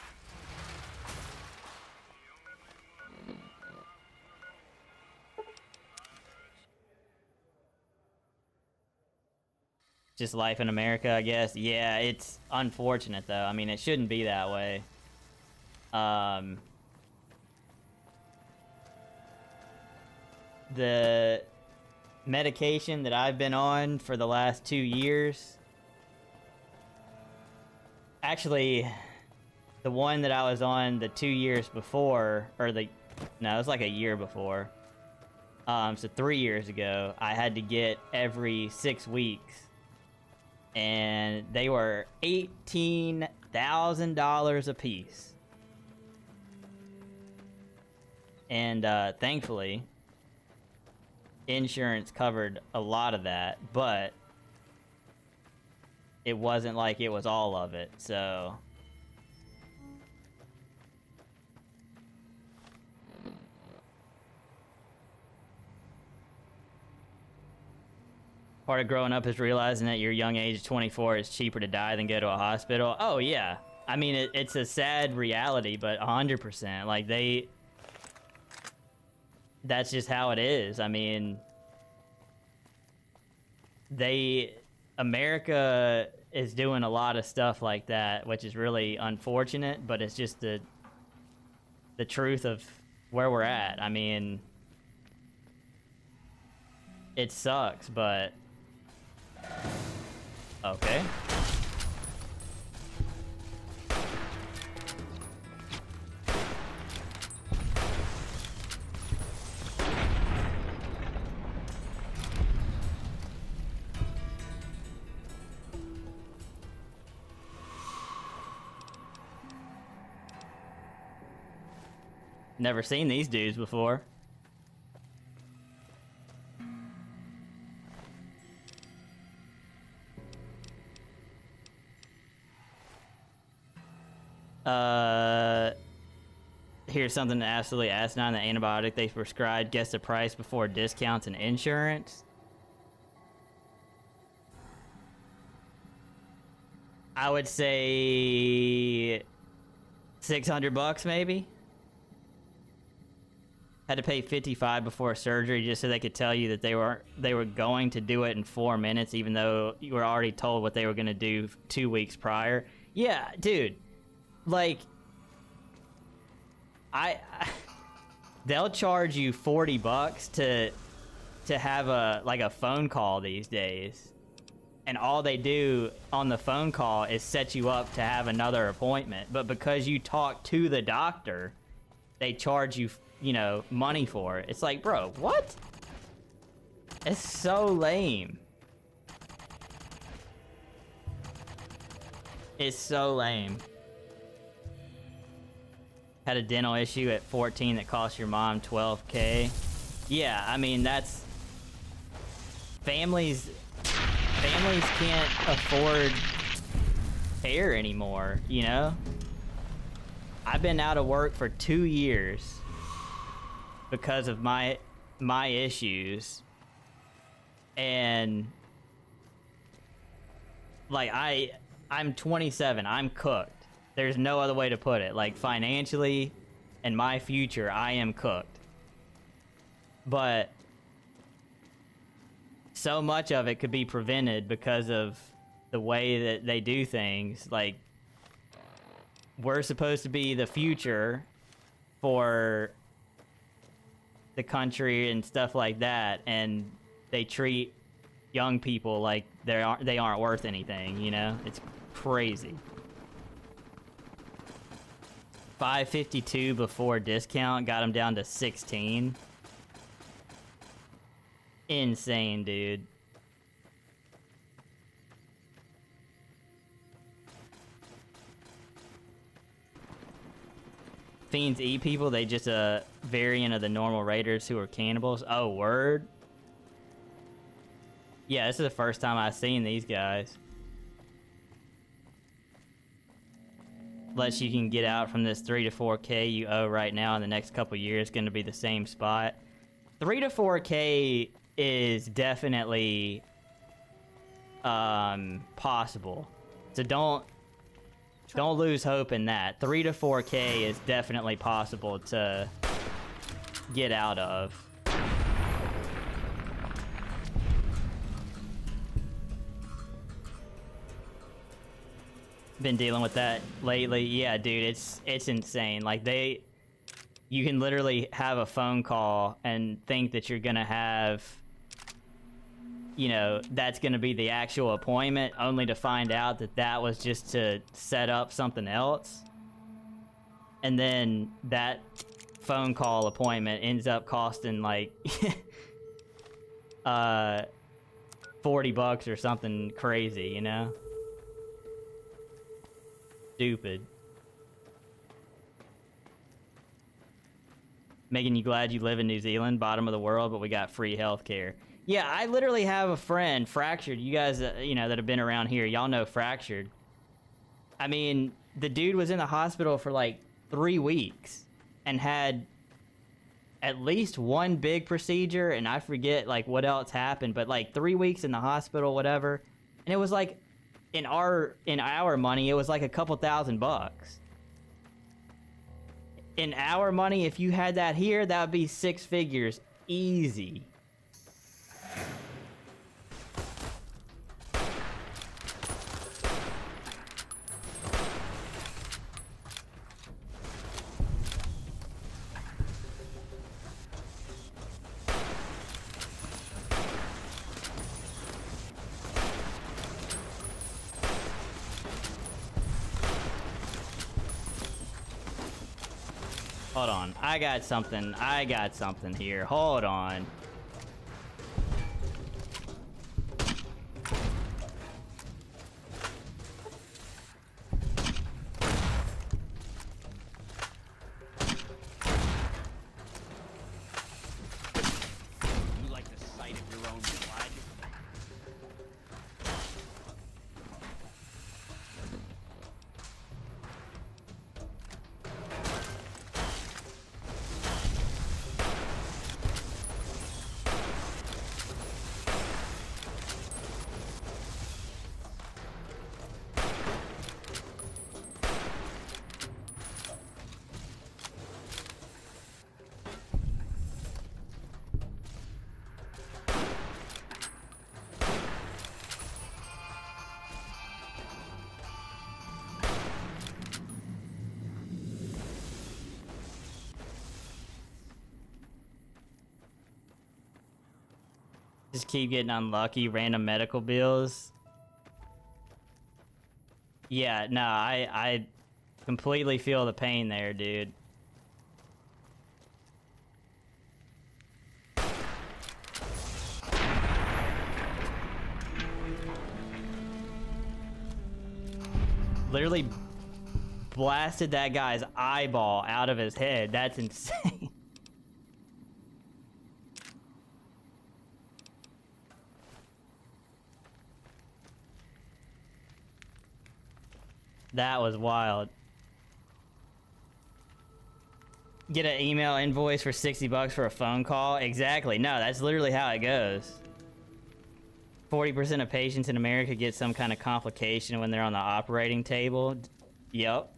Just life in America, I guess. Yeah, it's unfortunate though. I mean, it shouldn't be that way. The medication that I've been on for the last 2 years, actually the one that I was on the 2 years before, no, it was like a year before, so 3 years ago, I had to get every 6 weeks, and they were $18,000 a piece. And thankfully insurance covered a lot of that, but it wasn't like it was all of it, so part of growing up is realizing that your young age, 24, is cheaper to die than go to a hospital. Oh yeah, I mean it's a sad reality, but 100%. Like that's just how it is. I mean, America is doing a lot of stuff like that, which is really unfortunate, but it's just the truth of where we're at. I mean, it sucks, but okay. Never seen these dudes before. Here's something absolutely asinine. The antibiotic they prescribed gets the price before discounts and insurance. I would say $600 maybe. Had to pay $55 before surgery just so they could tell you that they were going to do it in 4 minutes, even though you were already told what they were gonna do 2 weeks prior. Yeah, dude. Like, they'll charge you $40 to have a phone call these days, and all they do on the phone call is set you up to have another appointment. But because you talk to the doctor, they charge you, you know, money for it. It's like, bro, what? It's so lame. It's so lame. Had a dental issue at 14 that cost your mom $12K. Yeah, I mean, that's... Families can't afford care anymore, you know? I've been out of work for 2 years because of my issues. And... like, I'm 27. I'm cooked. There's no other way to put it. Like, financially, and my future, I am cooked. But so much of it could be prevented because of the way that they do things. Like, we're supposed to be the future for the country and stuff like that, and they treat young people like they aren't worth anything, you know? It's crazy. $5.52 before discount got them down to 16. Insane, dude. Fiends eat people. They just a variant of the normal raiders who are cannibals. Oh, word. Yeah, this is the first time I've seen these guys. Unless you can get out from this 3 to 4K you owe right now in the next couple years, going to be the same spot. 3 to 4K is definitely possible. So don't lose hope in that. 3 to 4K is definitely possible to get out of. Been dealing with that lately. Yeah, dude, it's insane. Like, you can literally have a phone call and think that you're gonna have, you know, that's gonna be the actual appointment, only to find out that that was just to set up something else. And then that phone call appointment ends up costing like $40 or something crazy, you know? Stupid. Megan, you glad you live in New Zealand, bottom of the world, but we got free healthcare. Yeah, I literally have a friend, Fractured. You guys, you know, that have been around here, y'all know Fractured. I mean, the dude was in the hospital for like 3 weeks and had at least one big procedure, and I forget like what else happened, but like 3 weeks in the hospital, whatever. And it was like, in our money, it was like a couple $1,000. In our money, if you had that here, that would be 6 figures, easy. Hold on, I got something here. Hold on. Just keep getting unlucky, random medical bills. Yeah, no, I completely feel the pain there, dude. Literally blasted that guy's eyeball out of his head. That's insane. That was wild. Get an email invoice for $60 for a phone call? Exactly. No, that's literally how it goes. 40% of patients in America get some kind of complication when they're on the operating table. Yep.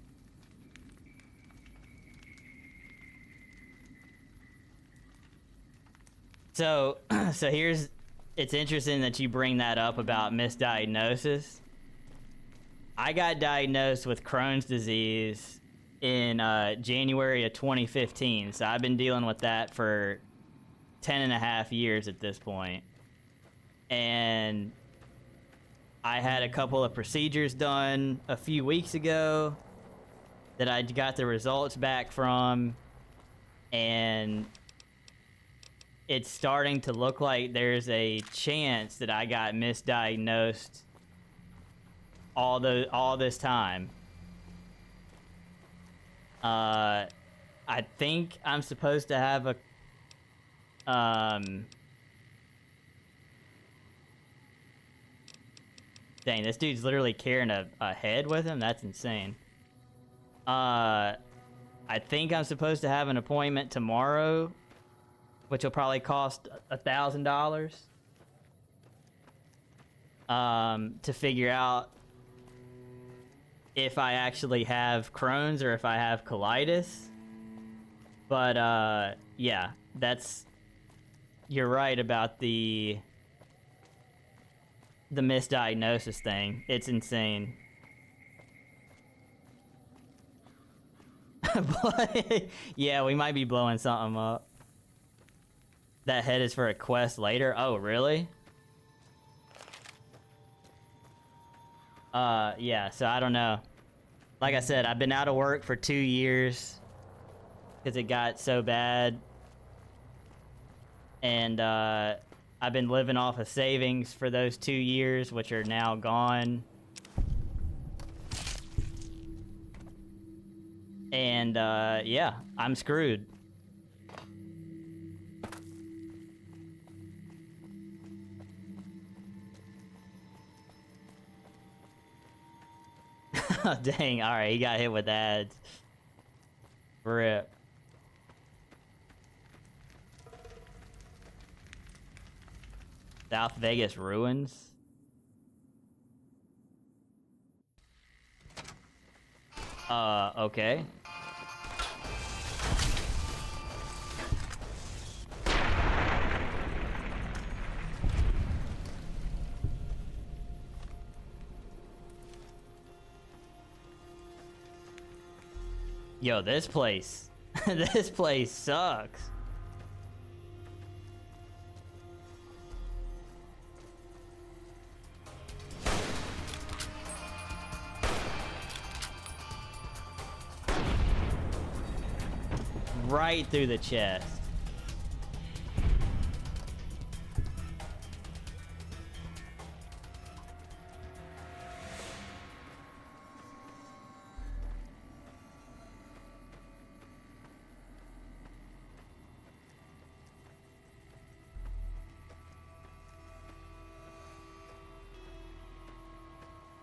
So here's, it's interesting that you bring that up about misdiagnosis. I got diagnosed with Crohn's disease in January of 2015, so I've been dealing with that for 10.5 years at this point. And I had a couple of procedures done a few weeks ago that I got the results back from, and it's starting to look like there's a chance that I got misdiagnosed all this time. I think I'm supposed to have a dang, this dude's literally carrying a head with him. That's insane. I think I'm supposed to have an appointment tomorrow, which will probably cost $1,000 to figure out if I actually have Crohn's or if I have colitis. But yeah, you're right about the misdiagnosis thing. It's insane. Yeah, we might be blowing something up. That head is for a quest later. Oh, really? Yeah, so I don't know. Like I said, I've been out of work for 2 years because it got so bad. And I've been living off of savings for those 2 years, which are now gone. And yeah, I'm screwed. Dang, alright, he got hit with ads. Rip. South Vegas ruins? Okay. Yo, this place, this place sucks. Right through the chest.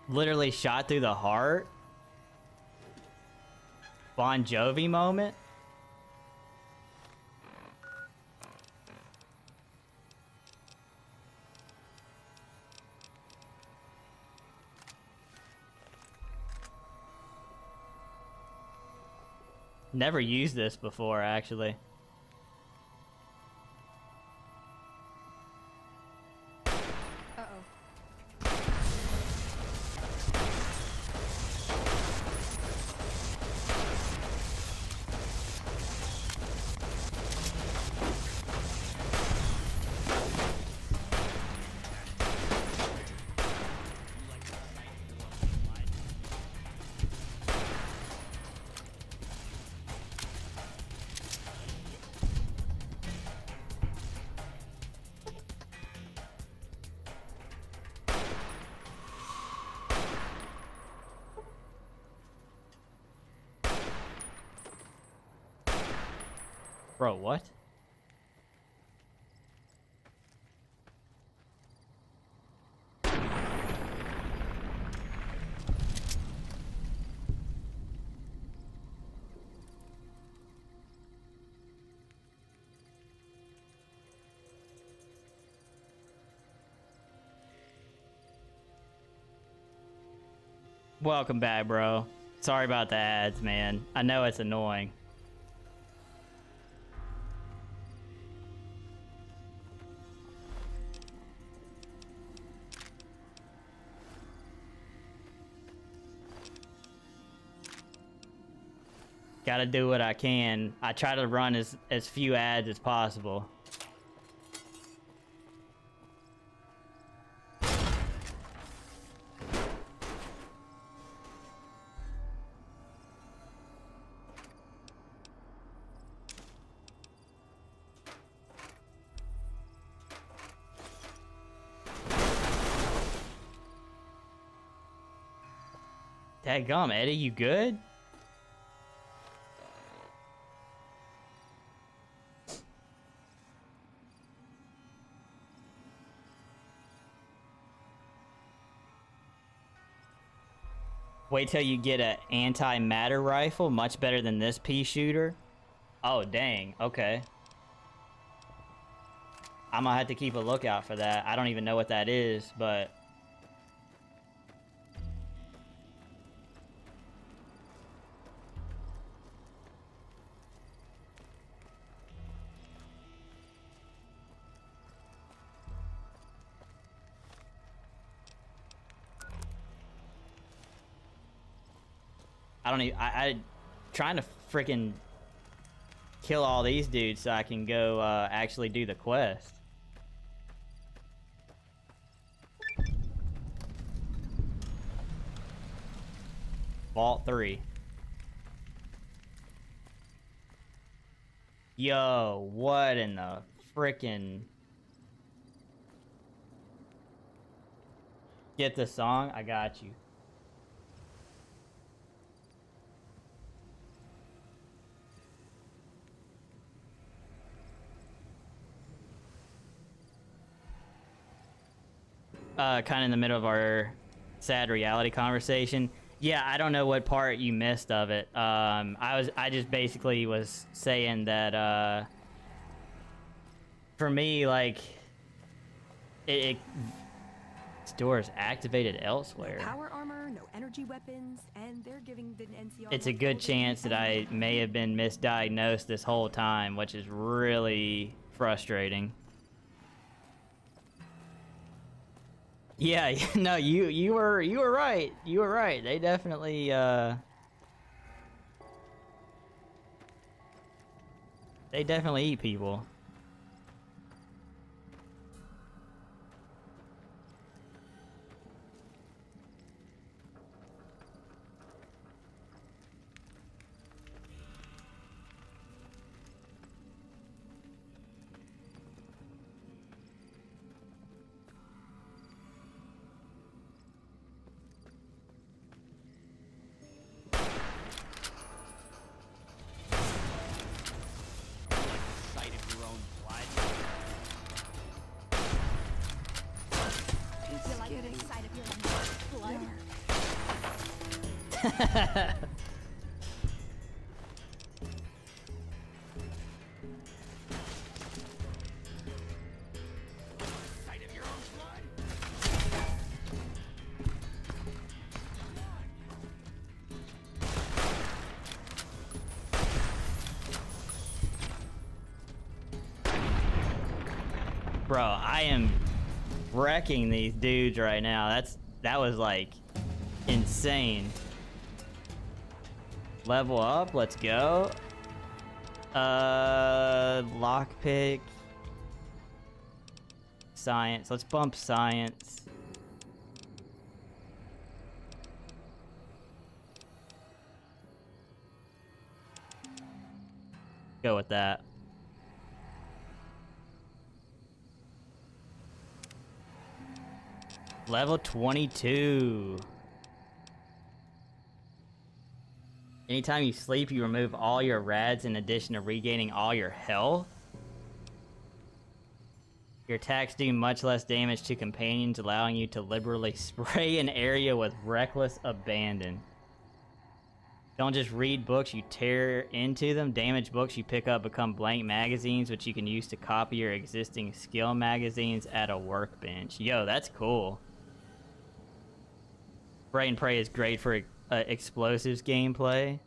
Literally shot through the heart. Bon Jovi moment. Never used this before, actually. Bro, what? Welcome back, bro. Sorry about the ads, man. I know it's annoying. Gotta do what I can. I try to run as few ads as possible. Dadgum, Eddie, you good? Wait till you get an anti-matter rifle, much better than this pea shooter. Oh, dang, okay. I'm gonna have to keep a lookout for that. I don't even know what that is, but... I trying to freaking kill all these dudes so I can go actually do the quest. Vault 3. Yo, what in the frickin'... Get the song? I got you. Kind of in the middle of our sad reality conversation. Yeah, I don't know what part you missed of it. I just basically was saying that for me, like, this door is activated elsewhere. No power armor, no energy weapons, and they're giving the NCR. It's a good chance that I may have been misdiagnosed this whole time, which is really frustrating. Yeah, no, you were right. You were right. They definitely eat people. Bro, I am wrecking these dudes right now. That was like insane. Level up, let's go. Lockpick. Science, let's bump science. Go with that. Level 22. Anytime you sleep, you remove all your rads in addition to regaining all your health. Your attacks do much less damage to companions, allowing you to liberally spray an area with reckless abandon. Don't just read books, you tear into them. Damaged books you pick up become blank magazines, which you can use to copy your existing skill magazines at a workbench. Yo, that's cool. Spray and Pray is great for explosives gameplay.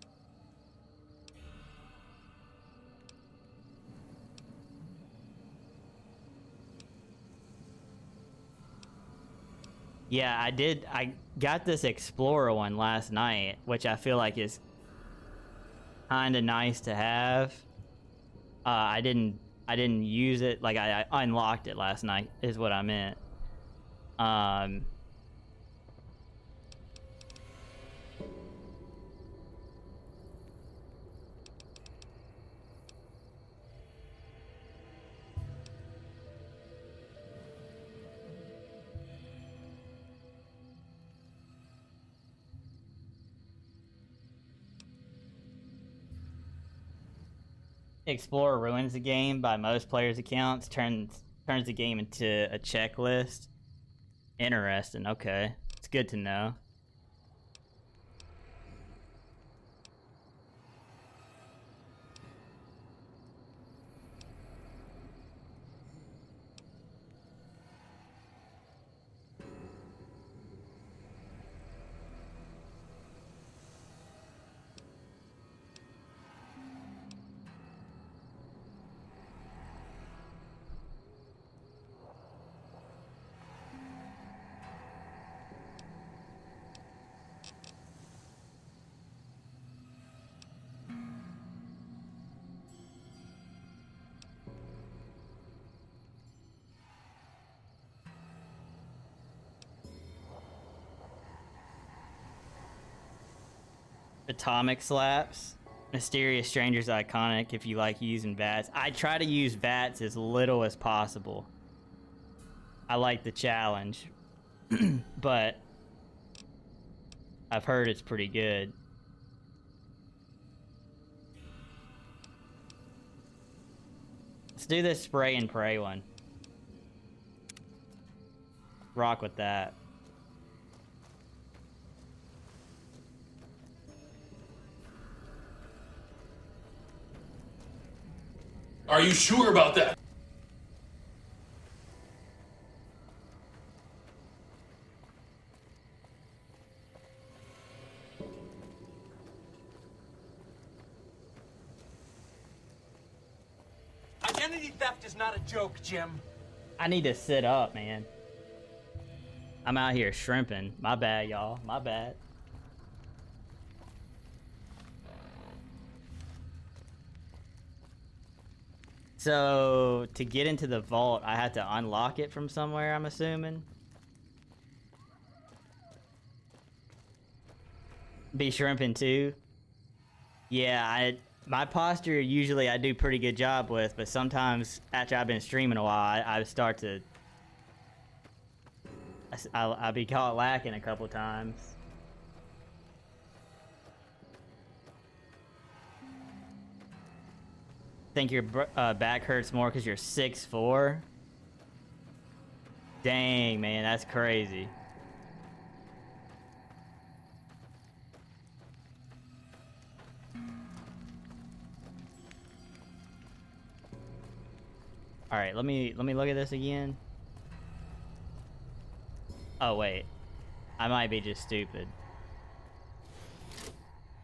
Yeah, I got this Explorer one last night, which I feel like is kind of nice to have. I didn't use it, like I unlocked it last night is what I meant. Explorer ruins the game by most players' accounts, turns the game into a checklist. Interesting, okay. It's good to know. Atomic slaps. Mysterious Strangers iconic if you like using VATS. I try to use VATS as little as possible. I like the challenge. But I've heard it's pretty good. Let's do this Spray and Pray one. Rock with that. Are you sure about that? Identity theft is not a joke, Jim. I need to sit up, man. I'm out here shrimping. My bad, y'all. My bad. So, to get into the vault, I had to unlock it from somewhere, I'm assuming. Be shrimping too? Yeah, my posture usually I do pretty good job with, but sometimes after I've been streaming a while, I start to... I'll be caught lacking a couple times. Think your back hurts more because you're 6'4"? Dang, man, that's crazy. All right, let me look at this again. Oh wait, I might be just stupid.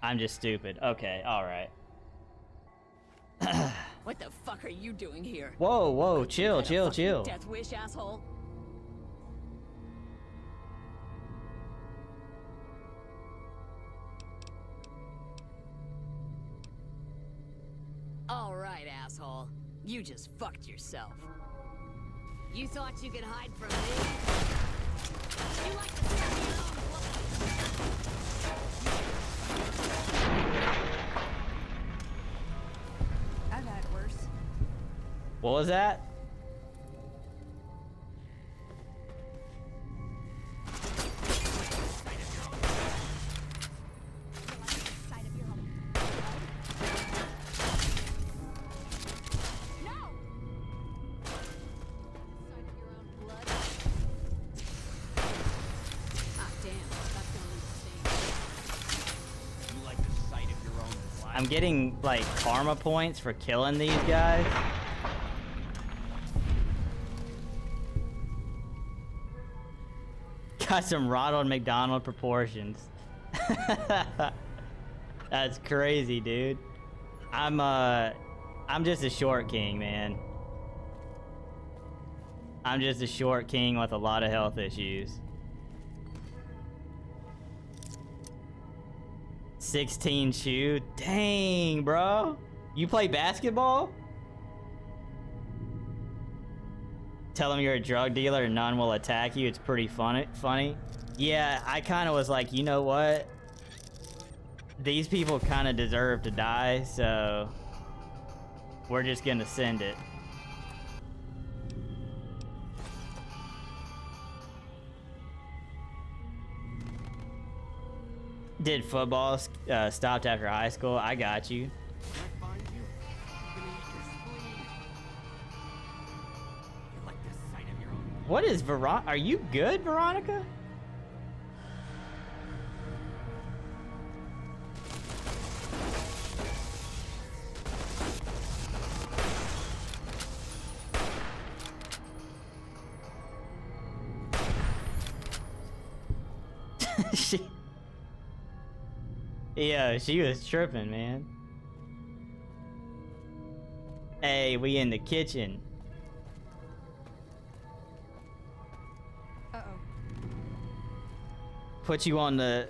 I'm just stupid. Okay, all right. What the fuck are you doing here? Whoa, whoa, chill, chill, chill. Death wish, asshole. All right, asshole. You just fucked yourself. You thought you could hide from me? You like to step your own I've had worse. What was that? I'm getting like karma points for killing these guys. Got some Ronald McDonald proportions. That's crazy, dude. I'm just a short king, man. I'm just a short king with a lot of health issues. 16 shoe? Dang, bro. You play basketball? Tell them you're a drug dealer and none will attack you. It's pretty funny. Yeah, I kind of was like, you know what? These people kind of deserve to die, so we're just gonna send it. Did football, stopped after high school. I got you. What is Veronica? Are you good, Veronica? Yeah, she was tripping, man. Hey, we in the kitchen. Uh-oh. Put you on the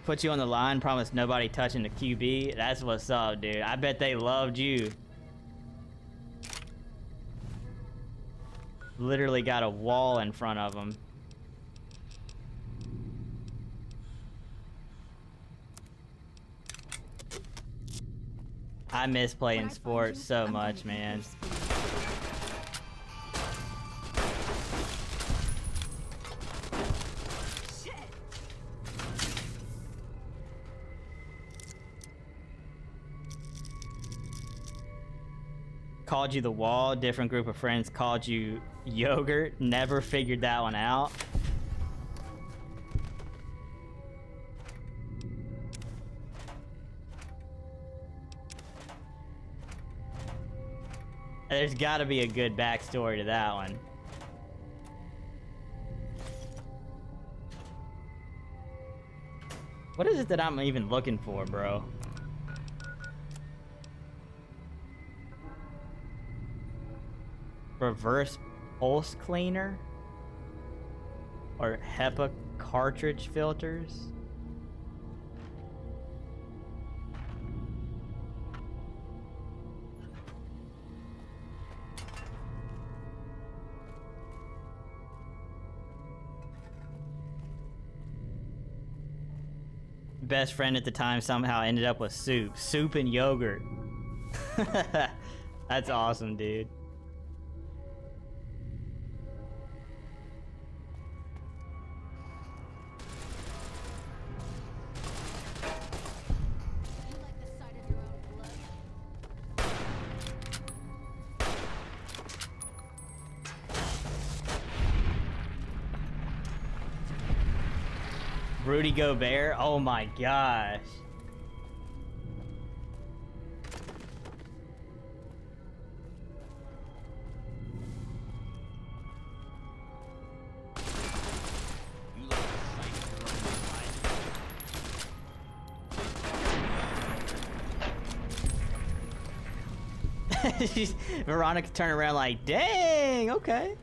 line, promise nobody touching the QB. That's what's up, dude. I bet they loved you. Literally got a wall in front of them. I miss playing sports so much, man. Called you the wall, different group of friends called you yogurt. Never figured that one out. There's gotta be a good backstory to that one. What is it that I'm even looking for, bro? Reverse pulse cleaner? Or HEPA cartridge filters? Best friend at the time somehow ended up with soup and yogurt. That's awesome, dude. Rudy Gobert? Oh my gosh. Veronica turned around like, dang, okay.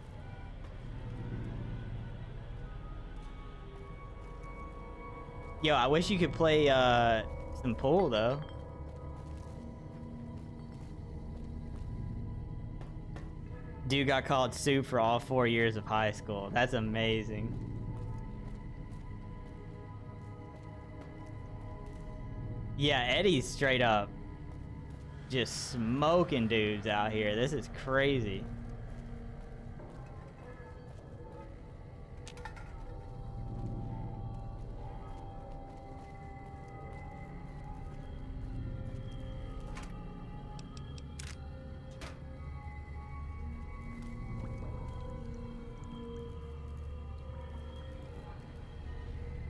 Yo, I wish you could play some pool though. Dude got called soup for all 4 years of high school. That's amazing. Yeah, Eddie's straight up just smoking dudes out here. This is crazy.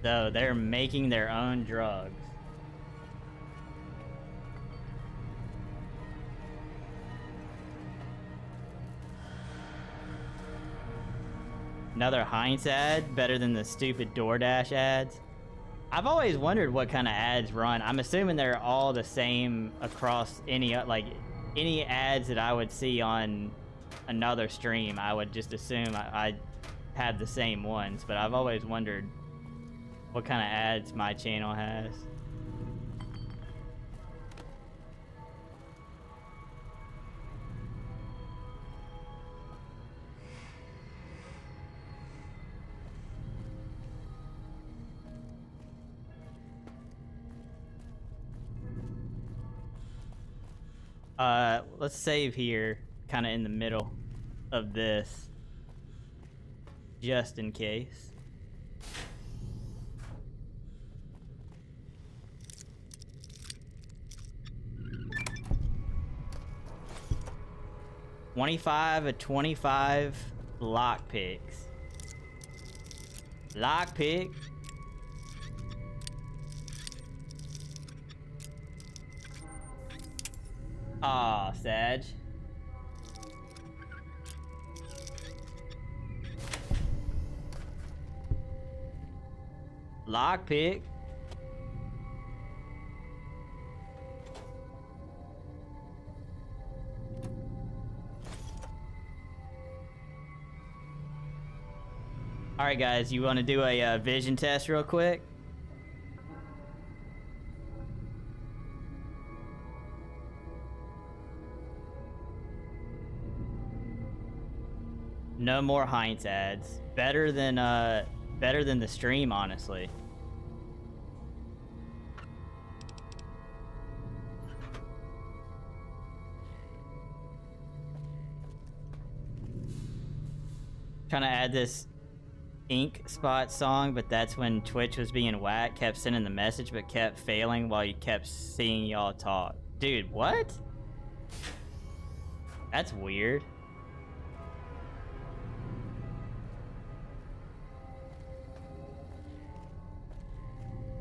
So they're making their own drugs. Another Heinz ad, better than the stupid DoorDash ads. I've always wondered what kind of ads run. I'm assuming they're all the same across any ads that I would see on another stream. I would just assume I'd have the same ones, but I've always wondered what kind of ads my channel has. Let's save here, kind of in the middle of this, just in case. $25 of 25 lockpicks. Lockpick. Aw, Sag. Lockpick. Alright guys, you want to do a vision test real quick? No more Heinz ads. Better than the stream, honestly. Trying to add this Ink Spot song, but that's when Twitch was being whack, kept sending the message but kept failing while you kept seeing y'all talk. Dude, what? That's weird.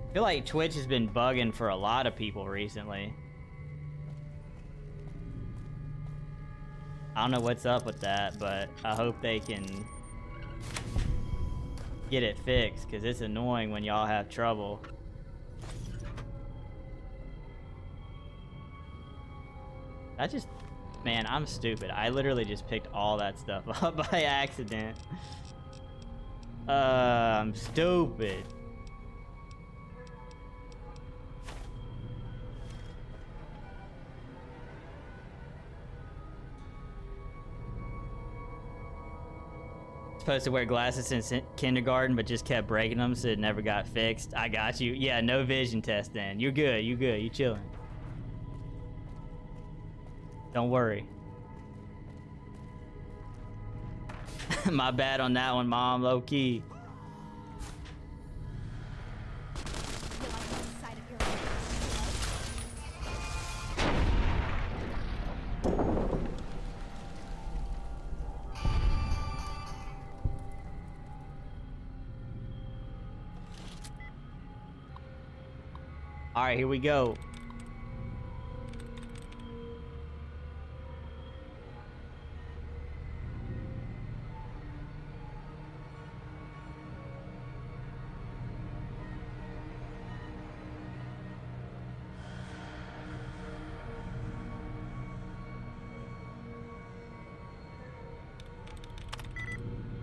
I feel like Twitch has been bugging for a lot of people recently. I don't know what's up with that, but I hope they can get it fixed, because it's annoying when y'all have trouble. Man, I'm stupid. I literally just picked all that stuff up by accident. I'm stupid. Supposed to wear glasses since kindergarten, but just kept breaking them, so it never got fixed. I got you. Yeah, no vision test then. You're good. You good. You chilling. Don't worry. My bad on that one, Mom. Low key. All right, here we go.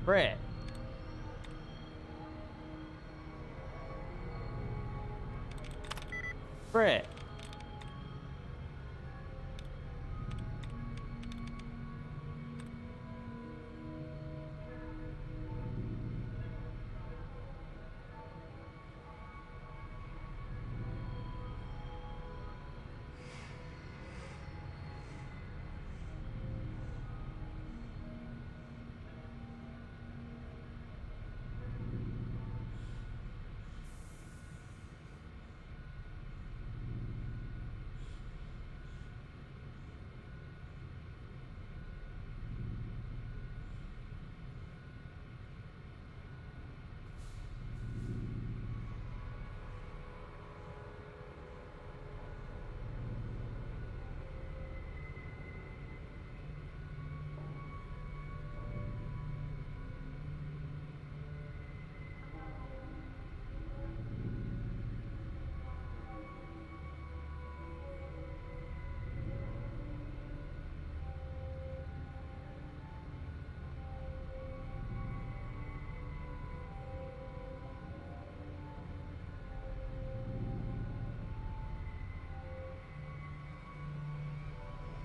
Brett. Brett.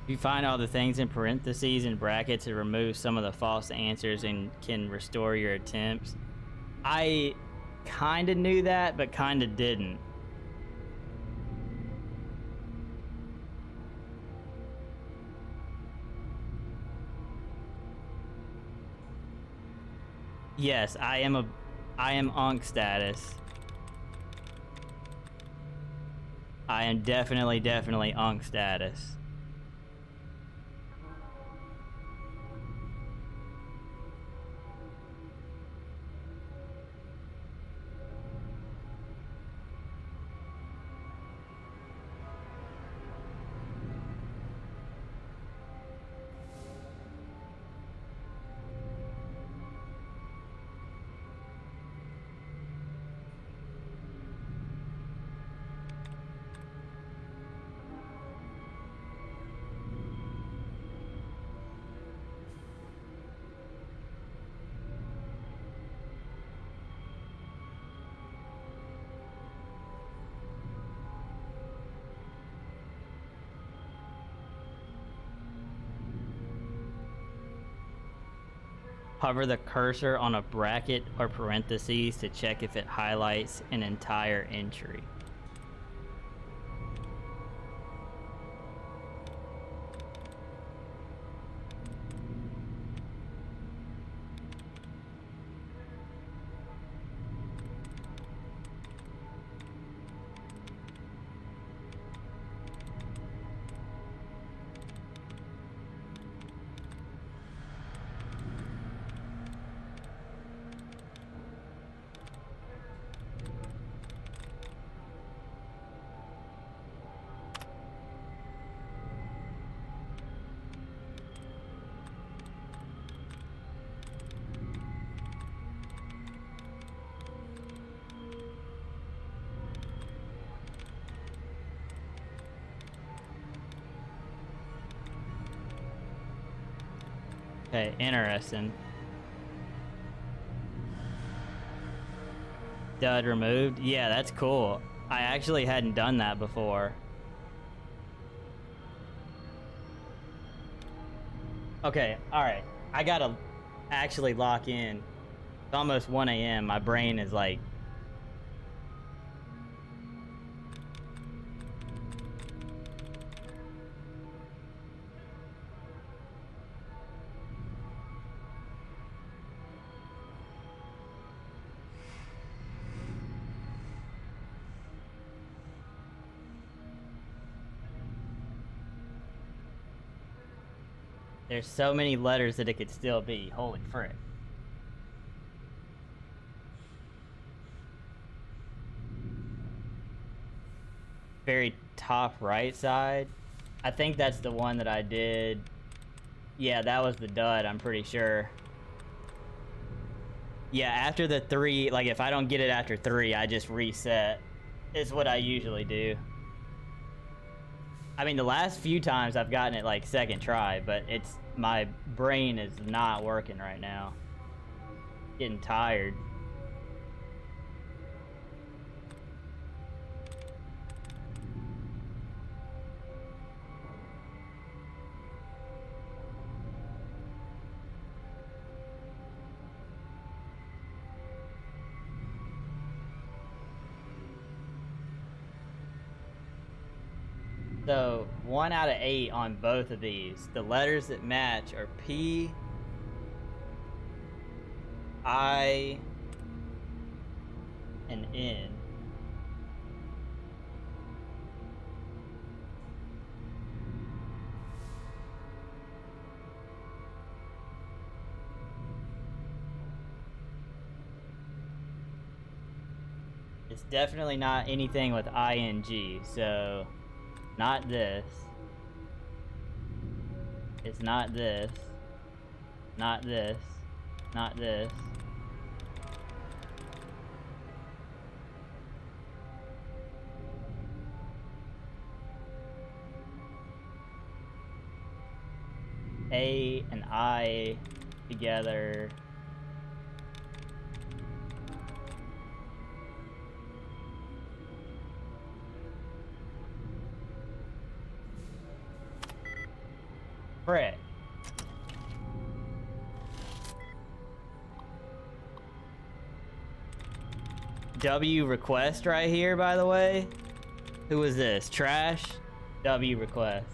If you find all the things in parentheses and brackets, it removes some of the false answers and can restore your attempts. I kind of knew that, but kind of didn't. Yes, I am Ankh status. I am definitely Ankh status. Hover the cursor on a bracket or parentheses to check if it highlights an entire entry. Okay, interesting. Dud removed? Yeah, that's cool. I actually hadn't done that before. Okay, alright. I gotta actually lock in. It's almost 1 a.m. My brain is like... There's so many letters that it could still be. Holy frick. Very top right side. I think that's the one that I did. Yeah, that was the dud, I'm pretty sure. Yeah, after the 3, like if I don't get it after 3, I just reset. Is what I usually do. I mean, the last few times I've gotten it like second try, but it's my brain is not working right now. Getting tired. So 1 out of 8 on both of these. The letters that match are P, I, and N. It's definitely not anything with ING, so not this. It's not this. Not this. Not this. A and I together. Frick. W request right here, by the way. Who is this? Trash? W request.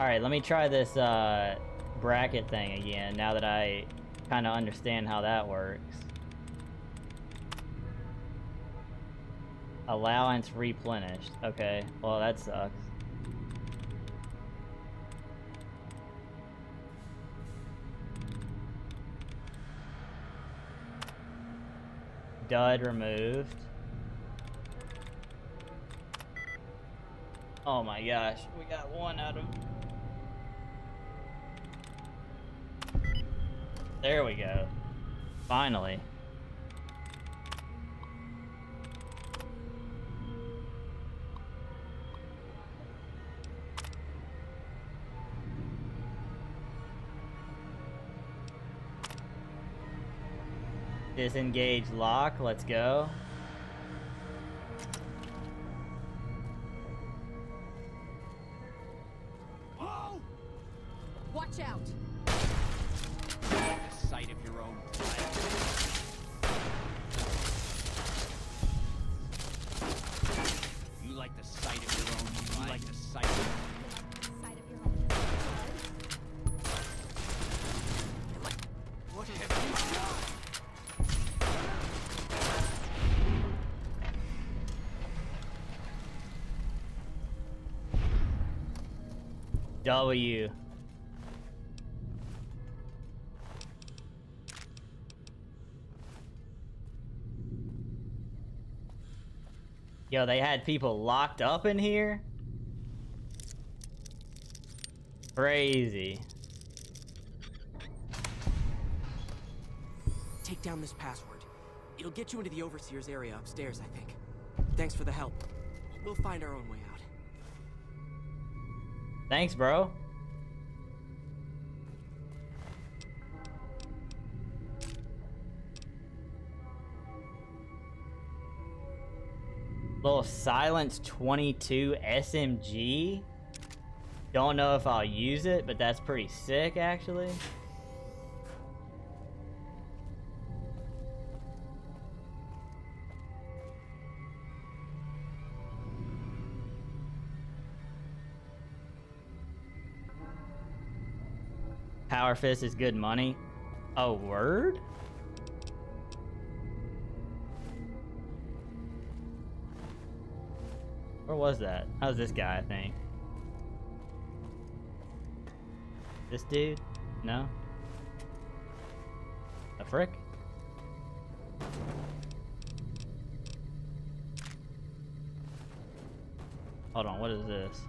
Alright, let me try this bracket thing again now that I kind of understand how that works. Allowance replenished. Okay, well that sucks. Dud removed. Oh my gosh, we got one out of... There we go. Finally. Disengage lock, let's go. Whoa! Watch out! The sight of your own blood. You like the sight of your own blood? You like the sight of your own blood? What have you done? W. Yo, they had people locked up in here? Crazy. Take down this password. It'll get you into the Overseer's area upstairs, I think. Thanks for the help. We'll find our own way out. Thanks, bro. Little Silence 22 SMG. Don't know if I'll use it, but that's pretty sick, actually. Power Fist is good money. Oh, word? Where was that? How's this guy, I think? This dude? No? A frick? Hold on, what is this?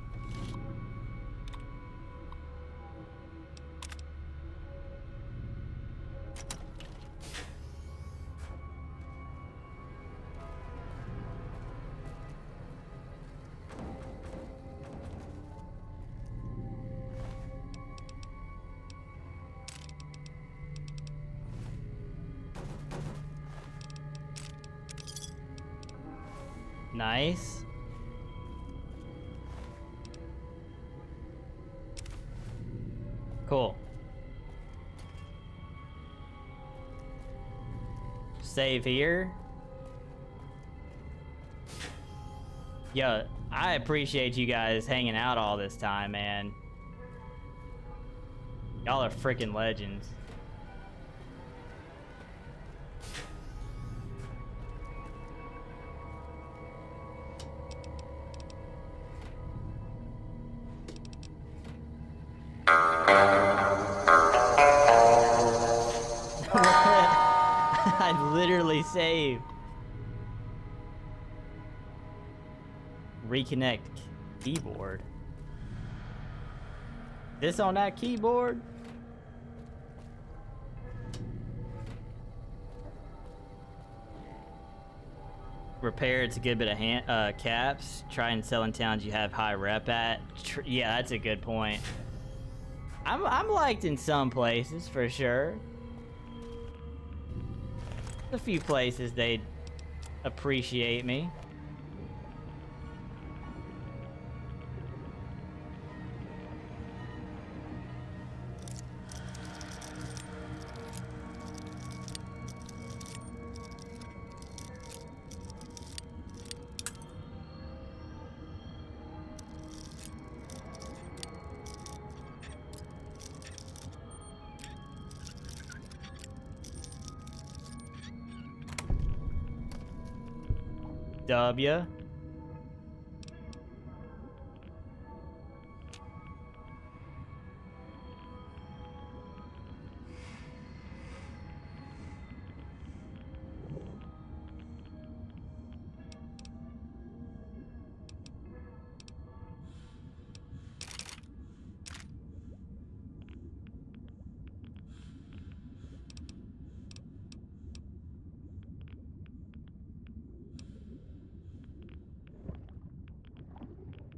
Nice. Cool. Save here. Yo, I appreciate you guys hanging out all this time, man. Y'all are freaking legends. I literally saved. Reconnect keyboard. This on that keyboard? Repair, it's a good bit of caps. Try and sell in towns you have high rep at. Yeah, that's a good point. I'm liked in some places for sure. A few places they appreciate me. W.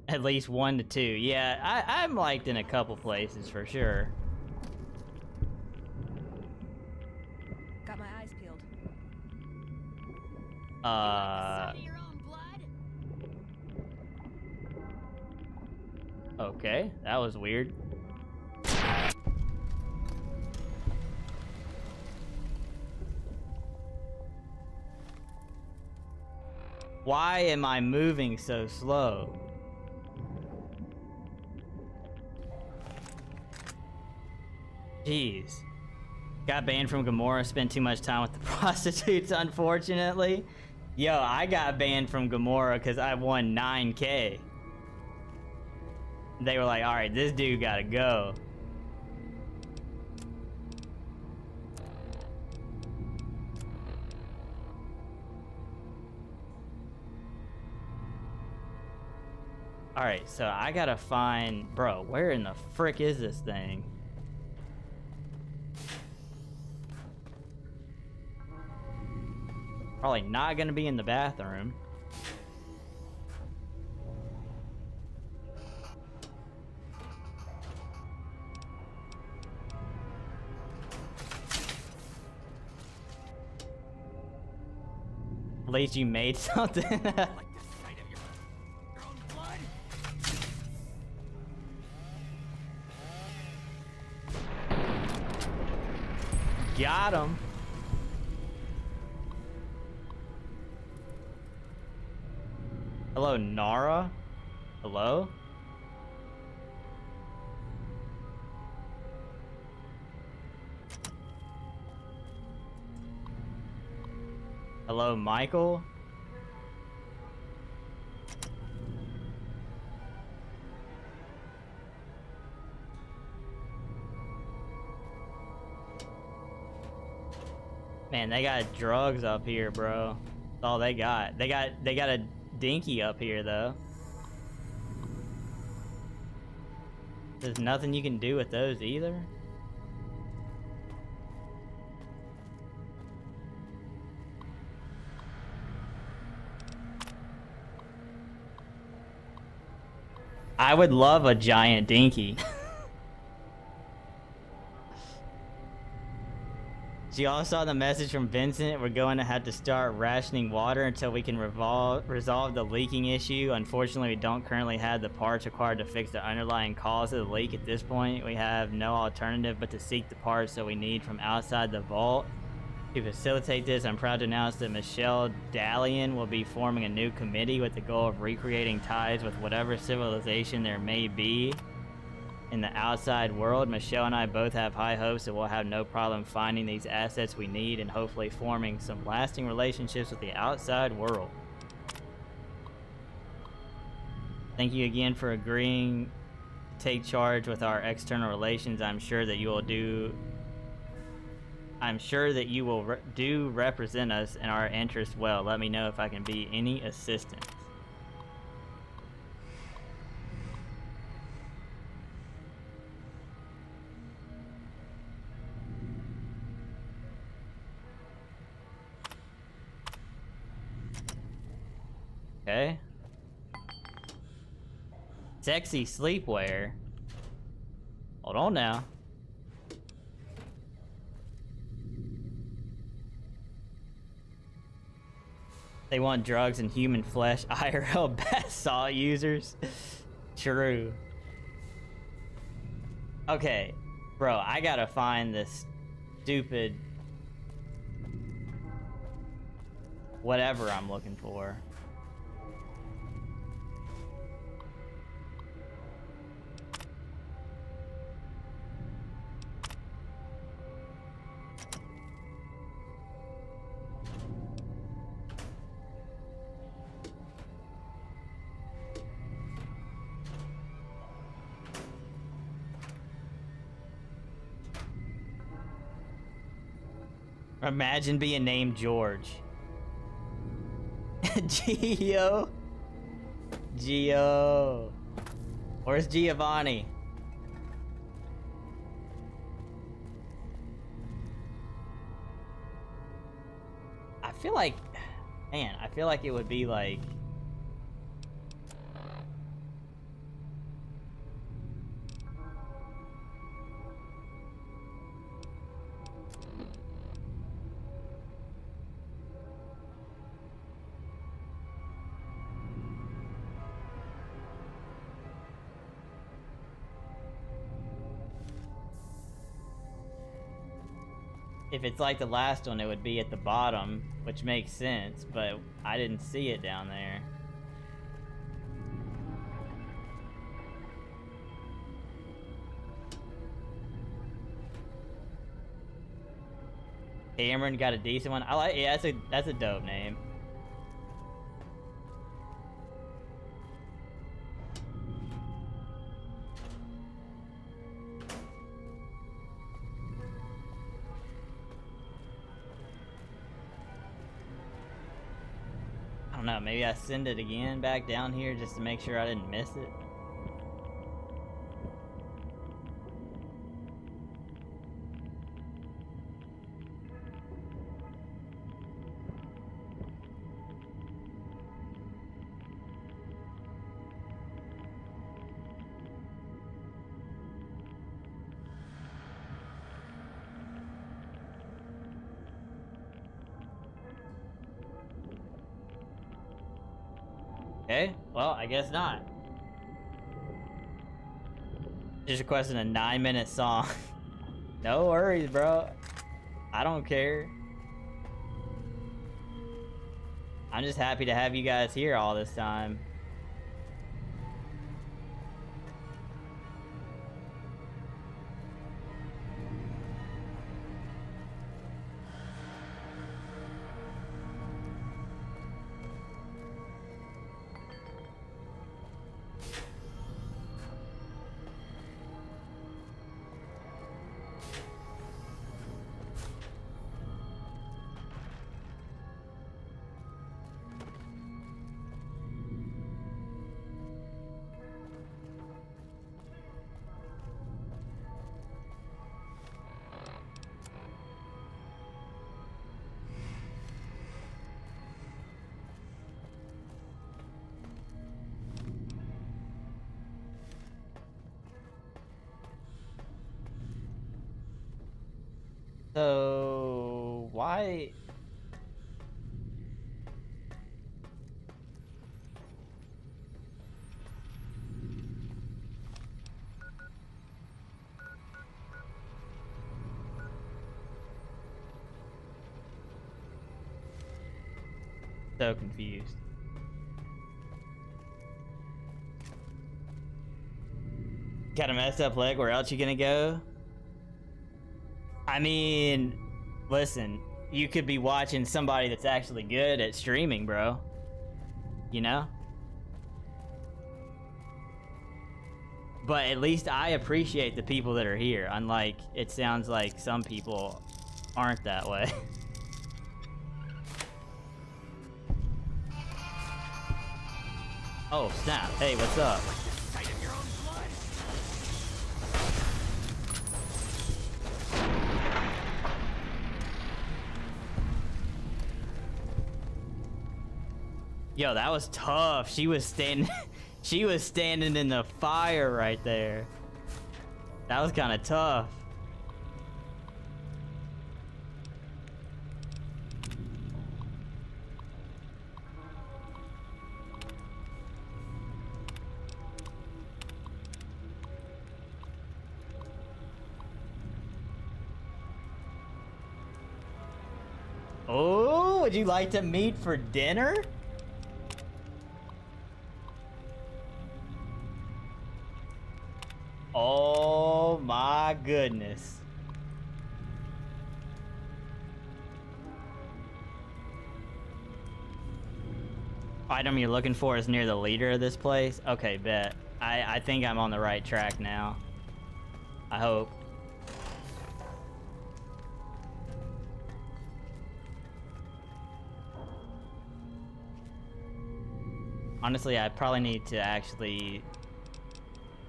At least 1 to 2. Yeah, I'm liked in a couple places for sure. Got my eyes peeled. Okay, that was weird. Why am I moving so slow? Jeez. Got banned from Gamora, spent too much time with the prostitutes, unfortunately. Yo, I got banned from Gamora because I won 9K. They were like, alright, this dude gotta go. Alright, so I gotta find... Bro, where in the frick is this thing? Probably not gonna be in the bathroom. At least you made something. Got him. Hello, Nara? Hello? Hello, Michael? Man, they got drugs up here, bro. That's all they got. They got a dinky up here, though. There's nothing you can do with those either. I would love a giant dinky. So y'all saw the message from Vincent. We're going to have to start rationing water until we can resolve the leaking issue. Unfortunately, we don't currently have the parts required to fix the underlying cause of the leak at this point. We have no alternative but to seek the parts that we need from outside the vault. To facilitate this, I'm proud to announce that Michelle Dallian will be forming a new committee with the goal of recreating ties with whatever civilization there may be in the outside world. Michelle and I both have high hopes that we'll have no problem finding these assets we need and hopefully forming some lasting relationships with the outside world. Thank you again for agreeing to take charge with our external relations. I'm sure that you will represent us and our interests well. Let me know if I can be any assistance. Okay. Sexy sleepwear. Hold on now. They want drugs and human flesh. IRL bath salt users. True. Okay, bro, I gotta find this stupid whatever I'm looking for. Imagine being named George. Gio. Gio. Where's Giovanni? I feel like, man, I feel like it would be like, if it's like the last one, it would be at the bottom, which makes sense, but I didn't see it down there. Cameron got a decent one. I like, yeah, that's a dope name. I don't know, maybe I send it again back down here just to make sure I didn't miss it. Okay, well, I guess not. Just requesting a 9-minute song. No worries, bro. I don't care. I'm just happy to have you guys here all this time. So, why? So confused. Got a messed up leg, where else you gonna go? I mean, listen, you could be watching somebody that's actually good at streaming, bro. You know? But at least I appreciate the people that are here, unlike it sounds like some people aren't that way. Oh, snap. Hey, what's up? Yo, that was tough. She was standing she was standing in the fire right there. That was kind of tough. Would you like to meet for dinner? Oh my goodness. Item you're looking for is near the leader of this place? Okay, bet. I think I'm on the right track now. I hope. Honestly, I probably need to actually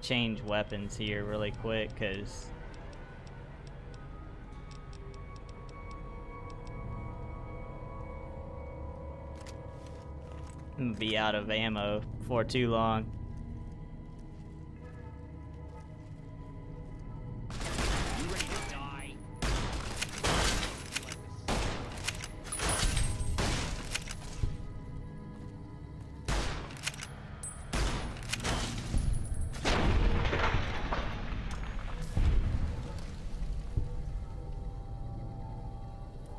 change weapons here really quick, because I'm gonna be out of ammo for too long. You ready to die?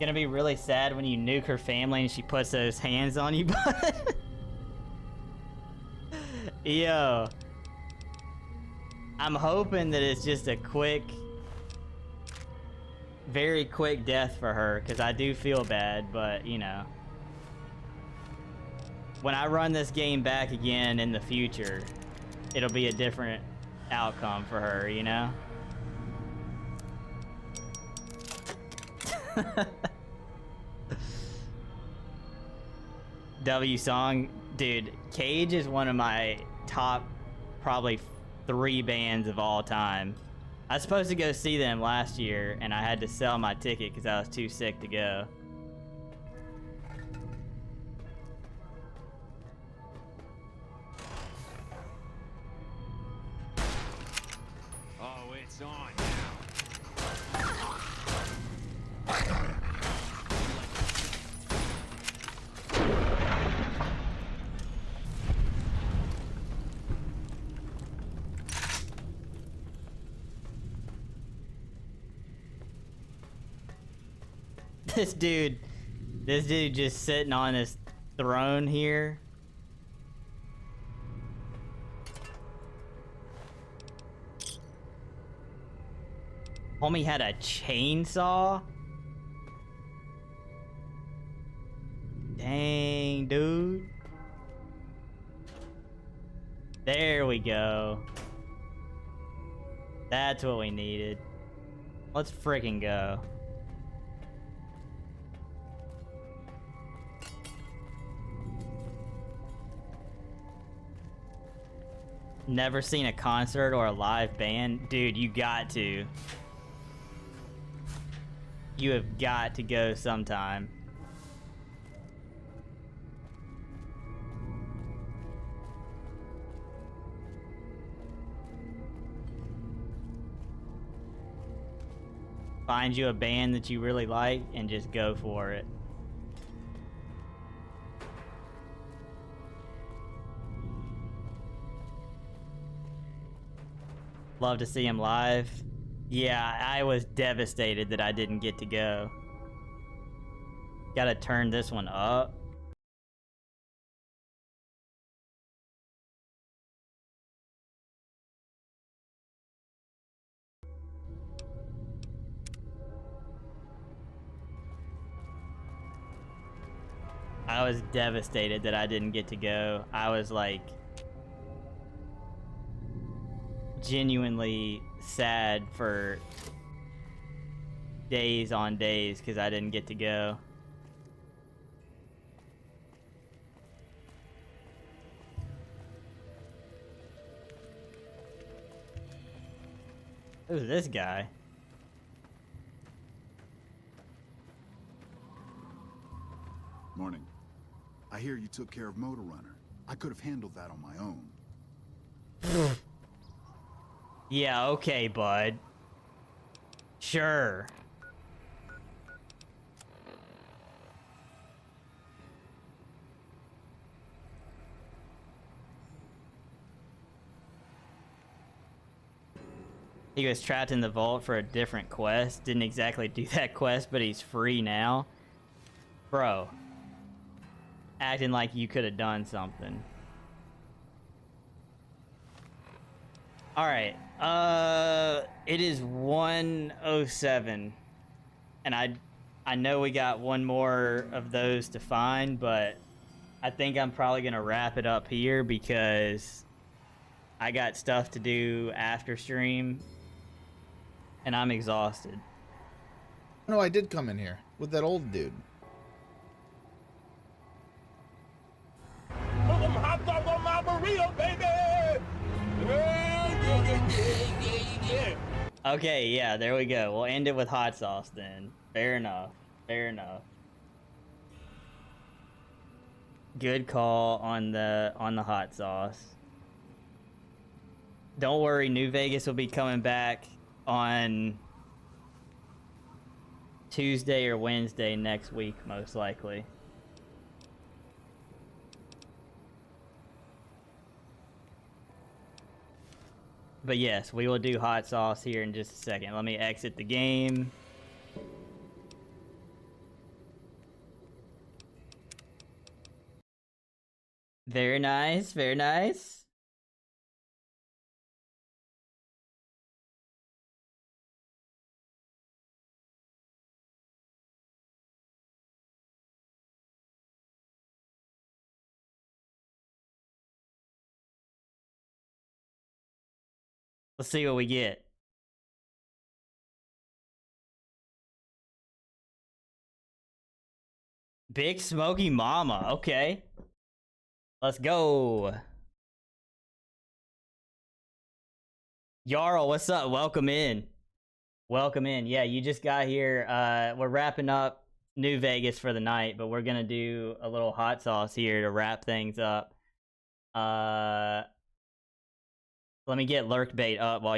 Gonna be really sad when you nuke her family and she puts those hands on you, but yo, I'm hoping that it's just a quick, very quick death for her, because I do feel bad, but you know, when I run this game back again in the future, it'll be a different outcome for her, you know? W Song, dude, Cage is one of my top probably 3 bands of all time. I was supposed to go see them last year and I had to sell my ticket because I was too sick to go. Oh, it's on This dude just sitting on his throne here. Homie had a chainsaw? Dang, dude. There we go. That's what we needed. Let's freaking go. Never seen a concert or a live band? Dude, you got to. You have got to go sometime. Find you a band that you really like and just go for it. Love to see him live. Yeah, I was devastated that I didn't get to go. Gotta turn this one up. I was devastated that I didn't get to go. I was like genuinely sad for days on days because I didn't get to go. Who's this guy? Morning. I hear you took care of Motor Runner. I could have handled that on my own. Yeah, okay, bud. Sure. He was trapped in the vault for a different quest. Didn't exactly do that quest, but he's free now. Bro, acting like you could have done something. Alright, it is 1:07, and I know we got one more of those to find, but I think I'm probably gonna wrap it up here because I got stuff to do after stream, and I'm exhausted. No, I did come in here with that old dude. Put them hot dogs on my burrito, baby! Okay, yeah, there we go. We'll end it with hot sauce then. Fair enough. Fair enough. Good call on the hot sauce. Don't worry, New Vegas will be coming back on Tuesday or Wednesday next week, most likely. But yes, we will do hot sauce here in just a second. Let me exit the game. Very nice, very nice. Let's see what we get. Big Smoky Mama, okay. Let's go. Jarl, what's up? Welcome in. Welcome in. Yeah, you just got here. We're wrapping up New Vegas for the night, but we're gonna do a little hot sauce here to wrap things up. Let me get Lurk Bait up while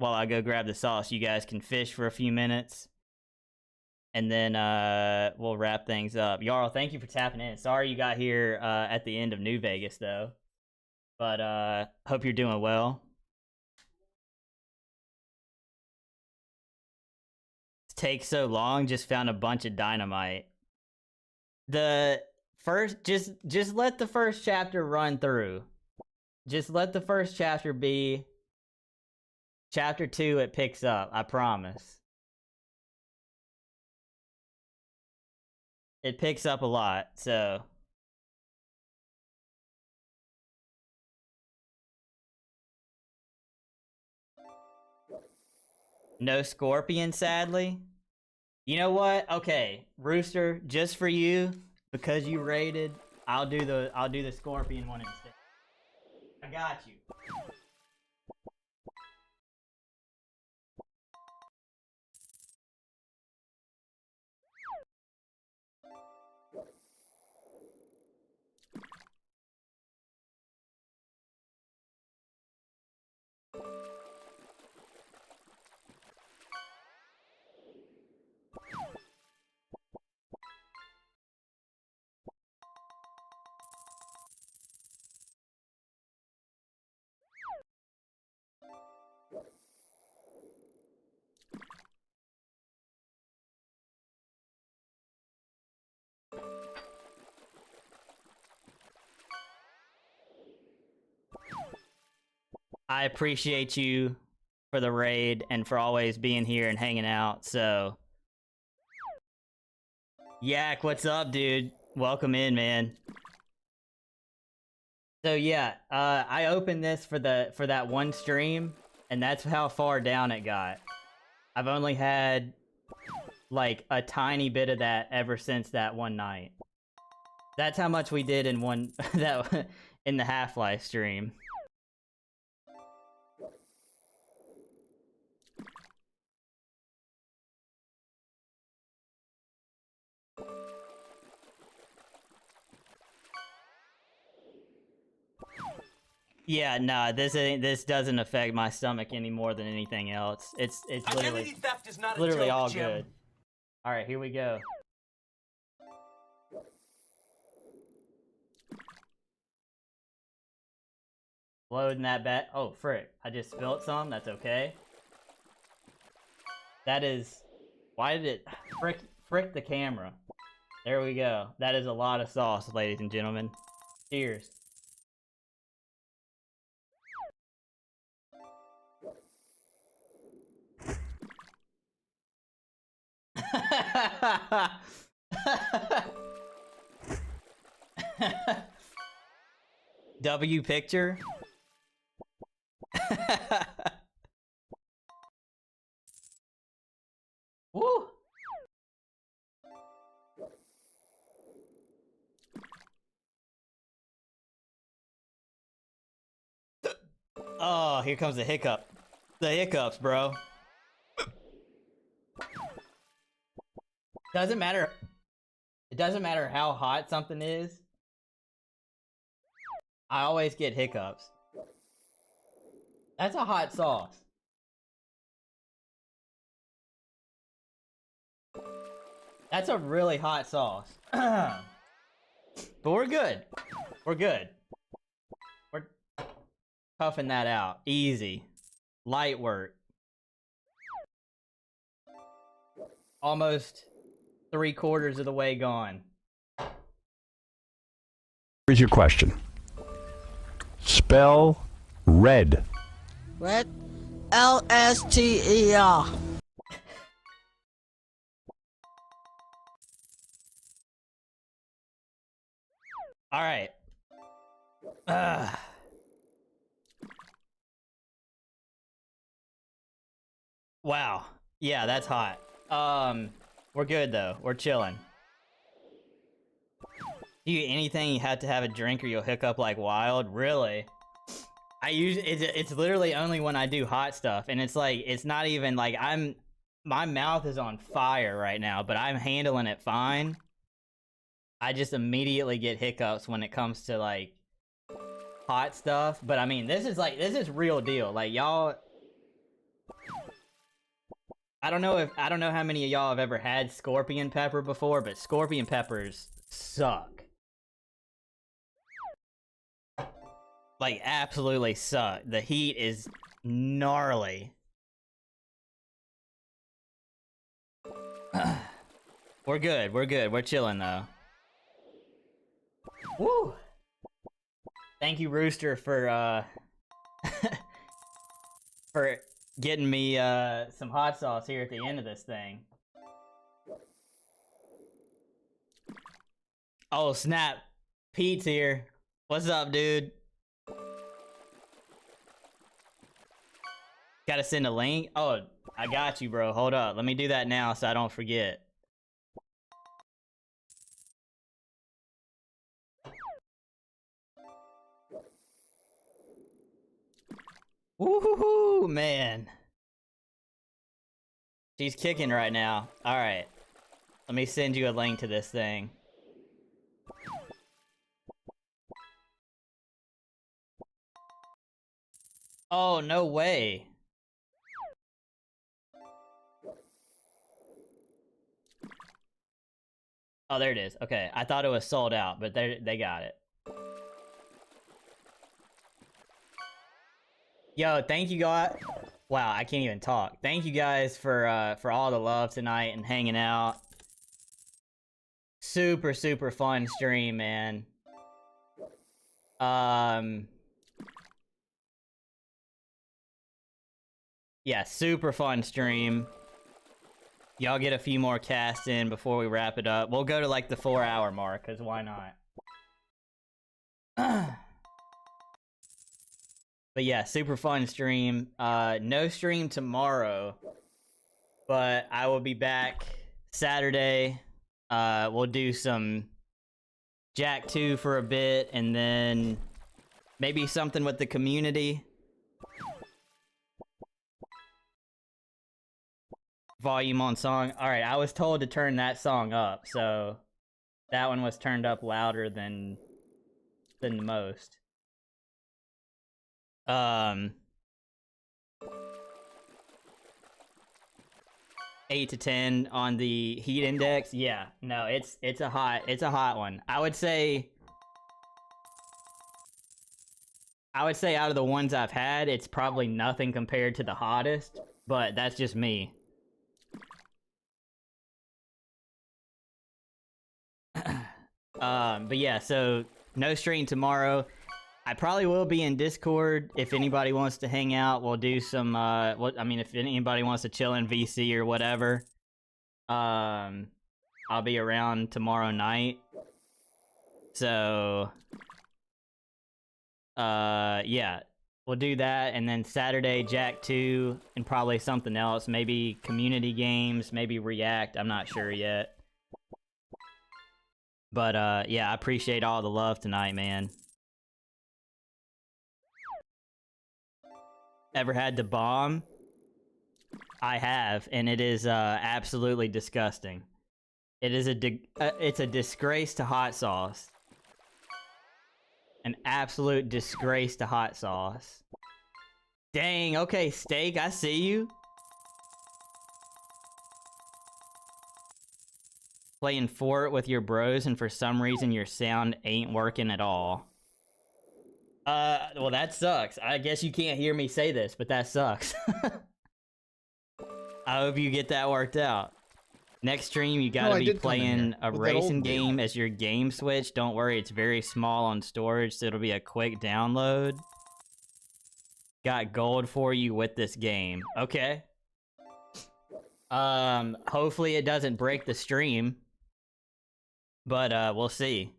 I go grab the sauce. You guys can fish for a few minutes. And then we'll wrap things up. Jarl, thank you for tapping in. Sorry you got here at the end of New Vegas, though. But hope you're doing well. Takes so long, just found a bunch of dynamite. The first, just let the first chapter run through. Just let the first chapter be. Chapter 2, it picks up, I promise. It picks up a lot, so. No Scorpion, sadly. You know what? Okay, Rooster, just for you, because you raided, I'll do the Scorpion one instead. I got you. I appreciate you for the raid and for always being here and hanging out, so. Yak, what's up, dude? Welcome in, man. So yeah, I opened this for that one stream, and that's how far down it got. I've only had like a tiny bit of that ever since that one night. That's how much we did in in the Half-Life stream. Yeah, nah, this doesn't affect my stomach any more than anything else. It's literally theft is not literally a joke, all Jim. good. All right, here we go. Loading that back. Oh, frick! I just spilled some. That's okay. That is. Why did it frick the camera? There we go. That is a lot of sauce, ladies and gentlemen. Cheers. W picture. Woo! Oh, here comes the hiccup. The hiccups, bro. Doesn't matter. It doesn't matter how hot something is. I always get hiccups. That's a hot sauce. That's a really hot sauce. But we're good. We're good. We're puffing that out. Easy. Light work. Almost 3/4 of the way gone. Here's your question. Spell red. Red? L-S-T-E-R. All right. Wow. Yeah, that's hot. We're good though. We're chilling. Do you anything you have to have a drink or you'll hiccup like wild? Really? I usually it's literally only when I do hot stuff, and it's like it's not even like my mouth is on fire right now, but I'm handling it fine. I just immediately get hiccups when it comes to like hot stuff. But I mean, this is real deal. Like y'all, I don't know how many of y'all have ever had scorpion pepper before, but scorpion peppers suck. Like absolutely suck. The heat is gnarly. We're good. We're good. We're chilling though. Woo! Thank you, Rooster, for for getting me some hot sauce here at the end of this thing. Oh snap! Pete's here. What's up, dude? Gotta send a link? Oh, I got you, bro. Hold up. Let me do that now so I don't forget. Woohoo, man. She's kicking right now. Alright. Let me send you a link to this thing. Oh, no way. Oh, there it is. Okay, I thought it was sold out, but they got it. Yo, thank you guys. Wow, I can't even talk. Thank you guys for all the love tonight and hanging out. Super, super fun stream, man. Yeah, super fun stream. Y'all get a few more casts in before we wrap it up. We'll go to like the 4-hour mark, cause why not? But yeah, super fun stream. No stream tomorrow, but I will be back Saturday. We'll do some Jak 2 for a bit, and then maybe something with the community. Volume on song. Alright, I was told to turn that song up, so that one was turned up louder than the most. 8 to 10 on the heat index. Yeah, no, it's a hot one. I would say out of the ones I've had, it's probably nothing compared to the hottest, but that's just me. But yeah, so no stream tomorrow. I probably will be in Discord if anybody wants to hang out. We'll do some, if anybody wants to chill in VC or whatever. I'll be around tomorrow night. So, yeah, we'll do that. And then Saturday, Jack 2, and probably something else. Maybe community games, maybe React. I'm not sure yet. But, yeah, I appreciate all the love tonight, man. Ever had to bomb? I have, and it is absolutely disgusting. It is it's a disgrace to hot sauce. An absolute disgrace to hot sauce. Dang, okay, Steak, I see you. Playing Fort with your bros, and for some reason your sound ain't working at all. Well, that sucks. I guess you can't hear me say this, but that sucks. I hope you get that worked out. Next stream, you gotta be playing a racing game as your game switch. Don't worry, it's very small on storage, so it'll be a quick download. Got gold for you with this game. Okay. Hopefully it doesn't break the stream. But, we'll see.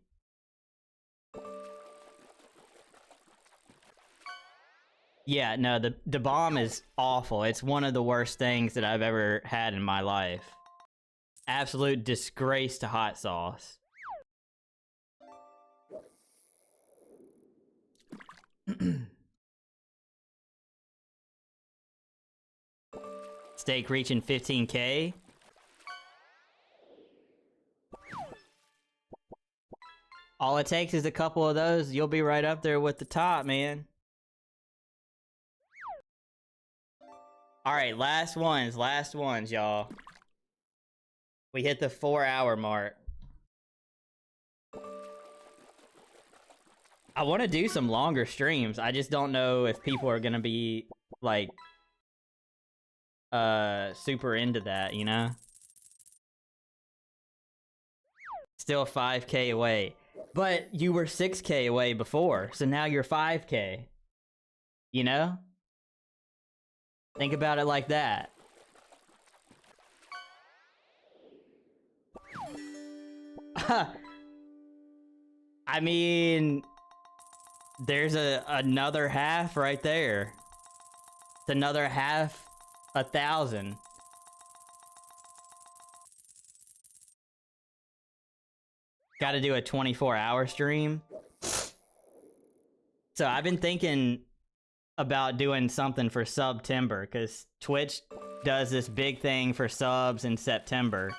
Yeah, no, the bomb is awful. It's one of the worst things that I've ever had in my life. Absolute disgrace to hot sauce. Steak reaching 15K. All it takes is a couple of those, you'll be right up there with the top, man. Alright, last ones, y'all. We hit the 4-hour mark. I want to do some longer streams. I just don't know if people are gonna be, like, super into that, you know? Still 5K away. But you were 6K away before, so now you're 5K. You know? Think about it like that. I mean, there's another half right there. It's another half 1,000. Got to do a 24-hour stream. So I've been thinking about doing something for September, because Twitch does this big thing for subs in September.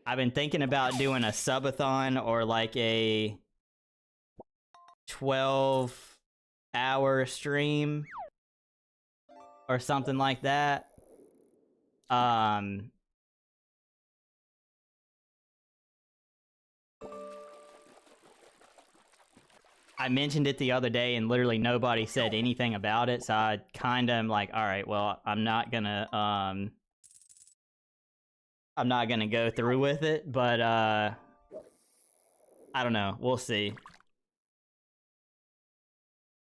I've been thinking about doing a subathon or like a 12-hour stream or something like that. I mentioned it the other day and literally nobody said anything about it, so I kind of am like, all right, well, I'm not gonna go through with it, but I don't know, we'll see.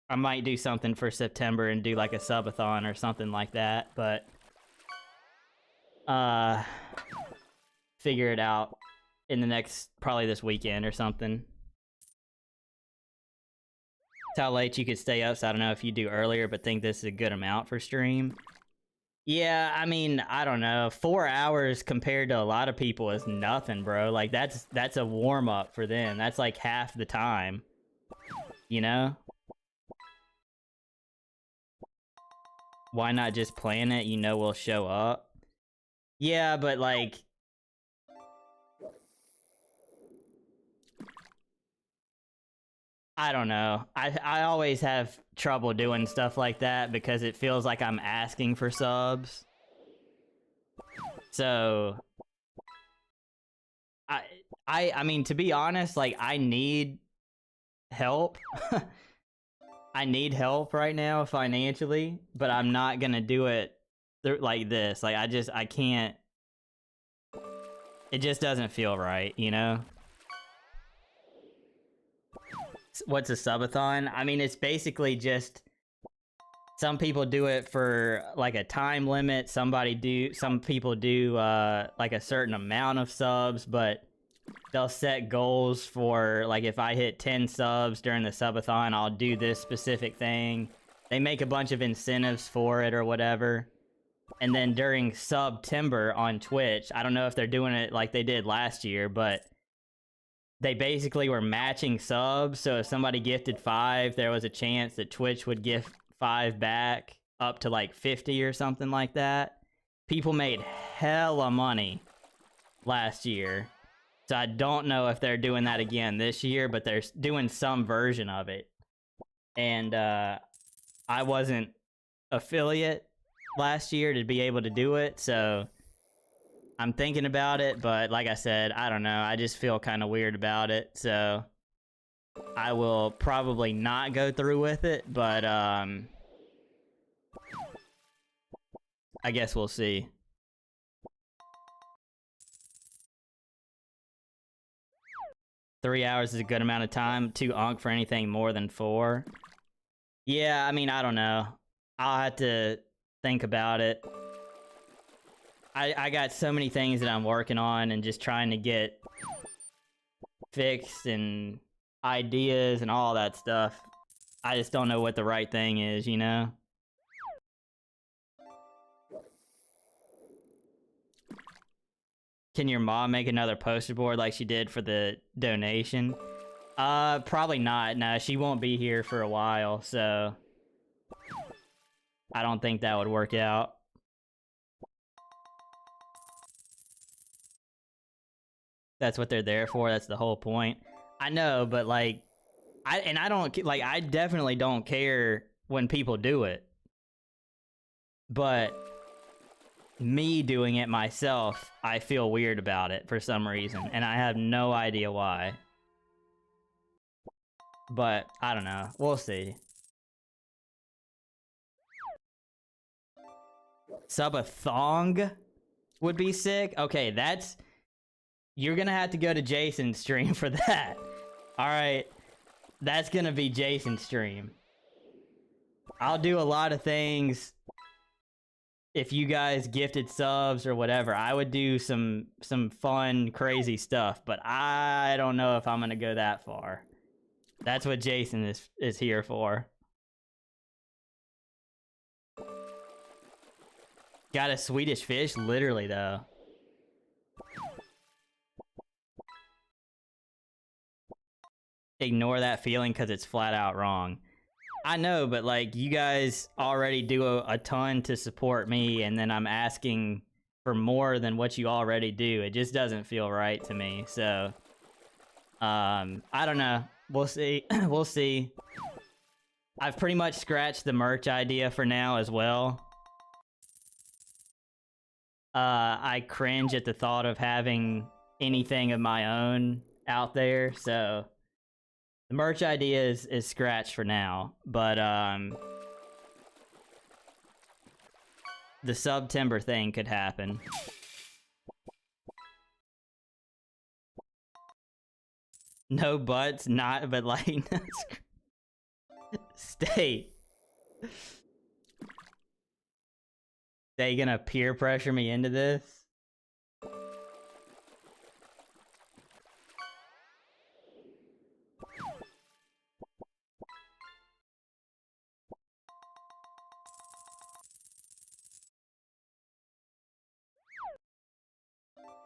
I might do something for September and do like a subathon or something like that, but figure it out in the next, probably this weekend or something. How late you could stay up, so I don't know if you do earlier, but think this is a good amount for stream. Yeah, I mean, I don't know. 4 hours compared to a lot of people is nothing, bro. Like, that's a warm-up for them. That's like half the time. You know? Why not just plan it? You know we'll show up. Yeah, but like... I don't know. I always have trouble doing stuff like that because it feels like I'm asking for subs. So I mean, to be honest, like, I need help. I need help right now financially, but I'm not gonna do it like this. Like, I can't. It just doesn't feel right, you know? What's a subathon? I mean, it's basically just some people do it for like a time limit. Some people do like a certain amount of subs, but they'll set goals for like if I hit 10 subs during the subathon, I'll do this specific thing. They make a bunch of incentives for it or whatever. And then during September on Twitch, I don't know if they're doing it like they did last year, but they basically were matching subs, so if somebody gifted 5, there was a chance that Twitch would gift 5 back up to like 50 or something like that. People made hella money last year, so I don't know if they're doing that again this year, but they're doing some version of it. And I wasn't affiliate last year to be able to do it, so I'm thinking about it, but like I said, I don't know. I just feel kind of weird about it, so I will probably not go through with it, but I guess we'll see. Three hours is a good amount of time. Too unk for anything more than 4. Yeah, I mean, I don't know. I'll have to think about it. I got so many things that I'm working on and just trying to get fixed and ideas and all that stuff. I just don't know what the right thing is, you know? Can your mom make another poster board like she did for the donation? Probably not. No, she won't be here for a while, so I don't think that would work out. That's what they're there for. That's the whole point. I know, but like, I definitely don't care when people do it. But me doing it myself, I feel weird about it for some reason, and I have no idea why. But I don't know. We'll see. Subathon would be sick. Okay, that's... You're gonna have to go to Jason's stream for that. Alright. That's gonna be Jason's stream. I'll do a lot of things. If you guys gifted subs or whatever, I would do some fun, crazy stuff. But I don't know if I'm gonna go that far. That's what Jason is here for. Got a Swedish fish? Literally, though. Ignore that feeling because it's flat out wrong. I know, but like, you guys already do a ton to support me, and then I'm asking for more than what you already do. It just doesn't feel right to me, so... I don't know. We'll see. We'll see. I've pretty much scratched the merch idea for now as well. I cringe at the thought of having anything of my own out there, so... The merch idea is scratched for now, but the September thing could happen. No buts, not, but like... Stay. They gonna peer pressure me into this?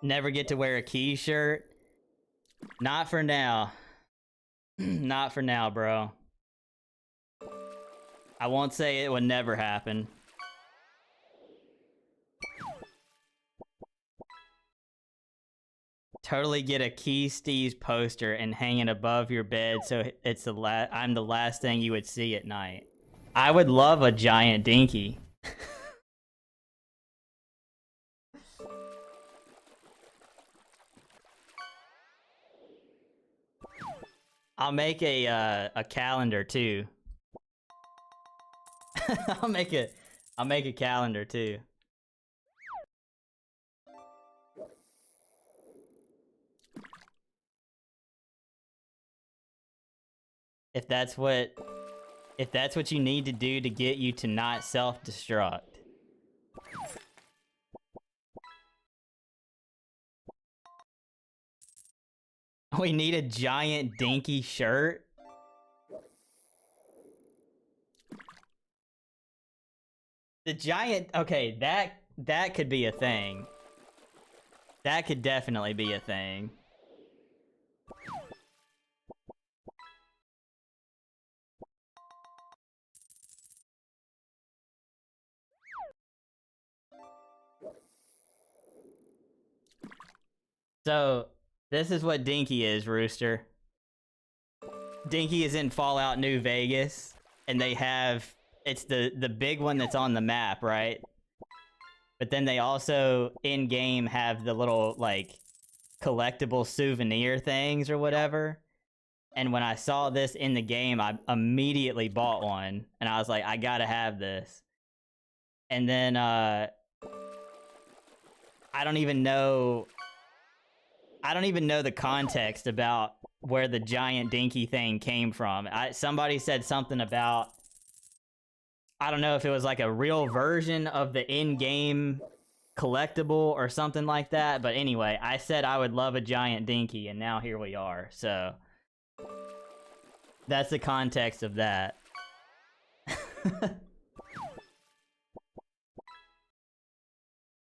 Never get to wear a Key shirt? Not for now. Not for now, bro. I won't say it would never happen. Totally get a Key Steve's poster and hang it above your bed so it's I'm the last thing you would see at night. I would love a giant dinky. I'll make a calendar too. I'll make a calendar too. If that's what you need to do to get you to not self-destruct. We need a giant dinky shirt. The giant, okay, that could be a thing. That could definitely be a thing. So, this is what Dinky is, Rooster. Dinky is in Fallout New Vegas, and they have... It's the big one that's on the map, right? But then they also, in-game, have the little, like, collectible souvenir things or whatever. And when I saw this in the game, I immediately bought one. And I was like, I gotta have this. And then, I don't even know the context about where the giant dinky thing came from. Somebody said something about... I don't know if it was like a real version of the in-game collectible or something like that. But anyway, I said I would love a giant dinky, and now here we are. So that's the context of that.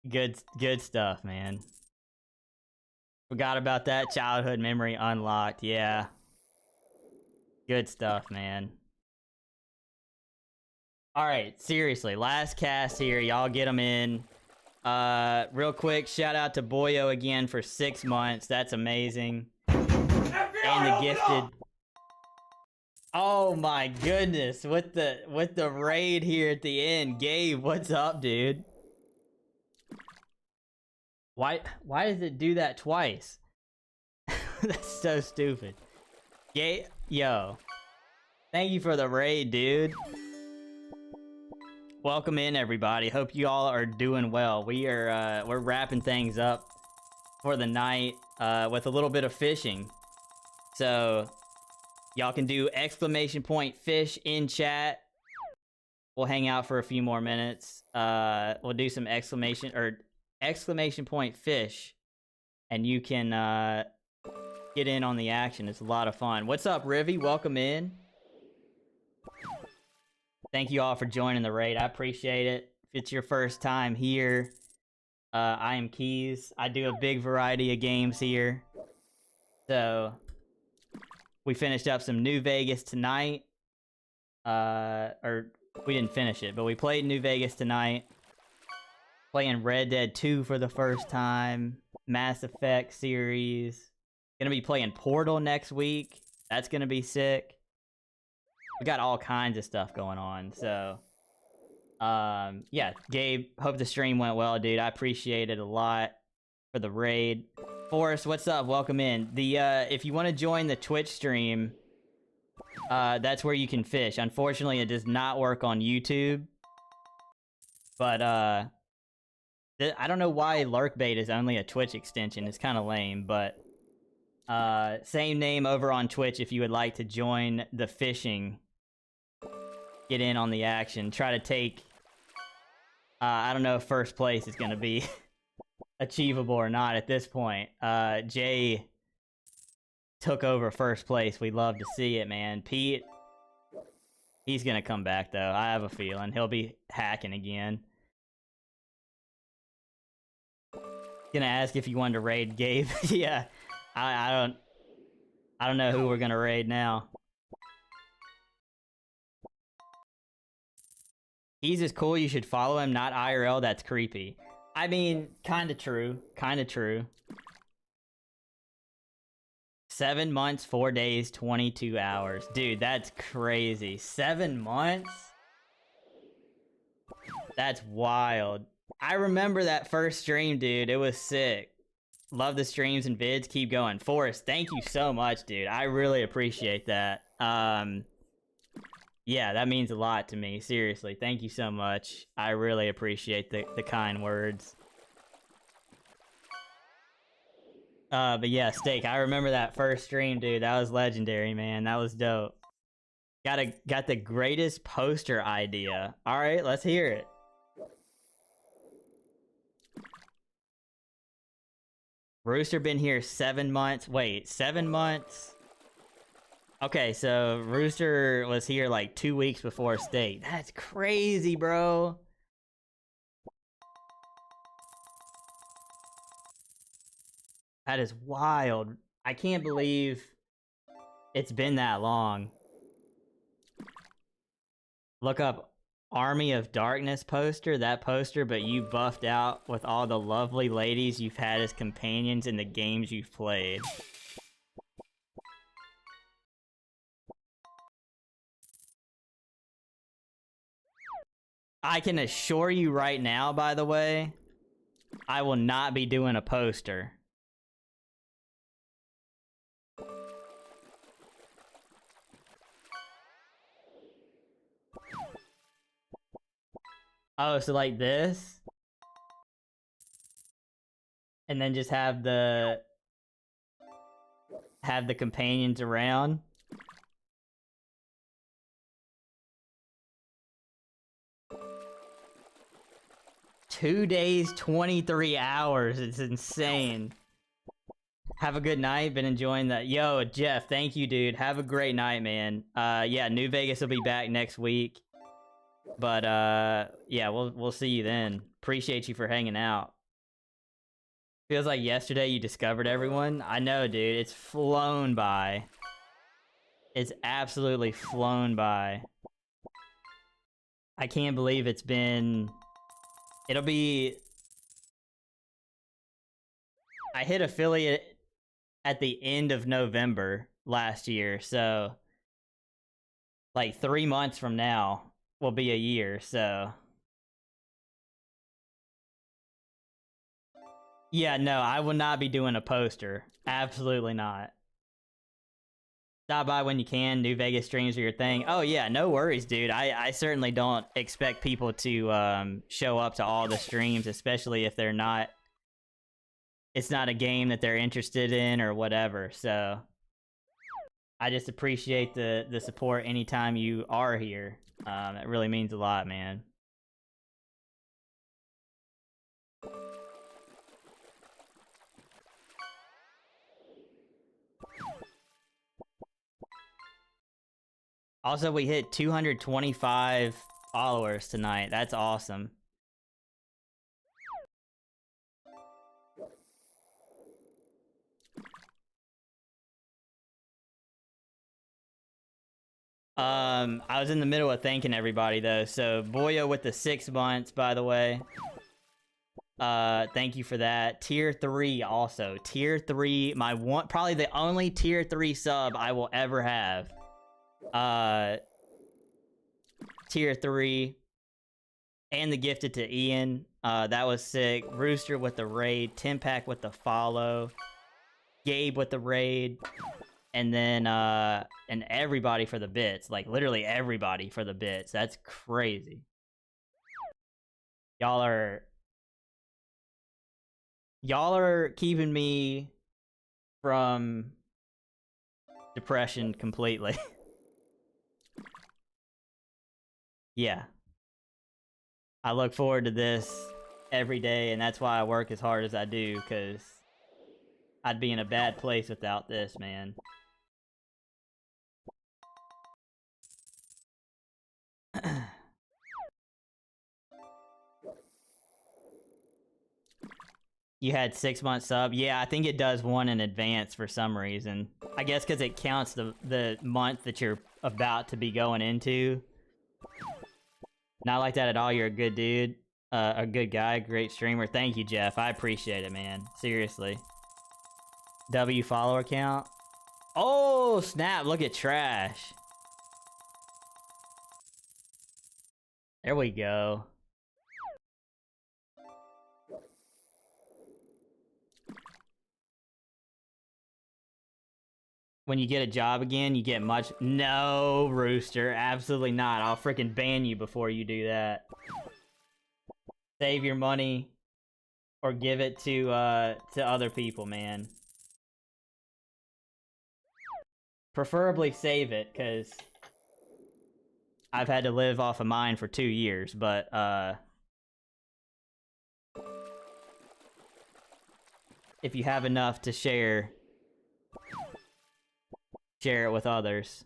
Good stuff, man. Forgot about that childhood memory unlocked. Yeah. Good stuff, man. Alright, seriously, last cast here, y'all get them in. Real quick, shout out to Boyo again for 6 months, that's amazing. And the gifted... Oh my goodness, with the raid here at the end. Gabe, what's up, dude? Why does it do that twice? That's so stupid. Gabe, yo. Thank you for the raid, dude. Welcome in, everybody. Hope you all are doing well. We're wrapping things up for the night with a little bit of fishing. So y'all can do !fish in chat. We'll hang out for a few more minutes. We'll do some !fish, and you can get in on the action. It's a lot of fun. What's up, Rivy? Welcome in. Thank you all for joining the raid. I appreciate it. If it's your first time here, I am Keys. I do a big variety of games here. So, we finished up some New Vegas tonight. Or, we didn't finish it, but we played New Vegas tonight. Playing Red Dead 2 for the first time. Mass Effect series. Gonna be playing Portal next week. That's gonna be sick. We got all kinds of stuff going on, so... yeah, Gabe, hope the stream went well, dude. I appreciate it a lot for the raid. Forrest, what's up? Welcome in. If you want to join the Twitch stream, that's where you can fish. Unfortunately, it does not work on YouTube. But, I don't know why Lurkbait is only a Twitch extension. It's kind of lame, but... same name over on Twitch if you would like to join the fishing. Get in on the action. Try to take... I don't know if first place is going to be achievable or not at this point. Jay took over first place. We'd love to see it, man. Pete, he's going to come back, though. I have a feeling. He'll be hacking again. Gonna ask if you wanted to raid Gabe. Yeah. I don't know who we're gonna raid now. He's as cool, you should follow him, not IRL, that's creepy. I mean, kinda true. Kinda true. 7 months, 4 days, 22 hours. Dude, that's crazy. 7 months? That's wild. I remember that first stream, dude. It was sick. Love the streams and vids. Keep going. Forrest, thank you so much, dude. I really appreciate that. Yeah, that means a lot to me. Seriously, thank you so much. I really appreciate the kind words. But yeah, Steak, I remember that first stream, dude. That was legendary, man. That was dope. Got the greatest poster idea. All right, let's hear it. Rooster been here 7 months. Wait, 7 months? Okay, so Rooster was here like 2 weeks before State. That's crazy, bro. That is wild. I can't believe it's been that long. Look up Army of Darkness poster, that poster, but you buffed out with all the lovely ladies you've had as companions in the games you've played. I can assure you right now, by the way, I will not be doing a poster. Oh, so like this? And then just have the companions around? Two days, 23 hours. It's insane. Have a good night. Been enjoying that. Yo, Jeff, thank you, dude. Have a great night, man. Yeah, New Vegas will be back next week. But, yeah, we'll see you then. Appreciate you for hanging out. Feels like yesterday you discovered everyone. I know, dude. It's flown by. It's absolutely flown by. I can't believe it's been... It'll be... I hit affiliate at the end of November last year, so... Like 3 months from now will be a year, so... Yeah, no, I will not be doing a poster. Absolutely not. Stop by when you can. New Vegas streams are your thing. Oh yeah, no worries, dude. I certainly don't expect people to show up to all the streams, especially if they're not... It's not a game that they're interested in or whatever, so... I just appreciate the support anytime you are here. It really means a lot, man. Also, we hit 225 followers tonight. That's awesome. I was in the middle of thanking everybody though. So Boyo with the 6 months, by the way. Thank you for that. Tier 3 also. Tier 3, my one, probably the only tier 3 sub I will ever have. Tier 3. And the gifted to Ian. That was sick. Rooster with the raid. Timpack with the follow. Gabe with the raid. And then, and everybody for the bits. Like, literally everybody for the bits. That's crazy. Y'all are keeping me from depression completely. Yeah. I look forward to this every day, and that's why I work as hard as I do, because I'd be in a bad place without this, man. You had 6 months sub? Yeah, I think it does one in advance for some reason. I guess because it counts the month that you're about to be going into. Not like that at all. You're a good dude. A good guy. Great streamer. Thank you, Jeff. I appreciate it, man. Seriously. W follower count. Oh, snap. Look at Trash. There we go. When you get a job again, you get much... No, Rooster. Absolutely not. I'll freaking ban you before you do that. Save your money. Or give it to other people, man. Preferably save it, because... I've had to live off of mine for 2 years, but if you have enough to share it with others.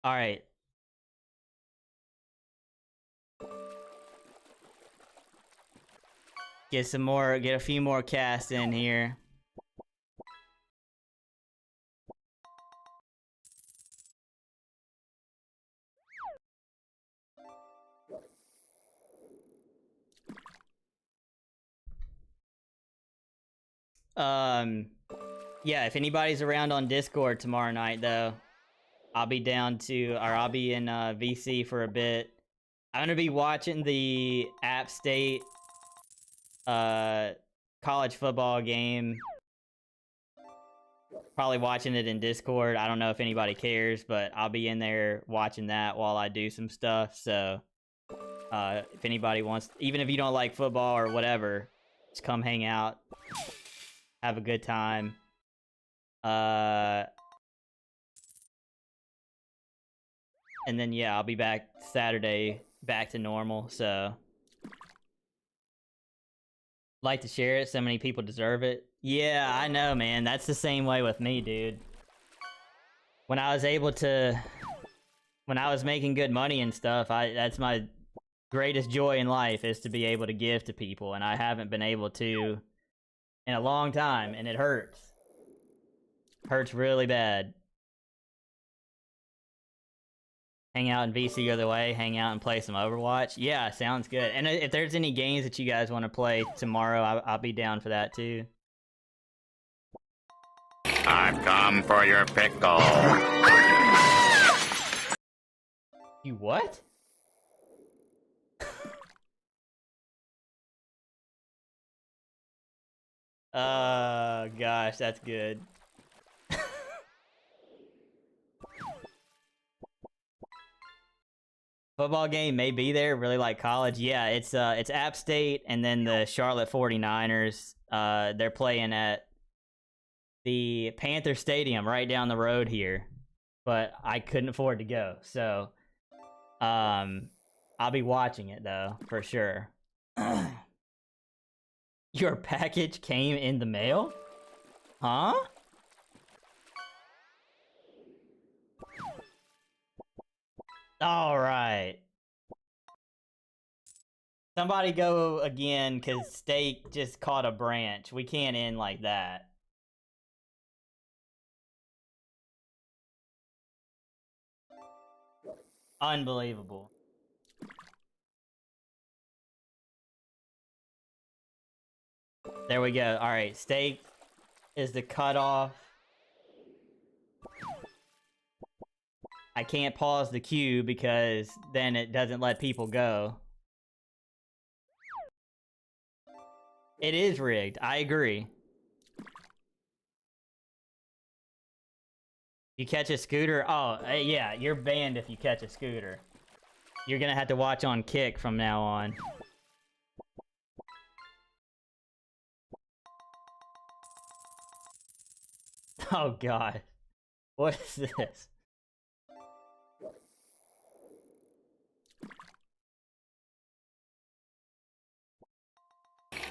All right. Get a few more casts in here. Yeah, if anybody's around on Discord tomorrow night, though, I'll be I'll be in VC for a bit. I'm gonna be watching the App State college football game. Probably watching it in Discord. I don't know if anybody cares, but I'll be in there watching that while I do some stuff. So, if anybody wants, even if you don't like football or whatever, just come hang out. Have a good time. And then, yeah, I'll be back Saturday, back to normal, so. Like to share it, so many people deserve it. Yeah, I know, man. That's the same way with me, dude. When I was making good money and stuff, that's my greatest joy in life, is to be able to give to people, and I haven't been able to in a long time, and it hurts. Hurts really bad. Hang out in VC the other way, hang out and play some Overwatch. Yeah, sounds good. And if there's any games that you guys want to play tomorrow, I'll be down for that too. I've come for your pickle. You what? Gosh, that's good. Football game may be there, really like college. Yeah, it's App State and then the Charlotte 49ers. They're playing at the Panther Stadium right down the road here. But I couldn't afford to go. So I'll be watching it though, for sure. Your package came in the mail? Huh? All right. Somebody go again, because Steak just caught a branch. We can't end like that. Unbelievable. There we go. All right, Steak is the cutoff. I can't pause the queue because then it doesn't let people go. It is rigged. I agree. You catch a scooter? Oh, yeah, you're banned if you catch a scooter. You're gonna have to watch on Kick from now on. Oh, God. What is this?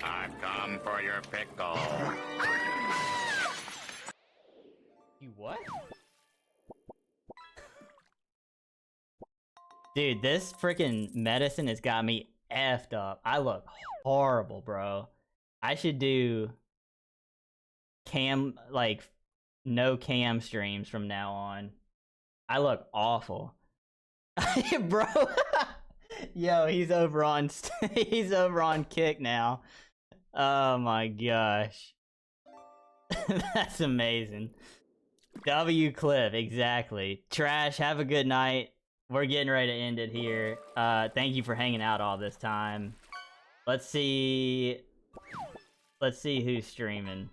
I've come for your pickle. You what? Dude, this freaking medicine has got me effed up. I look horrible, bro. I should do cam, like, no cam streams from now on. I look awful. Bro. Yo, he's over on Kick now. Oh my gosh. That's amazing. W Cliff, exactly. Trash, have a good night. We're getting ready to end it here. Thank you for hanging out all this time. Let's see who's streaming.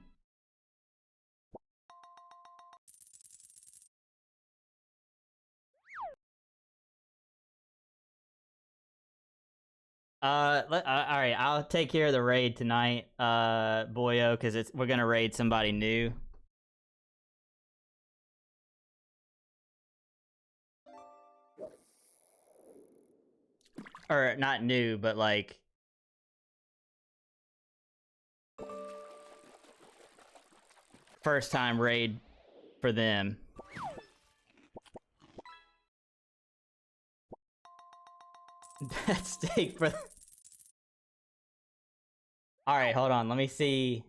All right, I'll take care of the raid tonight, Boyo, because we're gonna raid somebody new. Or not new, but like first time raid for them. That steak for. Alright, hold on, let me see.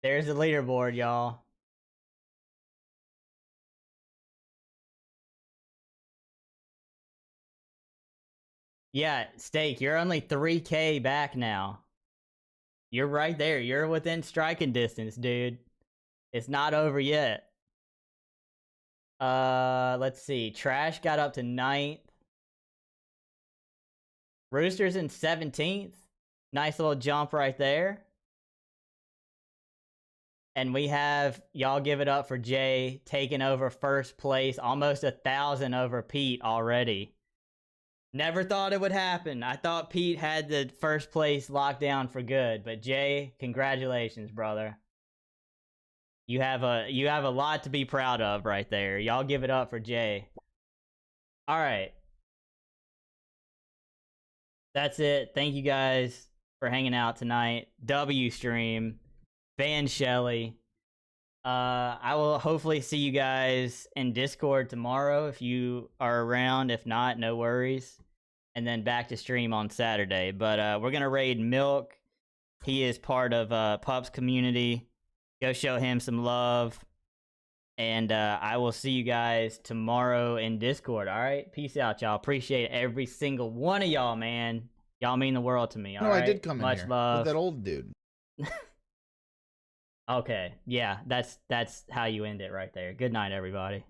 There's the leaderboard, y'all. Yeah, Steak, you're only 3K back now. You're right there. You're within striking distance, dude. It's not over yet. Let's see. Trash got up to 9th. Rooster's in 17th. Nice little jump right there. And we have, y'all give it up for Jay, taking over first place. Almost 1,000 over Pete already. Never thought it would happen. I thought Pete had the first place locked down for good. But Jay, congratulations, brother. You have a lot to be proud of right there. Y'all give it up for Jay. All right. That's it. Thank you guys for hanging out tonight. W stream. Van Shelly. I will hopefully see you guys in Discord tomorrow if you are around. If not, no worries. And then back to stream on Saturday. But we're going to raid Milk. He is part of Pup's community. Go show him some love. And I will see you guys tomorrow in Discord. All right? Peace out, y'all. Appreciate every single one of y'all, man. Y'all mean the world to me. All right? I did come in Much here. love. With that old dude. Okay. Yeah, that's how you end it right there. Good night, everybody.